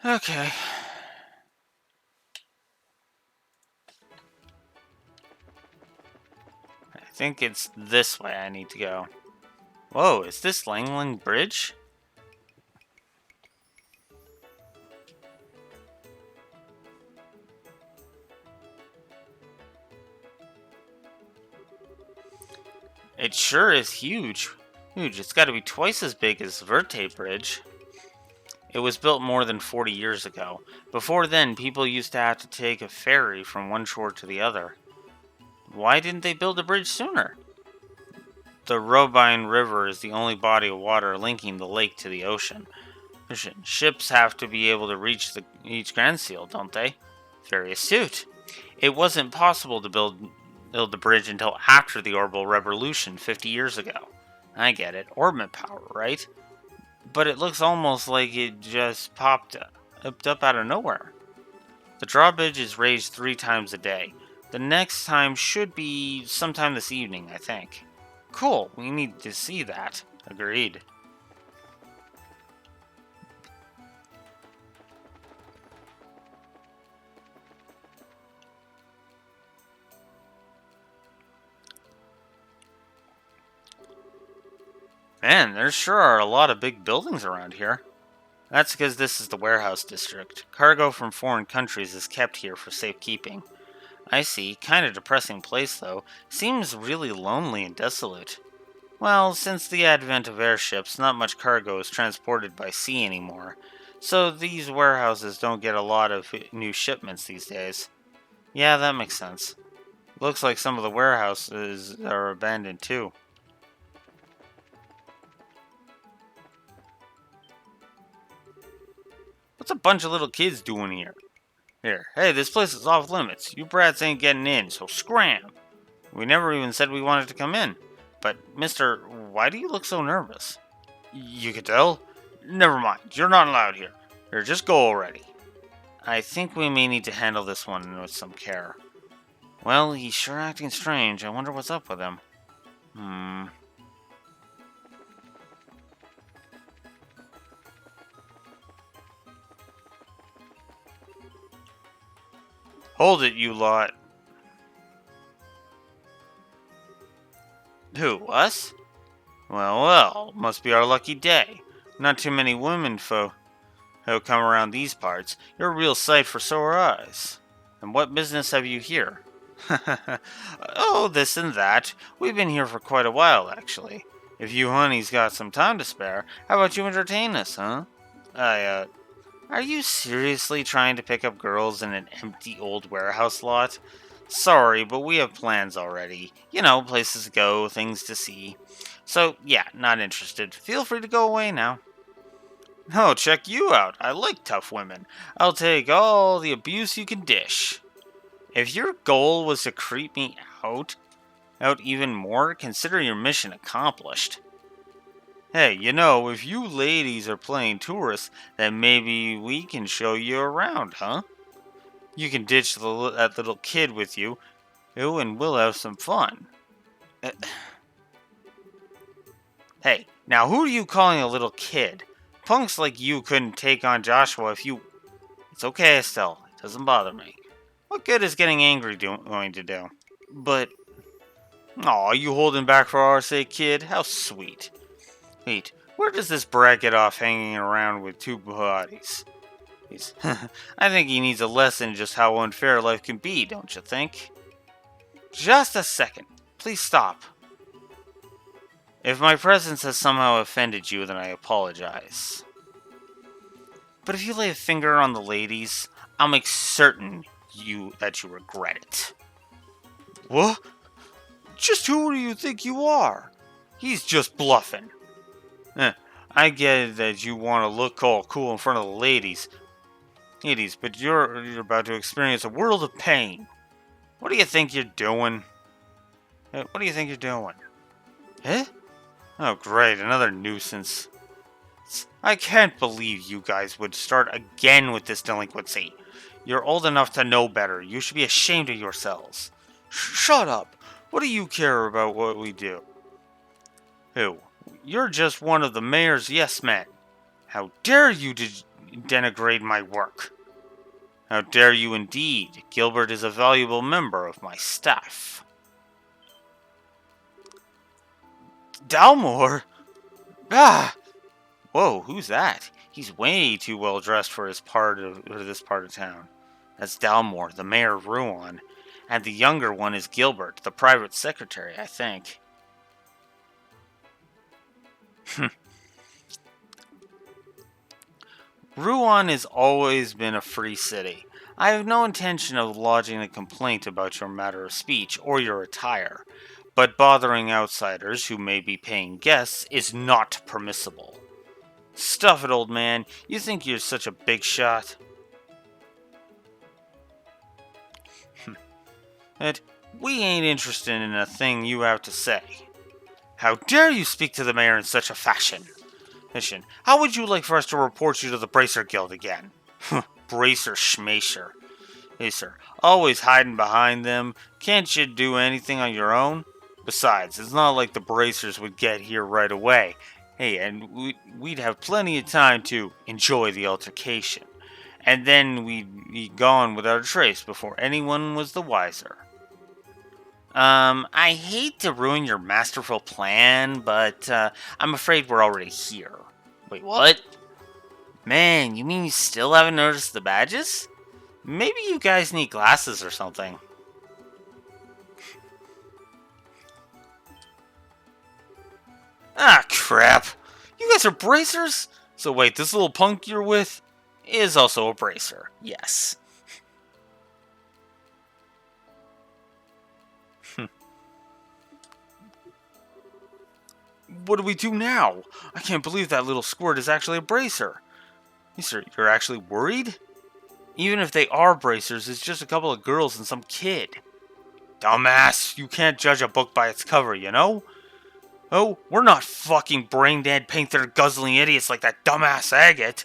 Okay. I think it's this way I need to go. Whoa, is this Langland Bridge? It sure is huge. Huge. It's got to be twice as big as Verte Bridge. It was built more than 40 years ago. Before then, people used to have to take a ferry from one shore to the other. Why didn't they build a bridge sooner? The Robine River is the only body of water linking the lake to the ocean. Ships have to be able to reach each Grand Seal, don't they? Very astute. It wasn't possible to build the bridge until after the Orbital Revolution 50 years ago. I get it. Orbit power, right? But it looks almost like it just popped up out of nowhere. The drawbridge is raised 3 times a day. The next time should be sometime this evening, I think. Cool, we need to see that. Agreed. Man, there sure are a lot of big buildings around here. That's because this is the warehouse district. Cargo from foreign countries is kept here for safekeeping. I see. Kinda depressing place, though. Seems really lonely and desolate. Well, since the advent of airships, not much cargo is transported by sea anymore. So these warehouses don't get a lot of new shipments these days. Yeah, that makes sense. Looks like some of the warehouses are abandoned too. What's a bunch of little kids doing here? Here, hey, this place is off limits. You brats ain't getting in, so scram! We never even said we wanted to come in. But, mister, why do you look so nervous? You can tell? Never mind, you're not allowed here. Here, just go already. I think we may need to handle this one with some care. Well, he's sure acting strange. I wonder what's up with him. Hold it, you lot. Who, us? Well, must be our lucky day. Not too many women folk who come around these parts. You're a real sight for sore eyes. And what business have you here? Oh, this and that. We've been here for quite a while, actually. If you honeys got some time to spare, how about you entertain us, huh? Are you seriously trying to pick up girls in an empty old warehouse lot? Sorry, but we have plans already. You know, places to go, things to see. So, yeah, not interested. Feel free to go away now. Oh, check you out. I like tough women. I'll take all the abuse you can dish. If your goal was to creep me out even more, consider your mission accomplished. Hey, if you ladies are playing tourists, then maybe we can show you around, huh? You can ditch that little kid with you, and we'll have some fun. Hey, now who are you calling a little kid? Punks like you couldn't take on Joshua if you... It's okay, Estelle. It doesn't bother me. What good is getting angry going to do? But... Aw, you holding back for our sake, kid? How sweet. Wait, where does this brat get off hanging around with two bodies? I think he needs a lesson in just how unfair life can be, don't you think? Just a second. Please stop. If my presence has somehow offended you, then I apologize. But if you lay a finger on the ladies, I'll make certain that you regret it. What? Just who do you think you are? He's just bluffing. I get that you want to look all cool in front of the ladies, but you're about to experience a world of pain. What do you think you're doing? What do you think you're doing? Eh? Oh, great, another nuisance. I can't believe you guys would start again with this delinquency. You're old enough to know better. You should be ashamed of yourselves. Shut up. What do you care about what we do? Who? You're just one of the mayor's yes-men. How dare you denigrate my work? How dare you indeed? Gilbert is a valuable member of my staff. Dalmore? Ah! Whoa, who's that? He's way too well dressed for this part of town. That's Dalmore, the mayor of Ruan. And the younger one is Gilbert, the private secretary, I think. Ruan has always been a free city. I have no intention of lodging a complaint about your matter of speech or your attire, but bothering outsiders who may be paying guests is not permissible. Stuff it, old man. You think you're such a big shot? But we ain't interested in a thing you have to say. How dare you speak to the mayor in such a fashion? Mission, how would you like for us to report you to the Bracer Guild again? Bracer Schmacer. Hey, sir, always hiding behind them. Can't you do anything on your own? Besides, it's not like the Bracers would get here right away. Hey, and we'd have plenty of time to enjoy the altercation. And then we'd be gone without a trace before anyone was the wiser. I hate to ruin your masterful plan, but I'm afraid we're already here. Wait, what? Man, you mean you still haven't noticed the badges? Maybe you guys need glasses or something. Ah, crap. You guys are bracers? So wait, this little punk you're with is also a bracer. Yes. What do we do now? I can't believe that little squirt is actually a bracer. You're actually worried? Even if they are bracers, it's just a couple of girls and some kid. Dumbass, you can't judge a book by its cover, you know? Oh, we're not fucking brain-dead, paint-thinner, guzzling idiots like that dumbass Agate.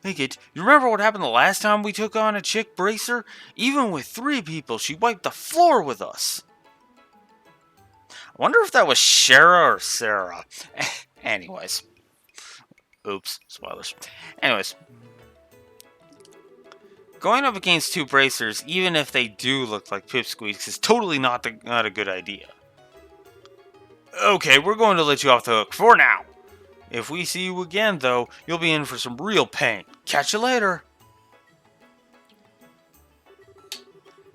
Agate, you remember what happened the last time we took on a chick bracer? Even with 3 people, she wiped the floor with us. I wonder if that was Shara or Sarah. Anyways. Oops, spoilers. Anyways. Going up against 2 bracers, even if they do look like pipsqueaks, is totally not a good idea. Okay, we're going to let you off the hook for now. If we see you again, though, you'll be in for some real pain. Catch you later.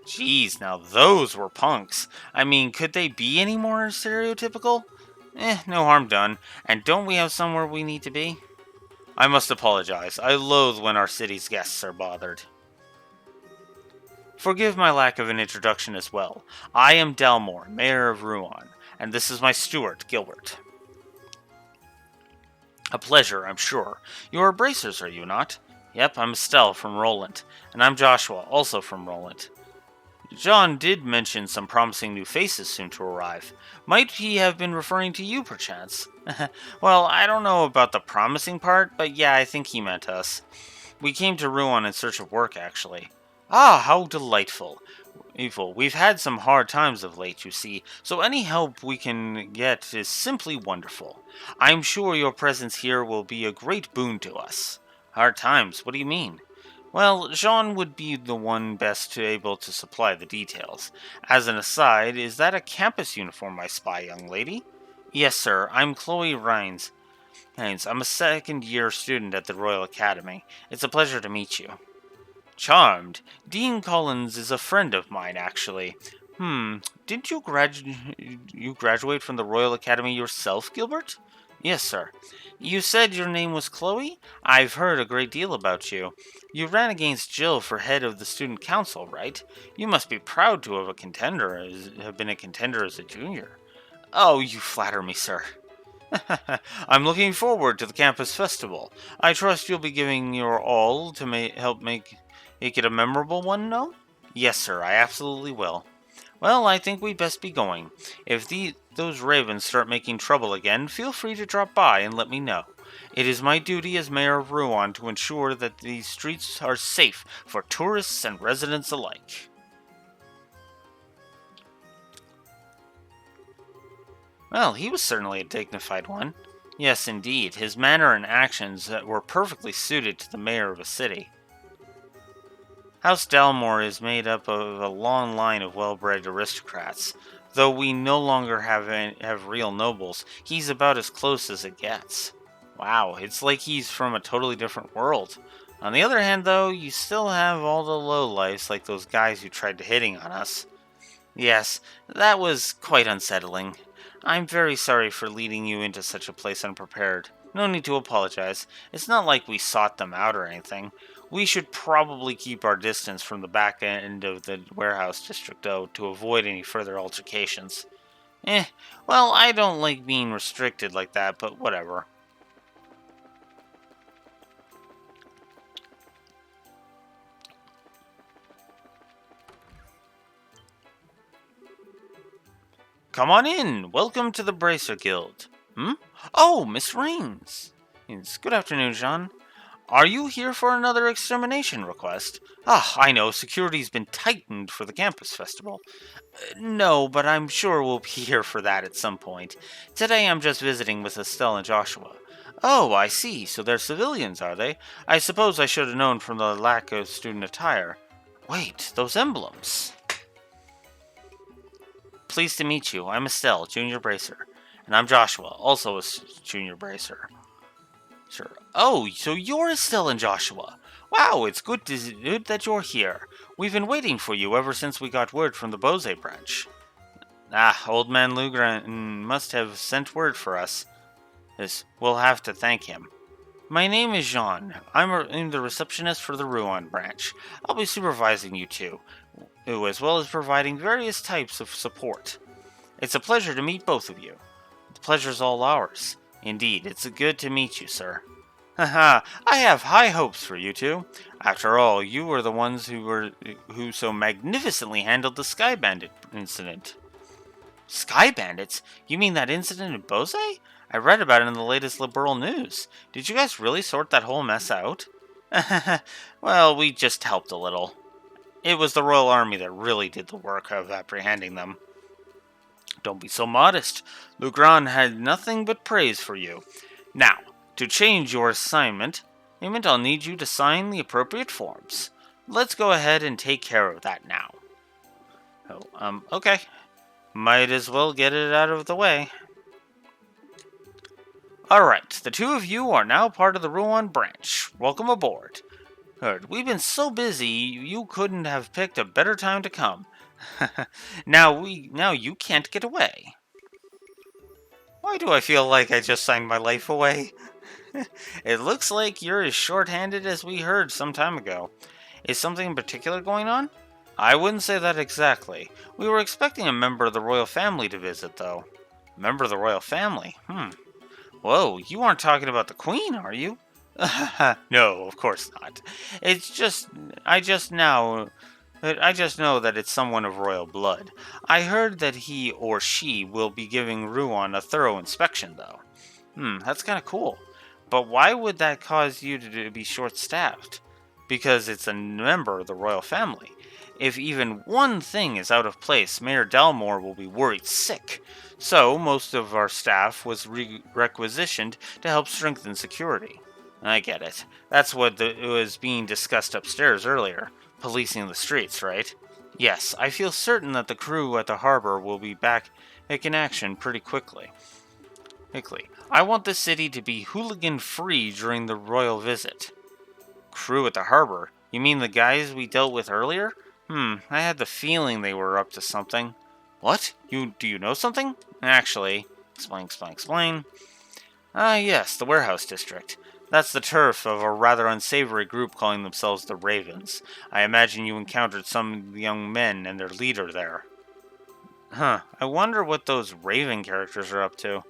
Jeez, now those were punks. I mean, could they be any more stereotypical? No harm done. And don't we have somewhere we need to be? I must apologize. I loathe when our city's guests are bothered. Forgive my lack of an introduction as well. I am Dalmore, Mayor of Ruan, and this is my steward, Gilbert. A pleasure, I'm sure. You are bracers, are you not? Yep, I'm Estelle from Roland. And I'm Joshua, also from Roland. John did mention some promising new faces soon to arrive. Might he have been referring to you, perchance? Well, I don't know about the promising part, but yeah, I think he meant us. We came to Ruan in search of work, actually. Ah, how delightful. Evil, we've had some hard times of late, you see, so any help we can get is simply wonderful. I'm sure your presence here will be a great boon to us. Hard times, what do you mean? Well, Jean would be the one best able to supply the details. As an aside, is that a campus uniform I spy, young lady? Yes, sir. I'm Chloe Rhines. I'm a second-year student at the Royal Academy. It's a pleasure to meet you. Charmed. Dean Collins is a friend of mine, actually. Didn't you graduate from the Royal Academy yourself, Gilbert? Yes, sir. You said your name was Chloe? I've heard a great deal about you. You ran against Jill for head of the student council, right? You must be proud to have been a contender as a junior. Oh, you flatter me, sir. I'm looking forward to the campus festival. I trust you'll be giving your all to help make it a memorable one, no? Yes, sir, I absolutely will. Well, I think we'd best be going. If those ravens start making trouble again, feel free to drop by and let me know. It is my duty as mayor of Ruan to ensure that these streets are safe for tourists and residents alike. Well, he was certainly a dignified one. Yes, indeed, his manner and actions were perfectly suited to the mayor of a city. House Dalmore is made up of a long line of well-bred aristocrats. Though we no longer have real nobles, he's about as close as it gets. Wow, it's like he's from a totally different world. On the other hand, though, you still have all the lowlifes like those guys who tried hitting on us. Yes, that was quite unsettling. I'm very sorry for leading you into such a place unprepared. No need to apologize. It's not like we sought them out or anything. We should probably keep our distance from the back end of the warehouse district, though, to avoid any further altercations. Well, I don't like being restricted like that, but whatever. Come on in! Welcome to the Bracer Guild. Oh, Miss Raines! Yes, good afternoon, Jean. Are you here for another extermination request? I know, security's been tightened for the campus festival. No, but I'm sure we'll be here for that at some point. Today I'm just visiting with Estelle and Joshua. Oh, I see, so they're civilians, are they? I suppose I should have known from the lack of student attire. Wait, those emblems. Pleased to meet you. I'm Estelle, Junior Bracer. And I'm Joshua, also a Junior Bracer. Sure. Oh, so you're Estelle and Joshua. Wow, it's good that you're here. We've been waiting for you ever since we got word from the Bose branch. Old man Lugran must have sent word for us. Yes, we'll have to thank him. My name is Jean. I'm the receptionist for the Ruan branch. I'll be supervising you two, as well as providing various types of support. It's a pleasure to meet both of you. The pleasure's all ours. Indeed, it's good to meet you, sir. Haha, I have high hopes for you two. After all, you were the ones who so magnificently handled the Sky Bandit incident. Sky Bandits? You mean that incident in Bose? I read about it in the latest liberal news. Did you guys really sort that whole mess out? Well, we just helped a little. It was the Royal Army that really did the work of apprehending them. Don't be so modest. Lugran had nothing but praise for you. Now, to change your assignment, I'll need you to sign the appropriate forms. Let's go ahead and take care of that now. Okay. Might as well get it out of the way. Alright, the two of you are now part of the Ruan branch. Welcome aboard. Good. We've been so busy, you couldn't have picked a better time to come. Now you can't get away. Why do I feel like I just signed my life away? It looks like you're as short-handed as we heard some time ago. Is something in particular going on? I wouldn't say that exactly. We were expecting a member of the royal family to visit, though. Member of the royal family? Whoa, you aren't talking about the Queen, are you? No, of course not. It's just, I just now, I just know that it's someone of royal blood. I heard that he or she will be giving Ruan a thorough inspection, though. That's kind of cool. But why would that cause you to be short-staffed? Because it's a member of the royal family. If even one thing is out of place, Mayor Dalmore will be worried sick. So, most of our staff was requisitioned to help strengthen security. I get it. That's what was being discussed upstairs earlier. Policing the streets, right? Yes, I feel certain that the crew at the harbor will be back in action pretty quickly. I want the city to be hooligan-free during the royal visit. Crew at the harbor? You mean the guys we dealt with earlier? I had the feeling they were up to something. What? Do you know something? Actually, explain. Yes, the warehouse district. That's the turf of a rather unsavory group calling themselves the Ravens. I imagine you encountered some young men and their leader there. I wonder what those Raven characters are up to.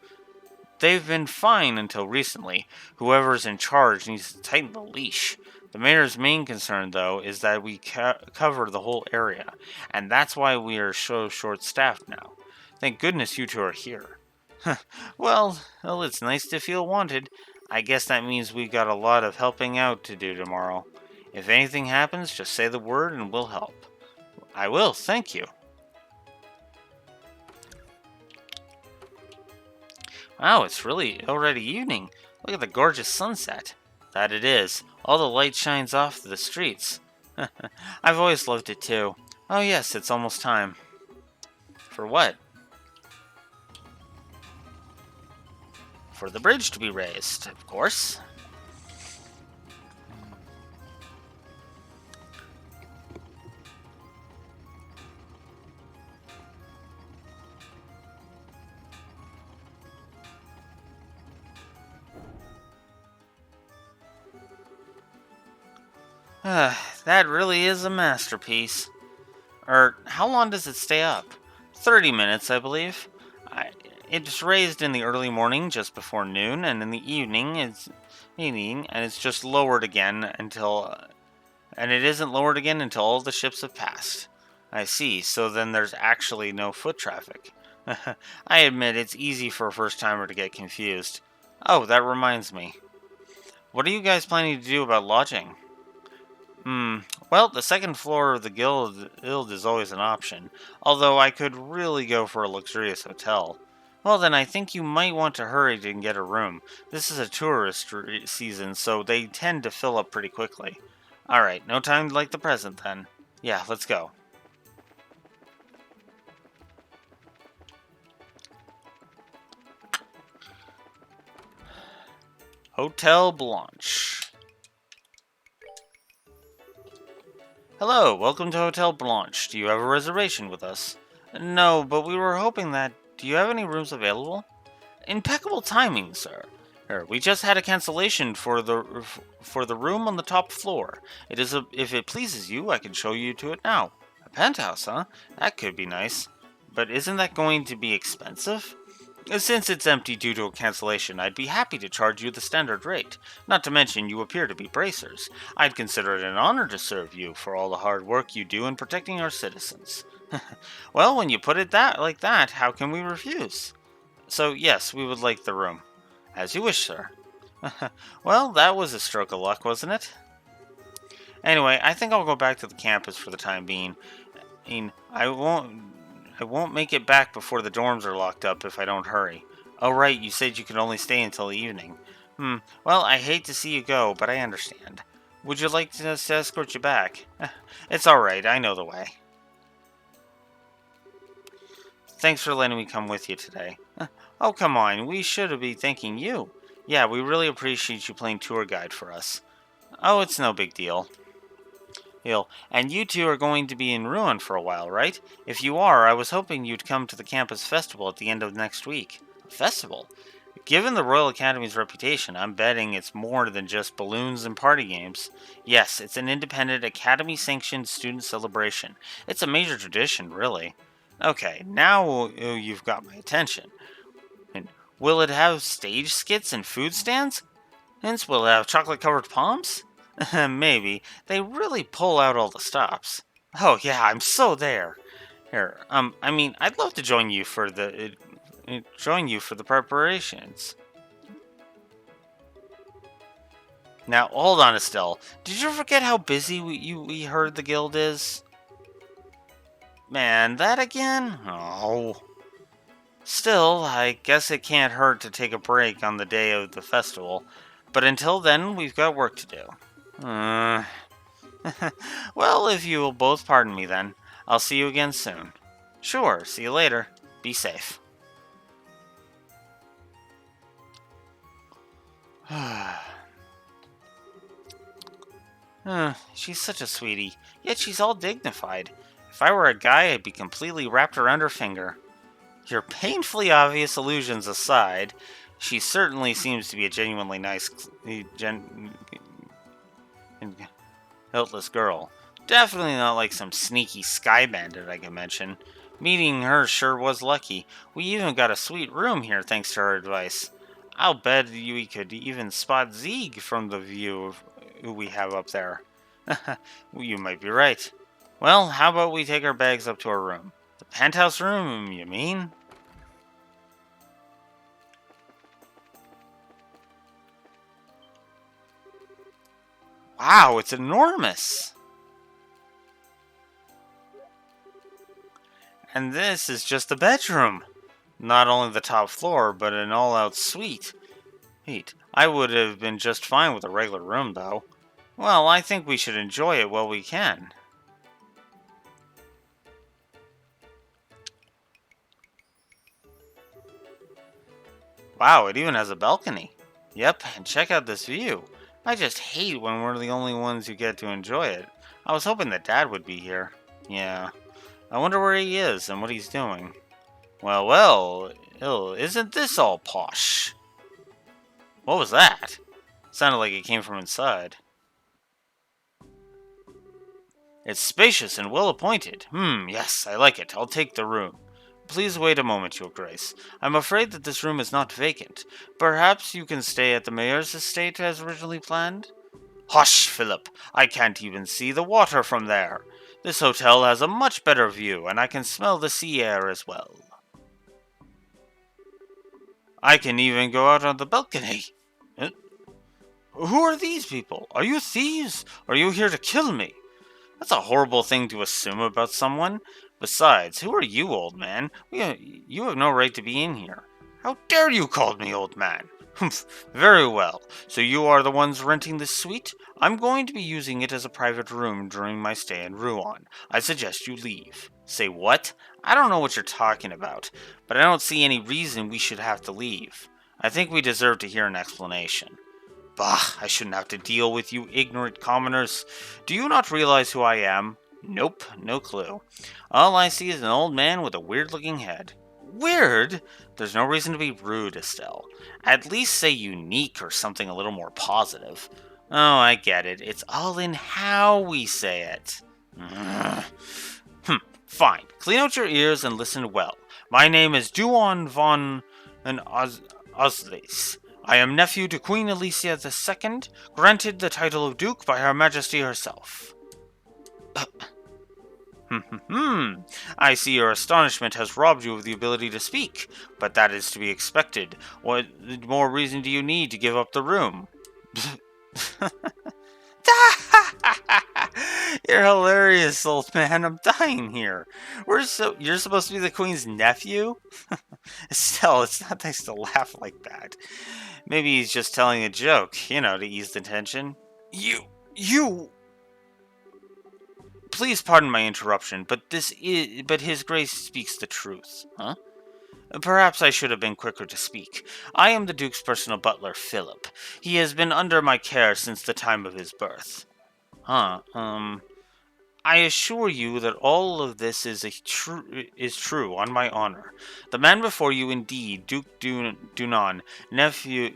They've been fine until recently. Whoever's in charge needs to tighten the leash. The mayor's main concern, though, is that we cover the whole area, and that's why we are so short-staffed now. Thank goodness you two are here. well, it's nice to feel wanted. I guess that means we got a lot of helping out to do tomorrow. If anything happens, just say the word and we'll help. I will, thank you. Wow, it's really already evening. Look at the gorgeous sunset. That it is. All the light shines off the streets. I've always loved it too. Oh yes, it's almost time. For what? For the bridge to be raised, of course. That really is a masterpiece. How long does it stay up? 30 minutes, I believe. It's raised in the early morning, just before noon, and in the evening, and it's just lowered again until... and it isn't lowered again until all the ships have passed. I see, so then there's actually no foot traffic. I admit, it's easy for a first-timer to get confused. Oh, that reminds me. What are you guys planning to do about lodging? Well, the second floor of the guild is always an option, although I could really go for a luxurious hotel. Well, then I think you might want to hurry to get a room. This is a tourist season, so they tend to fill up pretty quickly. Alright, no time like the present then. Yeah, let's go. Hotel Blanche. Hello, welcome to Hotel Blanche. Do you have a reservation with us? No, but we were hoping that... Do you have any rooms available? Impeccable timing, sir. We just had a cancellation for the room on the top floor. If it pleases you, I can show you to it now. A penthouse, huh? That could be nice. But isn't that going to be expensive? Since it's empty due to a cancellation, I'd be happy to charge you the standard rate. Not to mention, you appear to be bracers. I'd consider it an honor to serve you for all the hard work you do in protecting our citizens. Well, when you put it like that, how can we refuse? So, yes, we would like the room. As you wish, sir. Well, that was a stroke of luck, wasn't it? Anyway, I think I'll go back to the campus for the time being. I won't make it back before the dorms are locked up if I don't hurry. Oh right, you said you could only stay until the evening. Well, I hate to see you go, but I understand. Would you like us to escort you back? It's alright, I know the way. Thanks for letting me come with you today. Oh, come on, we should be thanking you. Yeah, we really appreciate you playing tour guide for us. Oh, it's no big deal. And you two are going to be in Ruin for a while, right? If you are, I was hoping you'd come to the campus festival at the end of next week. A festival? Given the Royal Academy's reputation, I'm betting it's more than just balloons and party games. Yes, it's an independent Academy-sanctioned student celebration. It's a major tradition, really. Okay, now you've got my attention. And Will it have stage skits and food stands? Hence, will it have chocolate-covered palms? Maybe. They really pull out all the stops. Oh yeah, I'm so there. Here, I mean, I'd love to join you for the preparations. Now, hold on, Estelle. Did you forget how busy we heard the guild is? Man, that again? Oh. Still, I guess it can't hurt to take a break on the day of the festival. But until then, we've got work to do. Well, if you will both pardon me then, I'll see you again soon. Sure, see you later. Be safe. She's such a sweetie, yet she's all dignified. If I were a guy, I'd be completely wrapped around her finger. Your painfully obvious illusions aside, she certainly seems to be a genuinely nice, guiltless girl. Definitely not like some sneaky sky bandit I can mention. Meeting her sure was lucky. We even got a sweet room here thanks to her advice. I'll bet we could even spot Zeeg from the view of who we have up there. You might be right. Well, how about we take our bags up to our room? The penthouse room, you mean? Wow, it's enormous! And this is just the bedroom. Not only the top floor, but an all-out suite. I would have been just fine with a regular room, though. Well, I think we should enjoy it while we can. Wow, it even has a balcony. Yep, and check out this view. I just hate when we're the only ones who get to enjoy it. I was hoping that Dad would be here. Yeah. I wonder where he is and what he's doing. Well, isn't this all posh? What was that? Sounded like it came from inside. It's spacious and well appointed. Yes, I like it. I'll take the room. Please wait a moment, Your Grace. I'm afraid that this room is not vacant. Perhaps you can stay at the mayor's estate as originally planned? Hush, Philip. I can't even see the water from there. This hotel has a much better view, and I can smell the sea air as well. I can even go out on the balcony. Who are these people? Are you thieves? Are you here to kill me? That's a horrible thing to assume about someone. Besides, who are you, old man? You have no right to be in here. How dare you call me old man? Humph, very well. So you are the ones renting this suite? I'm going to be using it as a private room during my stay in Ruan. I suggest you leave. Say what? I don't know what you're talking about, but I don't see any reason we should have to leave. I think we deserve to hear an explanation. Bah, I shouldn't have to deal with you ignorant commoners. Do you not realize who I am? Nope, no clue. All I see is an old man with a weird-looking head. Weird? There's no reason to be rude, Estelle. At least say unique or something a little more positive. Oh, I get it. It's all in how we say it. Fine. Clean out your ears and listen well. My name is Duan von Oslis. I am nephew to Queen Alicia II, granted the title of Duke by Her Majesty herself. I see your astonishment has robbed you of the ability to speak, but that is to be expected. What more reason do you need to give up the room? You're hilarious, old man. I'm dying here. You're supposed to be the Queen's nephew? Still, it's not nice to laugh like that. Maybe he's just telling a joke, to ease the tension. You... Please pardon my interruption, but His Grace speaks the truth, huh? Perhaps I should have been quicker to speak. I am the Duke's personal butler, Philip. He has been under my care since the time of his birth. I assure you that all of this is true, on my honor. The man before you, indeed, Duke Dunan, nephew,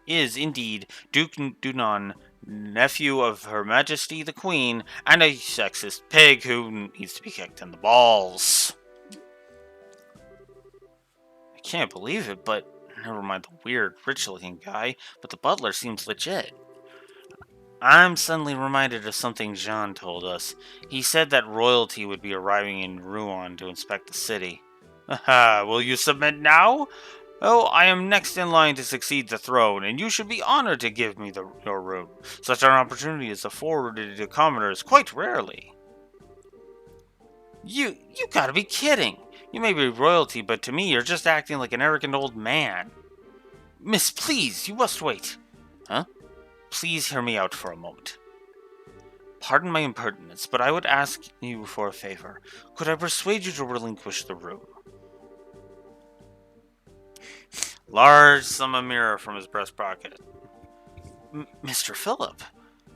is indeed Duke Dunan, nephew of Her Majesty the Queen, and a sexist pig who needs to be kicked in the balls. I can't believe it, but never mind the weird, rich-looking guy, but the butler seems legit. I'm suddenly reminded of something Jean told us. He said that royalty would be arriving in Rouen to inspect the city. Aha, will you submit now? Oh, I am next in line to succeed the throne, and you should be honored to give me your room. Such an opportunity is afforded to commoners quite rarely. You gotta be kidding! You may be royalty, but to me you're just acting like an arrogant old man. Miss, please, you must wait. Huh? Please hear me out for a moment. Pardon my impertinence, but I would ask you for a favor. Could I persuade you to relinquish the room? Large sum of mirror from his breast pocket. Mr. Philip,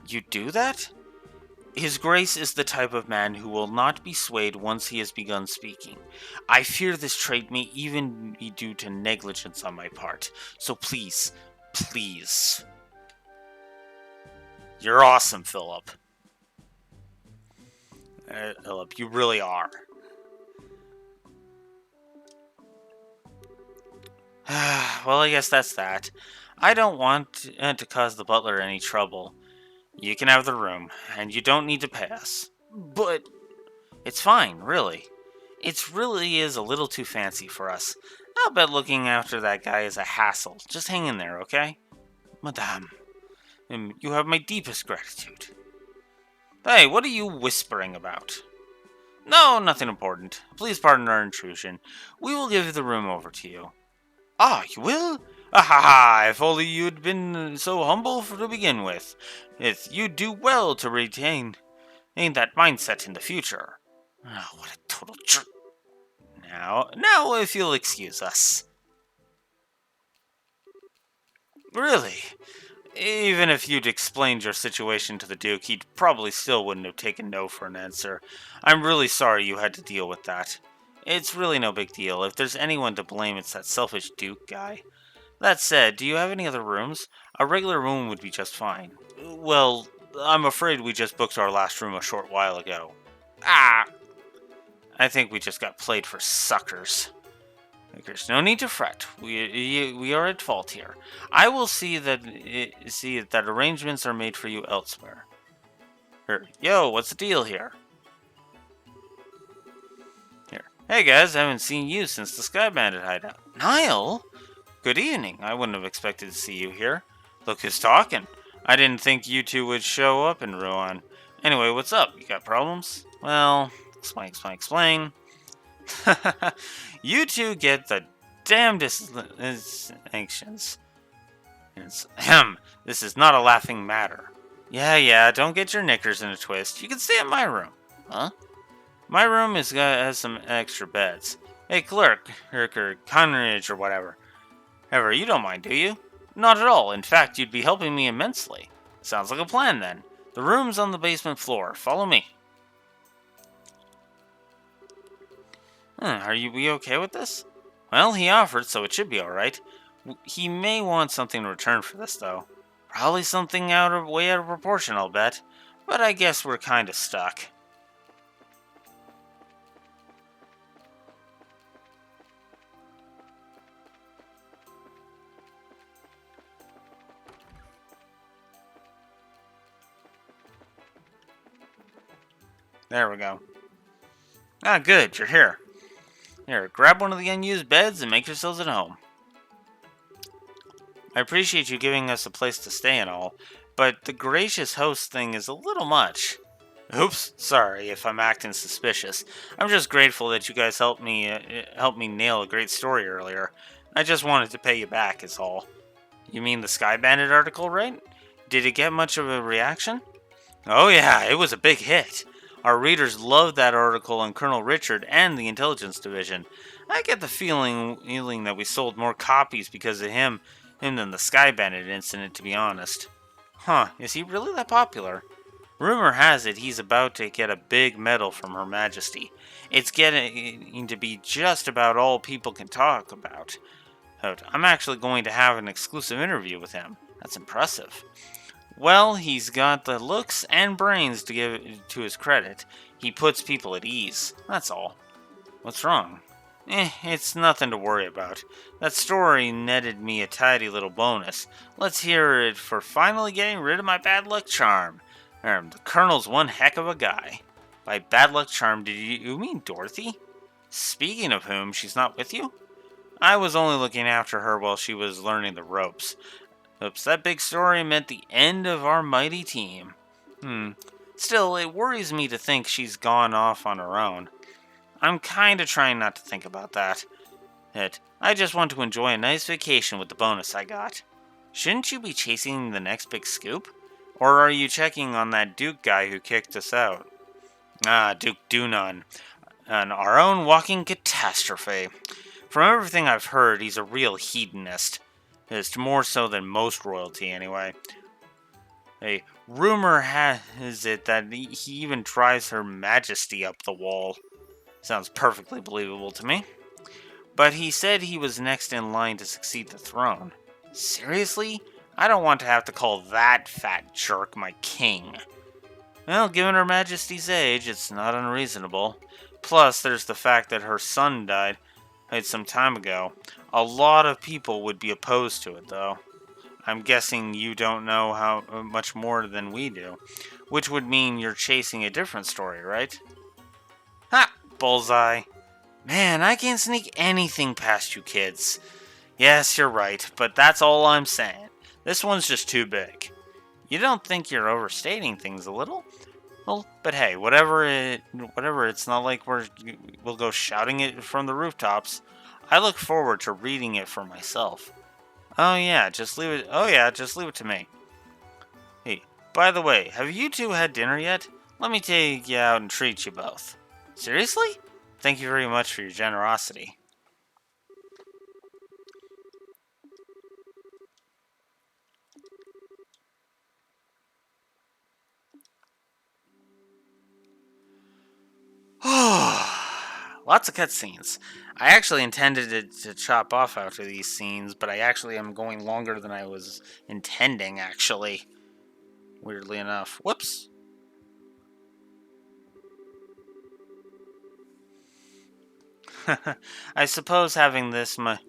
you do that? His Grace is the type of man who will not be swayed once he has begun speaking. I fear this trait may even be due to negligence on my part. So please, please. You're awesome, Philip. Philip, you really are. Well, I guess that's that. I don't want to cause the butler any trouble. You can have the room, and you don't need to pay us. But it's fine, really. It really is a little too fancy for us. I'll bet looking after that guy is a hassle. Just hang in there, okay? Madame, you have my deepest gratitude. Hey, what are you whispering about? No, nothing important. Please pardon our intrusion. We will give the room over to you. Ah, you will? Ah ha ha! If only you'd been so humble to begin with. You'd do well to retain that mindset in the future. Oh, what a total jerk. Now if you'll excuse us. Really? Even if you'd explained your situation to the Duke, he probably still wouldn't have taken no for an answer. I'm really sorry you had to deal with that. It's really no big deal. If there's anyone to blame, it's that selfish Duke guy. That said, do you have any other rooms? A regular room would be just fine. Well, I'm afraid we just booked our last room a short while ago. Ah! I think we just got played for suckers. There's no need to fret. We are at fault here. I will see that arrangements are made for you elsewhere. Yo, what's the deal here? Here. Hey guys, I haven't seen you since the Sky Bandit hideout. Niall? Good evening. I wouldn't have expected to see you here. Look who's talking. I didn't think you two would show up in Rouen. Anyway, what's up? You got problems? Well, explain. You two get the damnedest distinctions. This is not a laughing matter. Yeah, don't get your knickers in a twist. You can stay in my room. Huh? My room has some extra beds. Hey, clerk, or Conridge, or whatever. You don't mind, do you? Not at all. In fact, you'd be helping me immensely. Sounds like a plan, then. The room's on the basement floor. Follow me. Are we okay with this? Well, he offered, so it should be alright. He may want something in return for this, though. Probably something way out of proportion, I'll bet. But I guess we're kinda stuck. There we go. Ah, good, you're here. Here, grab one of the unused beds and make yourselves at home. I appreciate you giving us a place to stay and all, but the gracious host thing is a little much. Oops, sorry if I'm acting suspicious. I'm just grateful that you guys helped me nail a great story earlier. I just wanted to pay you back, is all. You mean the Sky Bandit article, right? Did it get much of a reaction? Oh yeah, it was a big hit. Our readers loved that article on Colonel Richard and the Intelligence Division. I get the feeling that we sold more copies because of him than the Sky Bandit incident, to be honest. Huh, is he really that popular? Rumor has it he's about to get a big medal from Her Majesty. It's getting to be just about all people can talk about. I'm actually going to have an exclusive interview with him. That's impressive. Well, he's got the looks and brains to give to his credit. He puts people at ease. That's all. What's wrong? It's nothing to worry about. That story netted me a tidy little bonus. Let's hear it for finally getting rid of my bad luck charm. The Colonel's one heck of a guy. By bad luck charm, did you mean Dorothy? Speaking of whom, she's not with you? I was only looking after her while she was learning the ropes. Oops, that big story meant the end of our mighty team. Still, it worries me to think she's gone off on her own. I'm kinda trying not to think about that. I just want to enjoy a nice vacation with the bonus I got. Shouldn't you be chasing the next big scoop? Or are you checking on that Duke guy who kicked us out? Duke Dunon. Our own walking catastrophe. From everything I've heard, he's a real hedonist. It's more so than most royalty, anyway. A rumor has it that he even drives Her Majesty up the wall. Sounds perfectly believable to me. But he said he was next in line to succeed the throne. Seriously? I don't want to have to call that fat jerk my king. Well, given Her Majesty's age, it's not unreasonable. Plus, there's the fact that her son died some time ago. A lot of people would be opposed to it, though. I'm guessing you don't know how much more than we do. Which would mean you're chasing a different story, right? Ha! Bullseye. Man, I can't sneak anything past you kids. Yes, you're right, but that's all I'm saying. This one's just too big. You don't think you're overstating things a little? Well, but hey, whatever, it's not like we'll go shouting it from the rooftops. I look forward to reading it for myself. Oh yeah, just leave it to me. Hey, by the way, have you two had dinner yet? Let me take you out and treat you both. Seriously? Thank you very much for your generosity. Lots of cutscenes. I actually intended to chop off after these scenes, but I actually am going longer than I was intending, actually. Weirdly enough. Whoops. I suppose having this much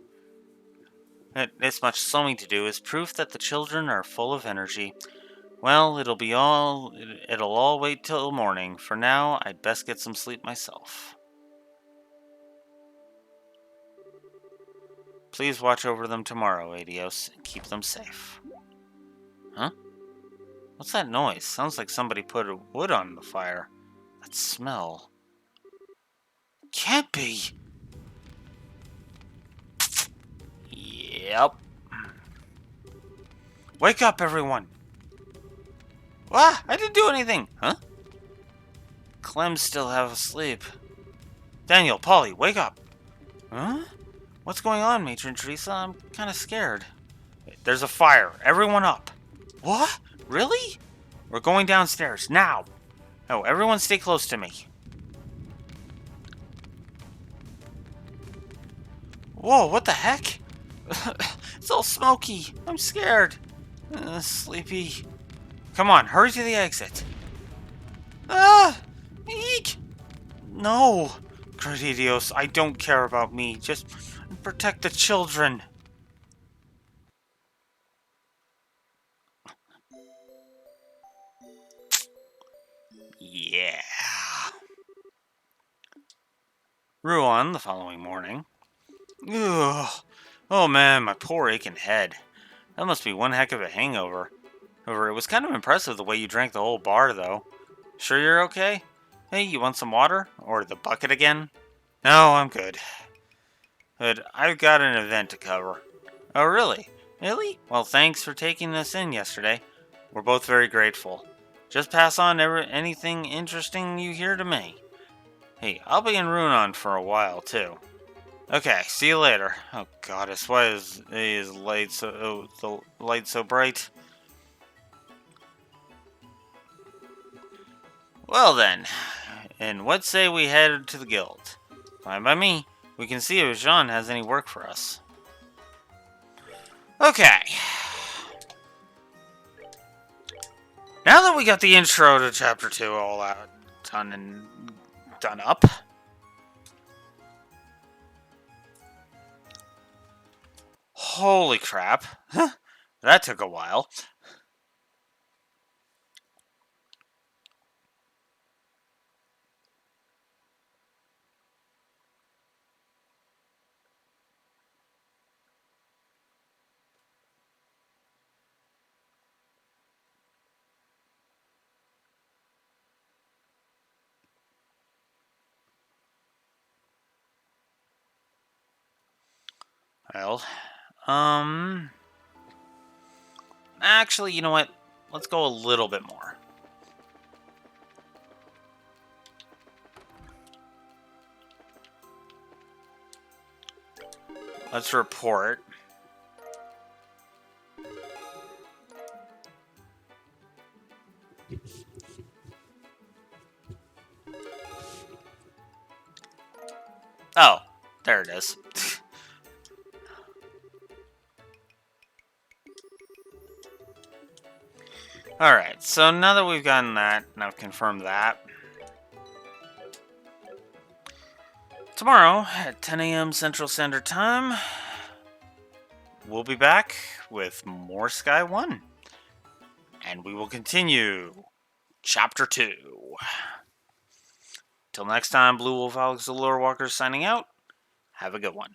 sewing to do is proof that the children are full of energy. Well, it'll all wait till morning. For now, I'd best get some sleep myself. Please watch over them tomorrow, Adios, and keep them safe. Huh? What's that noise? Sounds like somebody put a wood on the fire. That smell. Can't be. Yep. Wake up, everyone. Ah, I didn't do anything. Huh? Clem's still half asleep. Daniel, Polly, wake up. Huh? What's going on, Matron Teresa? I'm kind of scared. There's a fire. Everyone up. What? Really? We're going downstairs, now. Oh, everyone stay close to me. Whoa, what the heck? It's all smoky. I'm scared. Sleepy. Come on, hurry to the exit. Ah! Eek! No. Gradidios, I don't care about me. Just protect the children. Yeah. Ruan the following morning. Ugh. Oh man, my poor aching head. That must be one heck of a hangover. It was kind of impressive the way you drank the whole bar, though. Sure you're okay? Hey, you want some water? Or the bucket again? No, I'm good. Good, I've got an event to cover. Oh, really? Really? Well, thanks for taking us in yesterday. We're both very grateful. Just pass on anything interesting you hear to me. Hey, I'll be in Runon for a while, too. Okay, see you later. Oh, goddess, why is the light so bright? Well then, and what say we head to the guild? Fine by me. We can see if Jean has any work for us. Okay. Now that we got the intro to Chapter 2 all out, done up. Holy crap. That took a while. Well, actually, you know what? Let's go a little bit more. Let's report. Oh, there it is. Alright, so now that we've gotten that, and I've confirmed that, tomorrow at 10 a.m. Central Standard Time, we'll be back with more Sky 1. And we will continue Chapter 2. Till next time, Blue Wolf Alex the Lore Walker signing out. Have a good one.